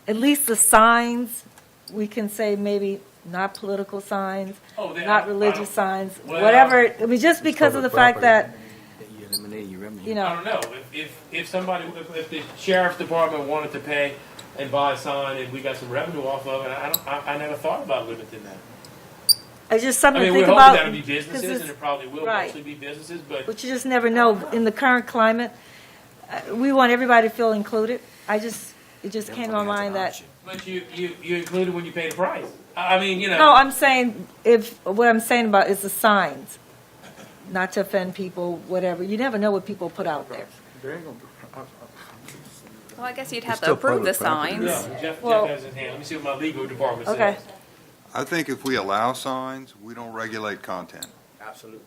at least the signs, we can say maybe not political signs, not religious signs, whatever. Just because of the fact that, I don't know. If the sheriff's department wanted to pay and buy a sign and we got some revenue off of it, I never thought about limiting that. it's just something to we're think hoping about. that'll be 'cause businesses, it's- and it probably will right. mostly be businesses, but But you just never know. In the current climate, we want everybody to feel included. It just came to my mind that, But you include it when you pay the price. no, I'm saying, what I'm saying about is the signs, not to offend people, whatever. You never know what people put out there. Well, I guess you'd have to approve the signs. Yeah, Jeff Well- has his hand. Let me see what my legal department says. Okay. I think if we allow signs, we don't regulate content. Absolutely.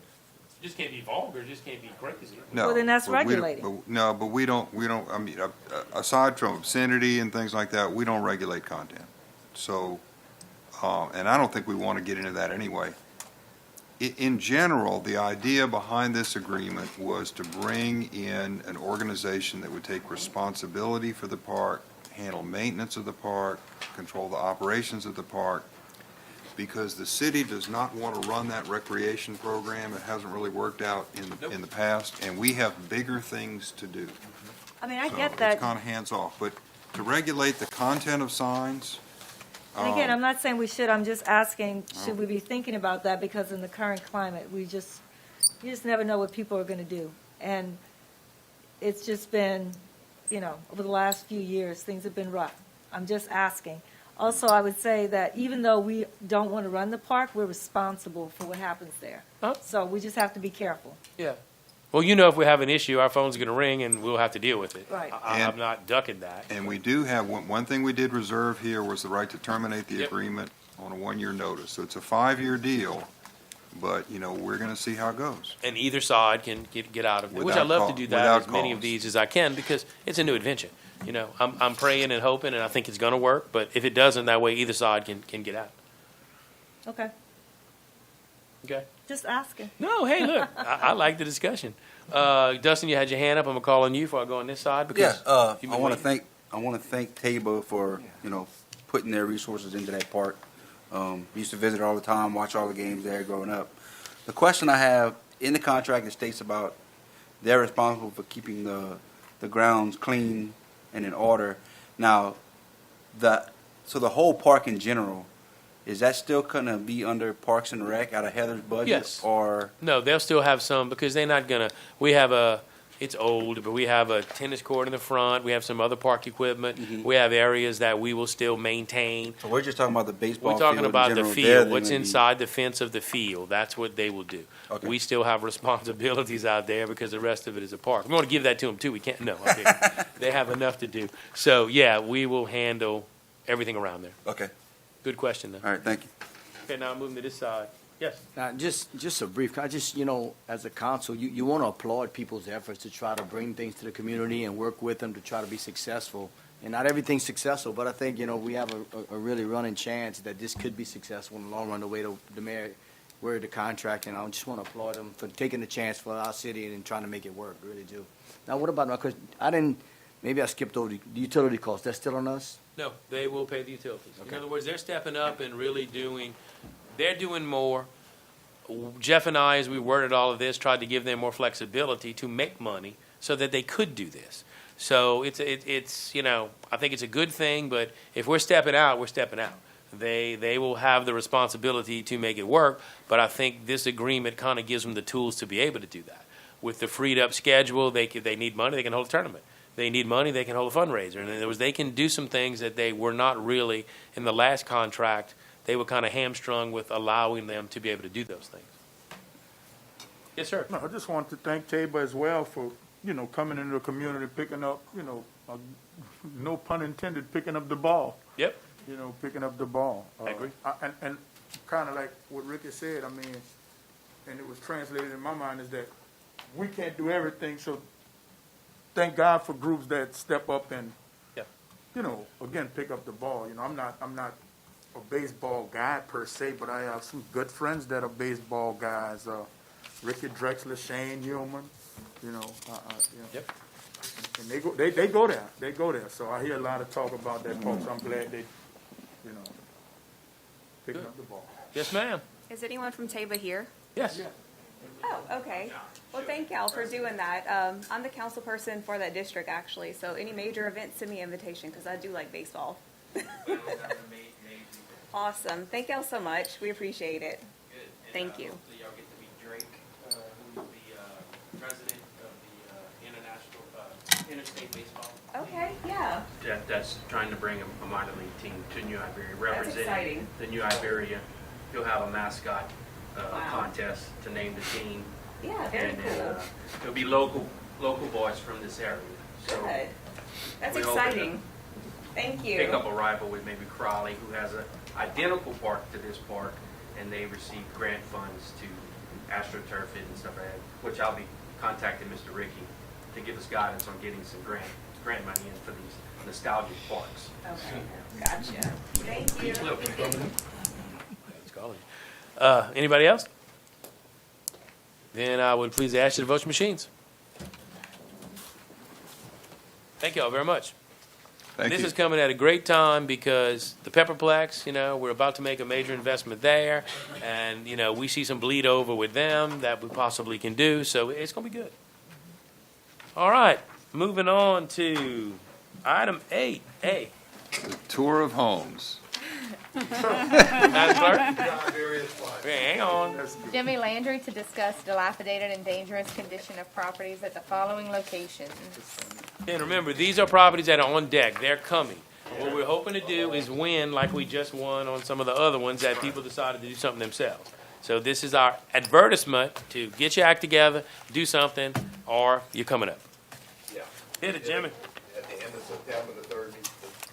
It just can't be vulgar, it just can't be crazy. No. Well, then that's but we don't- regulating. No, but we don't, aside from obscenity and things like that, we don't regulate content. So, and I don't think we want to get into that anyway. In general, the idea behind this agreement was to bring in an organization that would take responsibility for the park, handle maintenance of the park, control the operations of the park, because the city does not want to run that recreation program. It hasn't really worked out in the past, and we have bigger things to do. I So get that. It's kind of hands-off, but to regulate the content of signs. And again, I'm not saying we should, I'm just asking, should we be thinking about that? Because in the current climate, you just never know what people are going to do. And it's just been, over the last few years, things have been rough. I'm just asking. Also, I would say that even though we don't want to run the park, we're responsible for what happens there. So we just have to be careful. Yeah. Well, if we have an issue, our phone's going to ring and we'll have to deal with it. Right. I'm not ducking that. And we do have, one thing we did reserve here was the right to terminate the Yep. agreement on a 1-year notice. So it's a 5-year deal, but, we're going to see how it goes. And either side can get out of it, which I Without love to cause- do that without as many of cause. these as I can because it's a new adventure. I'm praying and hoping, and I think it's going to work. But if it doesn't, that way either side can get out. Okay. Okay. Just asking. No, hey, look, I like the discussion. Dustin, you had your hand up. I'm gonna call on you before I go on this side because you've I been want to waiting. thank TABA for putting their resources into that park. We used to visit all the time, watch all the games there growing up. The question I have in the contract, it states about they're responsible for keeping the grounds clean and in order. Now, so the whole park in general, is that still gonna be under Parks and Rec out of Heather's budget? Yes. Or, No, they'll still have some because they're not gonna, it's old, but we have a tennis court in the front. We have some other park equipment. We have areas that we will still maintain. so we're just talking about the baseball We're field talking in about the general. There, field, they what's may be- inside the fence of the field. That's what they will do. Okay. We still have responsibilities out there because the rest of it is a park. We want to give that to them too. We can't, no. Okay. They have enough to do. So, yeah, we will handle everything around there. Okay, Good question, though. all right, thank you. Okay, now moving to this side. Yes. Now, just a brief, as a council, you want to applaud people's efforts to try to bring things to the community and work with them to try to be successful. And not everything's successful, but I think, we have a really running chance that this could be successful in the long run, the way the mayor worded the contract. And I just want to applaud them for taking the chance for our city and trying to make it work, really do. Now, what about my question? Maybe I skipped over the utility costs. That's still on us? No, they will pay the utilities. In Okay. other words, they're stepping up and really they're doing more. Jeff and I, as we worded all of this, tried to give them more flexibility to make money so that they could do this. So it's I think it's a good thing, but if we're stepping out, we're stepping out. They will have the responsibility to make it work, but I think this agreement kind of gives them the tools to be able to do that. With the freed up schedule, they need money, they can hold a tournament. They need money, they can hold a fundraiser. In other words, they can do some things that they were not really in the last contract. They were kind of hamstrung with allowing them to be able to do those things. Yes, sir. No, I just want to thank Tabor as well for, coming into the community, picking up, no pun intended, picking up the ball. Yep. Picking up the ball. I agree. And kind of like what Ricky said, and it was translated in my mind, is that we can't do everything, so thank God for groups that step up and, again, pick up the ball. I'm not a baseball guy per se, but I have some good friends that are baseball guys. Ricky Drexler, Shane Hillman, Yep. and they go there. They go there. So I hear a lot of talk about that, folks. I'm glad they, picking up the ball. Yes, ma'am. Is anyone from Taba here? Yes. Oh, okay. Well, thank y'all for doing that. I'm the council person for that district, actually, so any major events, send me an invitation, because I do like baseball. Awesome. Thank y'all so much. We appreciate it. Thank you. Hopefully y'all get to meet Drake, who is the president of the International Interstate Baseball. Okay, yeah. That's trying to bring a minor league team to New Iberia, exciting. representing the New Iberia. You'll have a mascot Wow. contest to name the team. Yeah, very And cool. it'll be local boys from this area. So Good. That's we hope to exciting. Thank you. pick up a rival with maybe Crowley, who has an identical park to this park, and they receive grant funds to AstroTurf it and stuff like that, which I'll be contacting Mr. Ricky to give us guidance on getting some grant money in for these nostalgic parks. Okay, gotcha. Thank you. Anybody else? Then I would please ask you to vote your machines. Thank you all very much. This is coming at a great time because the Pepperplex, we're about to make a major investment there, and, we see some bleed over with them that we possibly can do, so it's going to be good. All right, moving on to item 8A. The tour of homes. Madam Clerk? Hang on. Jimmy Landry to discuss dilapidated and dangerous condition of properties at the following locations. And remember, these are properties that are on deck. They're coming. What we're hoping to do is win like we just won on some of the other ones that people decided to do something themselves. So this is our advertisement to get your act together, do something, or you're coming up. Yeah. Hit it, Jimmy. At the end of September, the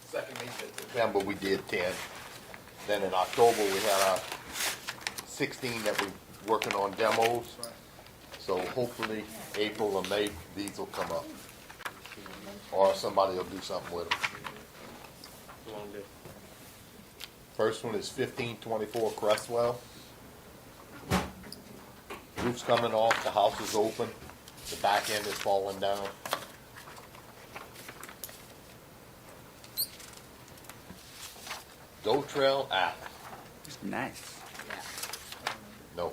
second meeting in September, we did 10. Then in October, we had our 16 that we're working on demos. So hopefully, April or May, these will come up. Or somebody will do something with them. First one is 1524 Crestwell. Roof's coming off, the house is open, the back end is falling down. Go Trail Alley. Nice. No.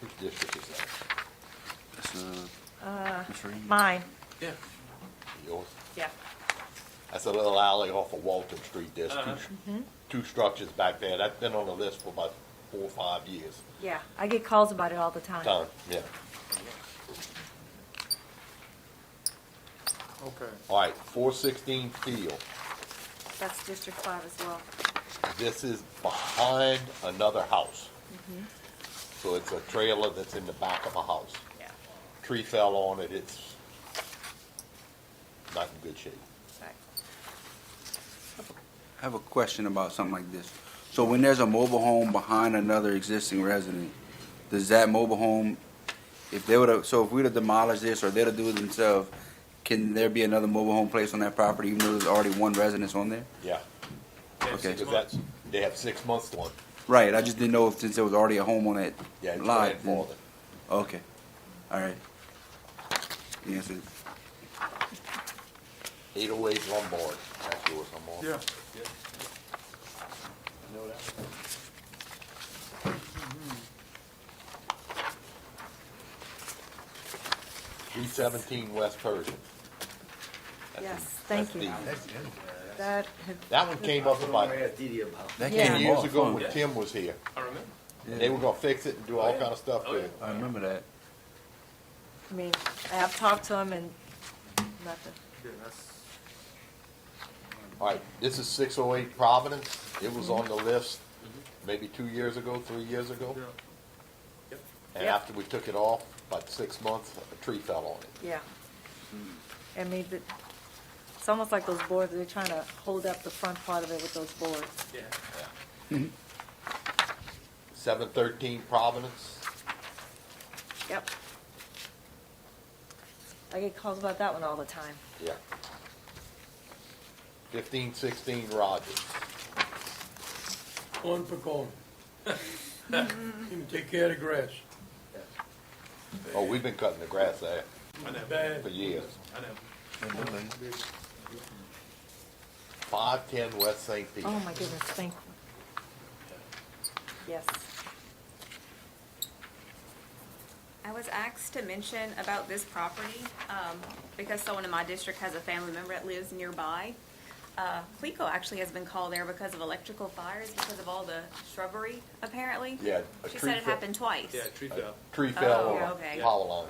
Which district is that? Mine. Yeah. Yours? Yeah. That's That's a little alley off of Walton Street. There's two structures back there. That's been on the list for about 4 or 5 years. Yeah, I get calls about it all the time. Yeah. Okay. All right, 416 Field. That's District 5 as well. This is behind another house. So it's a trailer that's in the back of a house. Yeah. Tree fell on it. It's not in good shape. I have a question about something like this. So when there's a mobile home behind another existing resident, does that mobile home, if they were to, so if we were to demolish this or they were to do it themselves, can there be another mobile home placed on that property even though there's already one residence on there? Yeah. Okay. Because that's, they have 6 months to one. Right, I just didn't know if since there was already a home on that Yeah, it's lot. then- grandfathered. Okay, all right. The answer, 808 Lombard. That's yours, I'm on. Yeah. You know that? 317 West Persian. Yes, thank you. That That one came up about that 10 Yeah. years ago when Tim was here. I remember. And they were gonna fix it and do all kind of stuff to it. I remember that. I mean, I have talked to him and nothing. All right, this is 608 Providence. It was on the list maybe 2 years ago, 3 years ago. And Yep. after we took it off, about 6 months, a tree fell on it. Yeah. I mean, it's almost like those boards, they're trying to hold up the front part of it with those boards. Yeah. 713 Providence. Yep. I get calls about that one all the time. Yeah. 1516 Rogers. On for corn. Even take care of the grass. Oh, we've been cutting the grass there Bad. for years. I know. 510 West St. Pete. Oh, my goodness, thank you. Yes. I was asked to mention about this property because someone in my district has a family member that lives nearby. Clico actually has been called there because of electrical fires because of all the shrubbery, apparently. Yeah, a She tree said it fell- happened twice. Yeah, tree fell. Tree fell Oh, on okay. a power line.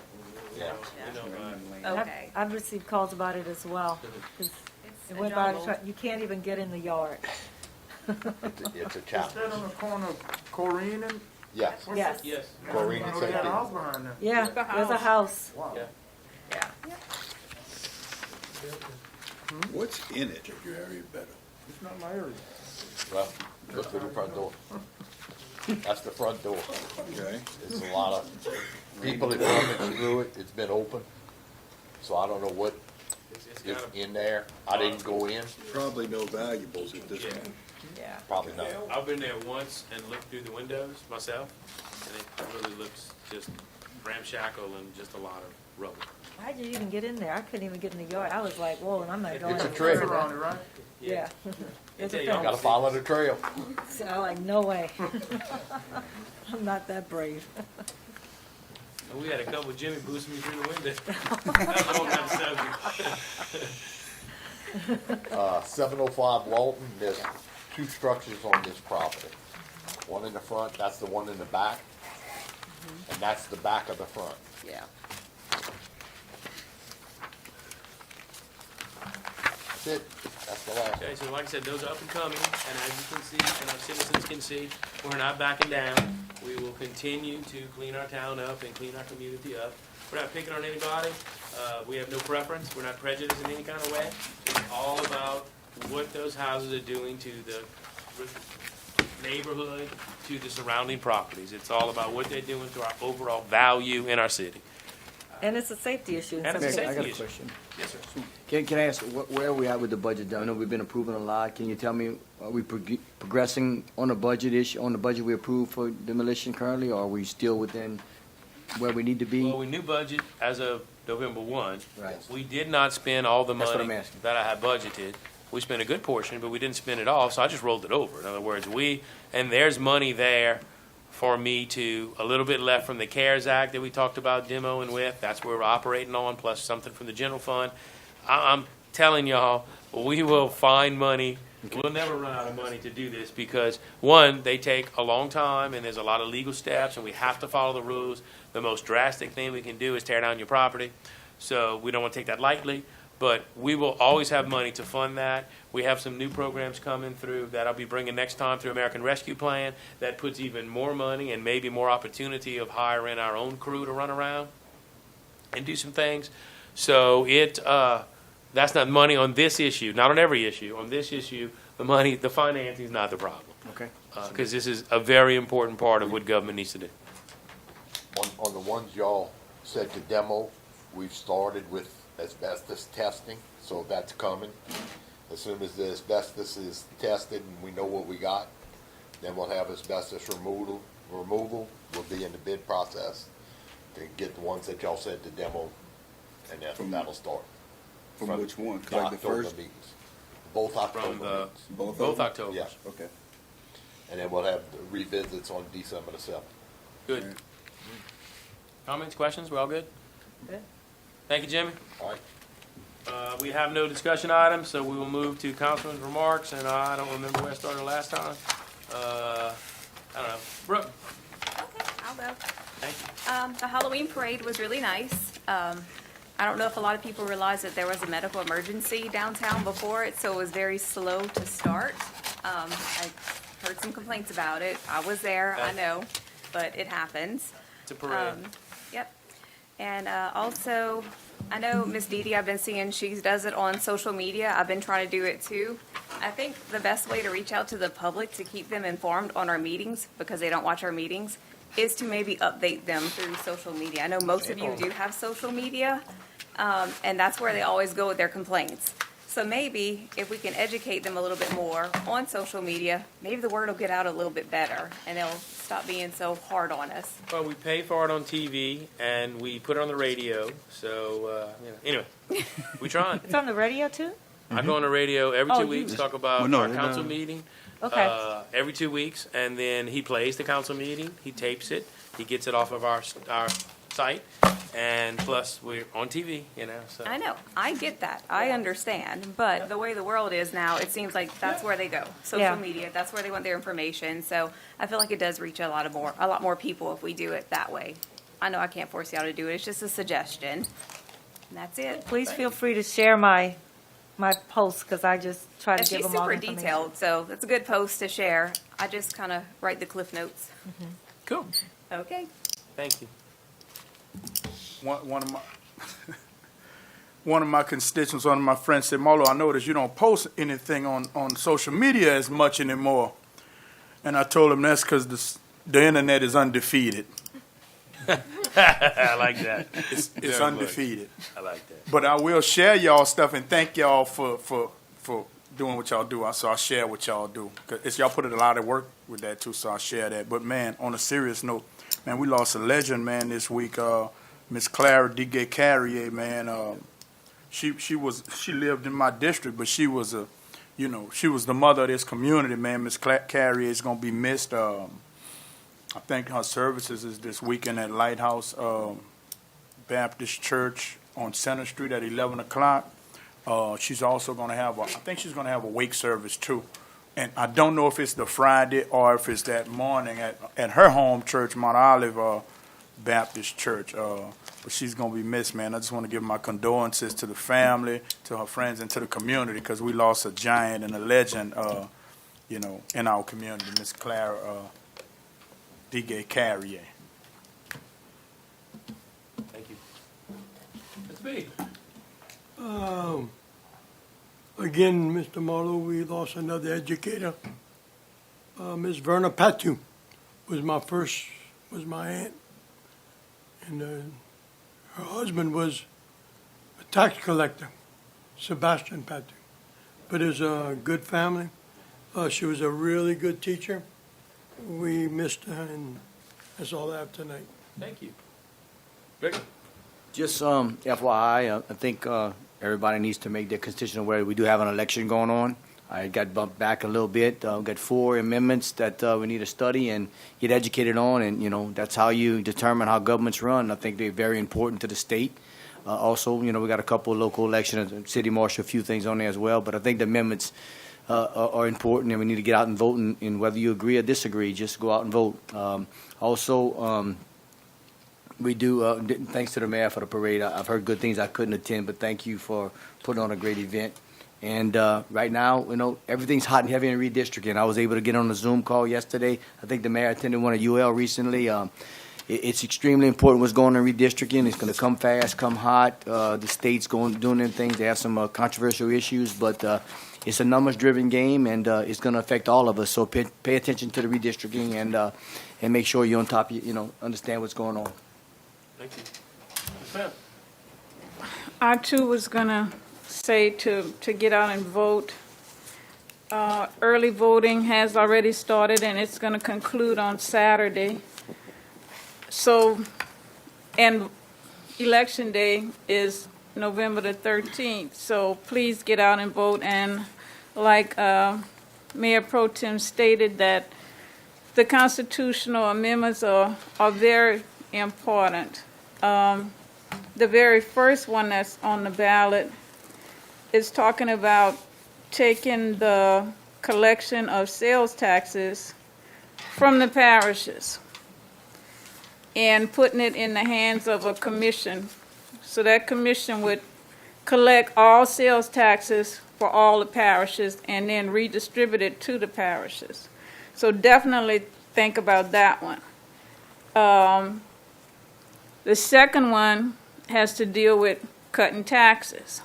Yeah. We know about it. Okay. I've received calls about it as well. 'Cause It's it a went by, jungle. you can't even get in the yard. It's a Is challenge. that on the corner of Corrine and? Yes. Yes. Yes. Corrine and Oh, St. that Pete. house behind there. Yeah, there's a house. Wow. Yeah. Yeah. What's in it? Check your area better. It's not my area. Well, look through the front door. That's the front door. Okay. It's a lot of people that come and through it. It's been open. So I don't know what It's is got a, in there. I didn't go in. Probably no valuables at this Yeah. point. Yeah. Probably not. I've been there once and looked through the windows myself, and it really looks just ramshackle and just a lot of rubble. How did you even get in there? I couldn't even get in the yard. I was like, whoa, and I'm not going It's a any trick. further. Around it, right? Yeah. They It's tell a you all fence. Gotta follow the trail. So I'm like, no way. I'm not that brave. And we had a couple of Jimmy boosting me through the window. That's a whole nother subject. 705 Walton, there's two structures on this property. One in the front, that's the one in the back, and that's the back of the front. Yeah. That's it. That's the last Okay, one. so like I said, those are up and coming, and as you can see, and our citizens can see, we're not backing down. We will continue to clean our town up and clean our community up. We're not picking on anybody. We have no preference. We're not prejudiced in any kind of way. It's all about what those houses are doing to the neighborhood, to the surrounding properties. It's all about what they're doing to our overall value in our city. And it's a safety issue. in And some it's a cases. I got a issue. question. Yes, sir. Can I ask, where are we at with the budget? I know we've been approving a lot. Can you tell me, are we progressing on the budget issue, on the budget we approved for demolition currently, or are we still within where we need to be? Well, we knew budget as of November 1. Right. We did not spend all the That's what money I'm asking. that I had budgeted. We spent a good portion, but we didn't spend it all, so I just rolled it over. In other words, and there's money there for me to, a little bit left from the CARES Act that we talked about demoing with. That's where we're operating on, plus something from the general fund. I'm telling y'all, we will find money. We'll never run out of money to do this because, one, they take a long time and there's a lot of legal steps and we have to follow the rules. The most drastic thing we can do is tear down your property. So we don't want to take that lightly, but we will always have money to fund that. We have some new programs coming through that I'll be bringing next time through American Rescue Plan that puts even more money and maybe more opportunity of hiring our own crew to run around and do some things. So that's not money on this issue, not on every issue. On this issue, the financing is not the problem. Okay. Because this is a very important part of what government needs to do. On the ones y'all said to demo, we've started with asbestos testing, so that's coming. As soon as the asbestos is tested and we know what we got, then we'll have asbestos removal. We'll be in the bid process to get the ones that y'all said to demo, and then that'll start. From which one? The Like the October first? meetings. Both October From the- meetings. both Octobers. Yeah. Okay. And then we'll have the revisits on December the 7th. Good. Comments, questions? We all good? Good. Thank you, Jimmy. All right. We have no discussion items, so we will move to Councilman's remarks, and I don't remember where I started last time. I don't know. Brooke? I'll go. Thank you. The Halloween parade was really nice. I don't know if a lot of people realize that there was a medical emergency downtown before it, so it was very slow to start. I heard some complaints about it. I was there, I know, but it happens. It's a parade. Yep. And also, I know Miss Dee I've been seeing she does it on social media. I've been trying to do it too. I think the best way to reach out to the public to keep them informed on our meetings, because they don't watch our meetings, is to maybe update them through social media. I know most of you do have social media, and that's where they always go with their complaints. So maybe if we can educate them a little bit more on social media, maybe the word will get out a little bit better, and they'll stop being so hard on us. Well, we pay for it on TV, and we put it on the radio, so, anyway, we trying. It's on the radio too? I go on the radio every Oh, 2 weeks, you- talk about Well, no, our no. council meeting. Okay. Every 2 weeks, and then he plays the council meeting, he tapes it, he gets it off of our site, and plus, we're on TV, so. I know, I get that, I understand, but the way the world is now, it seems like that's where they go. Yeah. Social media, that's where they want their information, so I feel like it does reach a lot more people if we do it that way. I know I can't force y'all to do it, it's just a suggestion, and that's it. Please feel free to share my posts, because I just try to And give she's them all super the information. detailed, so it's a good post to share. I just kind of write the cliff notes. Cool, Okay. thank you. One of my constituents, one of my friends said, Marlo, I noticed you don't post anything on social media as much anymore. And I told him that's because the internet is undefeated. I like that. It's Very undefeated. much. I like that. But I will share y'all stuff and thank y'all for doing what y'all do. So I'll share what y'all do. 'Cause y'all put in a lot of work with that too, so I'll share that. But man, on a serious note, man, we lost a legend, man, this week. Miss Clara D.G. Carrier, man. She lived in my district, but she was she was the mother of this community, man. Miss Carrier is gonna be missed. I think her services is this weekend at Lighthouse Baptist Church on Center Street at 11 o'clock. She's also going to have I think she's going to have a wake service too. And I don't know if it's the Friday or if it's that morning at her home church, Mount Olive Baptist Church. But she's going to be missed, man. I just want to give my condolences to the family, to her friends, and to the community, because we lost a giant and a legend, in our community, Miss Clara D.G. Carrier. Thank you. Mr. B. Again, Mr. Marlowe, we lost another educator. Ms. Verna Patu was my aunt. And her husband was a tax collector, Sebastian Patu. But it was a good family. She was a really good teacher. We missed her, and that's all I have tonight. Thank you. Rick? Just FYI, I think everybody needs to make their constituent aware we do have an election going on. I got bumped back a little bit. Got 4 amendments that we need to study and get educated on, and that's how you determine how governments run. I think they're very important to the state. Also, we got a couple of local elections, city marshal, a few things on there as well. But I think the amendments are important, and we need to get out and vote. And whether you agree or disagree, just go out and vote. We do, thanks to the mayor for the parade. I've heard good things. I couldn't attend, but thank you for putting on a great event. And right now, everything's hot and heavy in redistricting. I was able to get on a Zoom call yesterday. I think the mayor attended one at UL recently. It's extremely important what's going on in redistricting. It's going to come fast, come hot. The state's doing their things. They have some controversial issues, but it's a numbers-driven game, and it's going to affect all of us. So pay attention to the redistricting and make sure you're on top. Understand what's going on. Thank you. Yes, ma'am. I too was gonna say to get out and vote. Early voting has already started and it's gonna conclude on Saturday. So, and election day is November the 13th. So please get out and vote. And like Mayor Pro Tem stated, that the constitutional amendments are very important. The very first one that's on the ballot is talking about taking the collection of sales taxes from the parishes and putting it in the hands of a commission. So that commission would collect all sales taxes for all the parishes and then redistribute it to the parishes. So definitely think about that one. The second one has to deal with cutting taxes.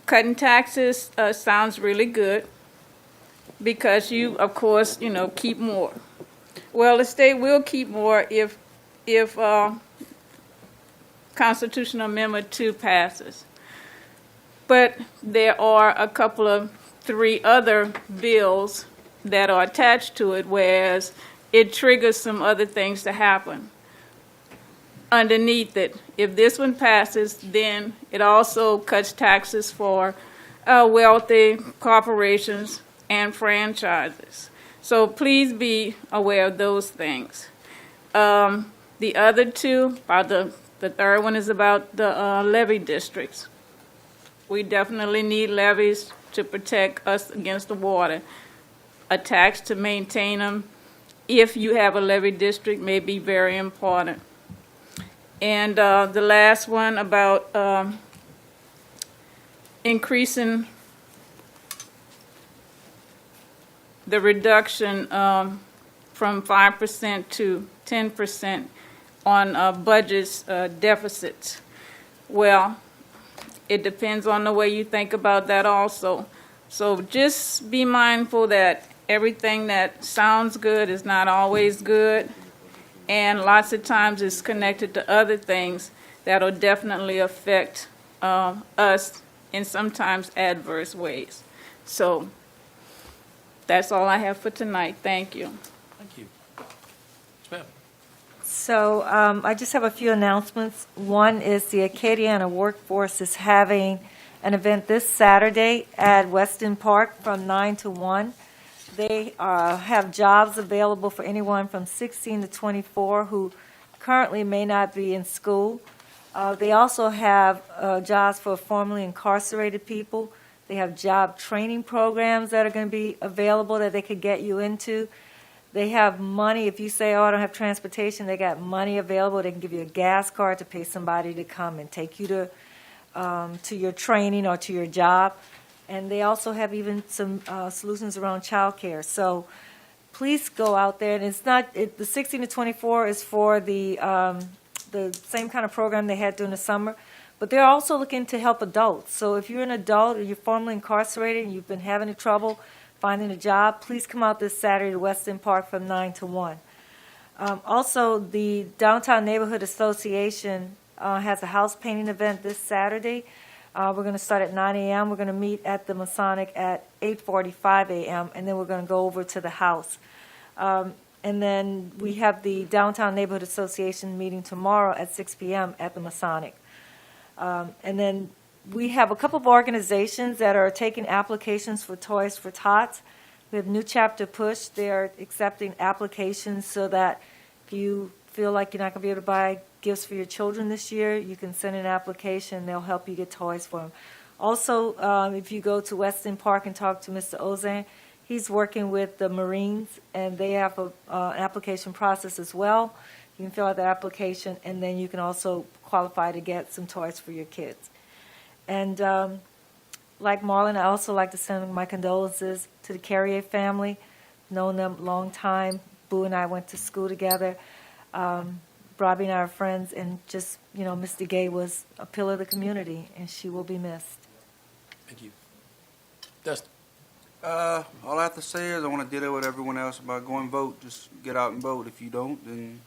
Cutting taxes sounds really good because you, of course, keep more. Well, the state will keep more if Constitutional Amendment 2 passes. But there are a couple of 3 other bills that are attached to it, whereas it triggers some other things to happen underneath it. If this one passes, then it also cuts taxes for wealthy corporations and franchises. So please be aware of those things. The other 2, the third one is about the levee districts. We definitely need levees to protect us against the water. A tax to maintain them, if you have a levee district, may be very important. And the last one about increasing the reduction from 5% to 10% on budget deficits. Well, it depends on the way you think about that also. So just be mindful that everything that sounds good is not always good. And lots of times it's connected to other things that will definitely affect us in sometimes adverse ways. So that's all I have for tonight. Thank you. Thank you. Yes, ma'am. So I just have a few announcements. One is the Acadiana Workforce is having an event this Saturday at Weston Park from 9 to 1. They have jobs available for anyone from 16 to 24 who currently may not be in school. They also have jobs for formerly incarcerated people. They have job training programs that are going to be available that they could get you into. They have money. If you say, oh, I don't have transportation, they got money available. They can give you a gas card to pay somebody to come and take you to your training or to your job. And they also have even some solutions around child care. So please go out there. And it's not, the 16 to 24 is for the same kind of program they had during the summer. But they're also looking to help adults. So if you're an adult or you're formerly incarcerated and you've been having trouble finding a job, please come out this Saturday to Weston Park from 9 to 1. Also, the Downtown Neighborhood Association has a house painting event this Saturday. We're going to start at 9 a.m. We're going to meet at the Masonic at 8:45 a.m., and then we're going to go over to the house. And then we have the Downtown Neighborhood Association meeting tomorrow at 6 p.m. at the Masonic. And then we have a couple of organizations that are taking applications for Toys for Tots. We have New Chapter Push. They are accepting applications so that if you feel like you're not going to be able to buy gifts for your children this year, you can send an application. They'll help you get toys for them. Also, if you go to Weston Park and talk to Mr. Ozan, he's working with the Marines, and they have an application process as well. You can fill out the application, and then you can also qualify to get some toys for your kids. And like Marlon, I also like to send my condolences to the Carrier family. Known them a long time. Boo and I went to school together. Robbie and I are friends, and just, Mr. Gay was a pillar of the community, and she will be missed. Thank you. Dustin. All I have to say is I want to ditto with everyone else about going vote. Just get out and vote. If you don't, then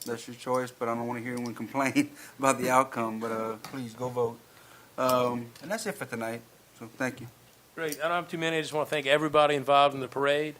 that's your choice, but I don't want to hear anyone complain about the outcome. But please go vote. And that's it for tonight. So thank you. Great. I don't have too many. I just want to thank everybody involved in the parade.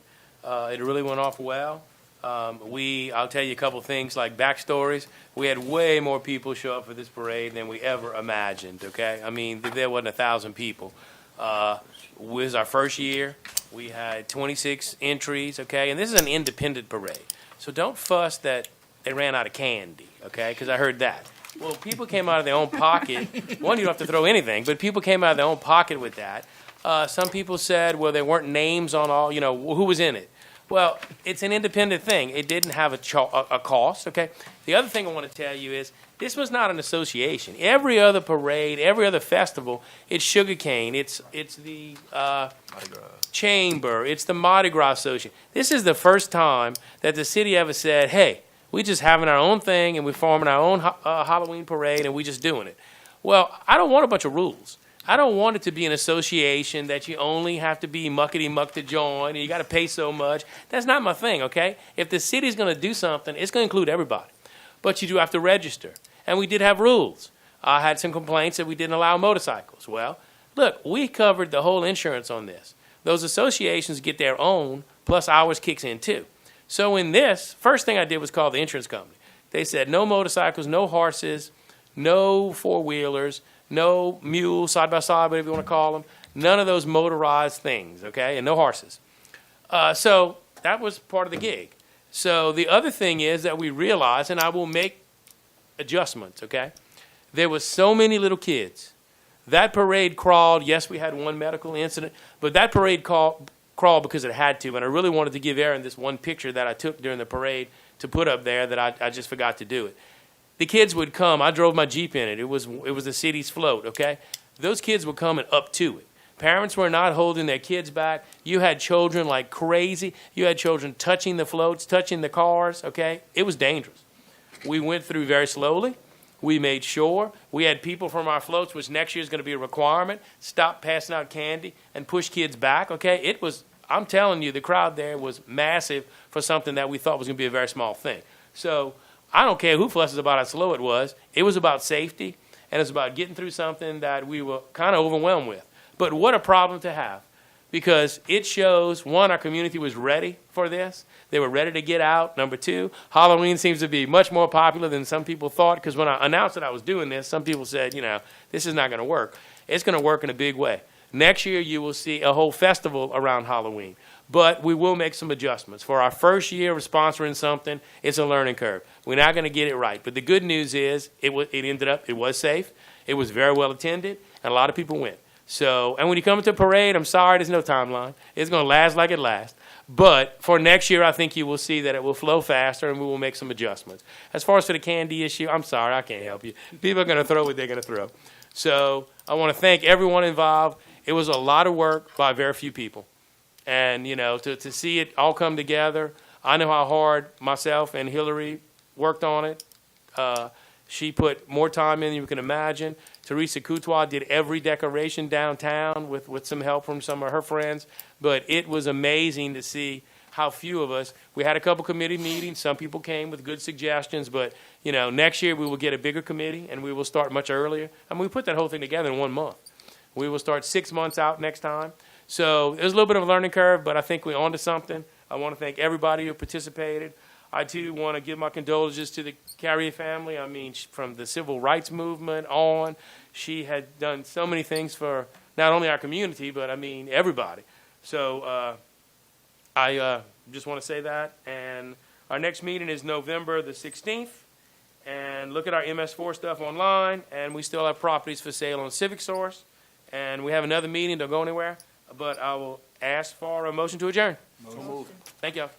It really went off well. I'll tell you a couple things like backstories. We had way more people show up for this parade than we ever imagined, okay? I mean, there wasn't 1,000 people. It was our first year. We had 26 entries, okay? And this is an independent parade. So don't fuss that they ran out of candy, okay? Because I heard that. Well, people came out of their own pocket. One, you don't have to throw anything, but people came out of their own pocket with that. Some people said, well, there weren't names on all, who was in it. Well, it's an independent thing. It didn't have a cost, okay? The other thing I want to tell you is this was not an association. Every other parade, every other festival, it's sugarcane, it's the chamber, it's the Mardi Gras Association. This is the first time that the city ever said, hey, we just having our own thing and we're forming our own Halloween parade and we just doing it. Well, I don't want a bunch of rules. I don't want it to be an association that you only have to be muckety-muck to join and you got to pay so much. That's not my thing, okay? If the city's going to do something, it's going to include everybody. But you do have to register. And we did have rules. I had some complaints that we didn't allow motorcycles. Well, look, we covered the whole insurance on this. Those associations get their own, plus ours kicks in too. So in this, first thing I did was call the insurance company. They said no motorcycles, no horses, no four-wheelers, no mules, side-by-side, whatever you want to call them, none of those motorized things, okay, and no horses. So that was part of the gig. So the other thing is that we realized, and I will make adjustments, okay, there was so many little kids. That parade crawled. Yes, we had one medical incident, but that parade crawled because it had to, and I really wanted to give Aaron this one picture that I took during the parade to put up there that I just forgot to do it. The kids would come. I drove my Jeep in it. It was the city's float, okay? Those kids were coming up to it. Parents were not holding their kids back. You had children like crazy. You had children touching the floats, touching the cars, okay? It was dangerous. We went through very slowly. We made sure. We had people from our floats, which next year is going to be a requirement, stop passing out candy and push kids back, okay? It was, I'm telling you, the crowd there was massive for something that we thought was going to be a very small thing. So I don't care who fusses about how slow it was. It was about safety, and it was about getting through something that we were kind of overwhelmed with. But what a problem to have, because it shows, one, our community was ready for this. They were ready to get out. Number two, Halloween seems to be much more popular than some people thought, because when I announced that I was doing this, some people said, this is not going to work. It's going to work in a big way. Next year, you will see a whole festival around Halloween. But we will make some adjustments. For our first year of sponsoring something, it's a learning curve. We're not going to get it right. But the good news is it was safe, it was very well attended, and a lot of people went. So, and when you come to a parade, I'm sorry, there's no timeline. It's going to last like it lasts. But for next year, I think you will see that it will flow faster, and we will make some adjustments. As far as for the candy issue, I'm sorry, I can't help you. People are going to throw what they're going to throw. So I want to thank everyone involved. It was a lot of work by very few people. And, to see it all come together, I know how hard myself and Hillary worked on it. She put more time in than you can imagine. Teresa Coutois did every decoration downtown with some help from some of her friends. But it was amazing to see how few of us. We had a couple committee meetings. Some people came with good suggestions. But, next year we will get a bigger committee, and we will start much earlier. And we put that whole thing together in 1 month. We will start 6 months out next time. So there's a little bit of a learning curve, but I think we're on to something. I want to thank everybody who participated. I, too, want to give my condolences to the Carrier family. I mean, from the civil rights movement on, she had done so many things for not only our community, but, everybody. So I just want to say that. And Our next meeting is November the 16th. And look at our MS4 stuff online. And we still have properties for sale on Civic Source. And we have another meeting. Don't go anywhere. But I will ask for a motion to adjourn. So moved. Thank y'all.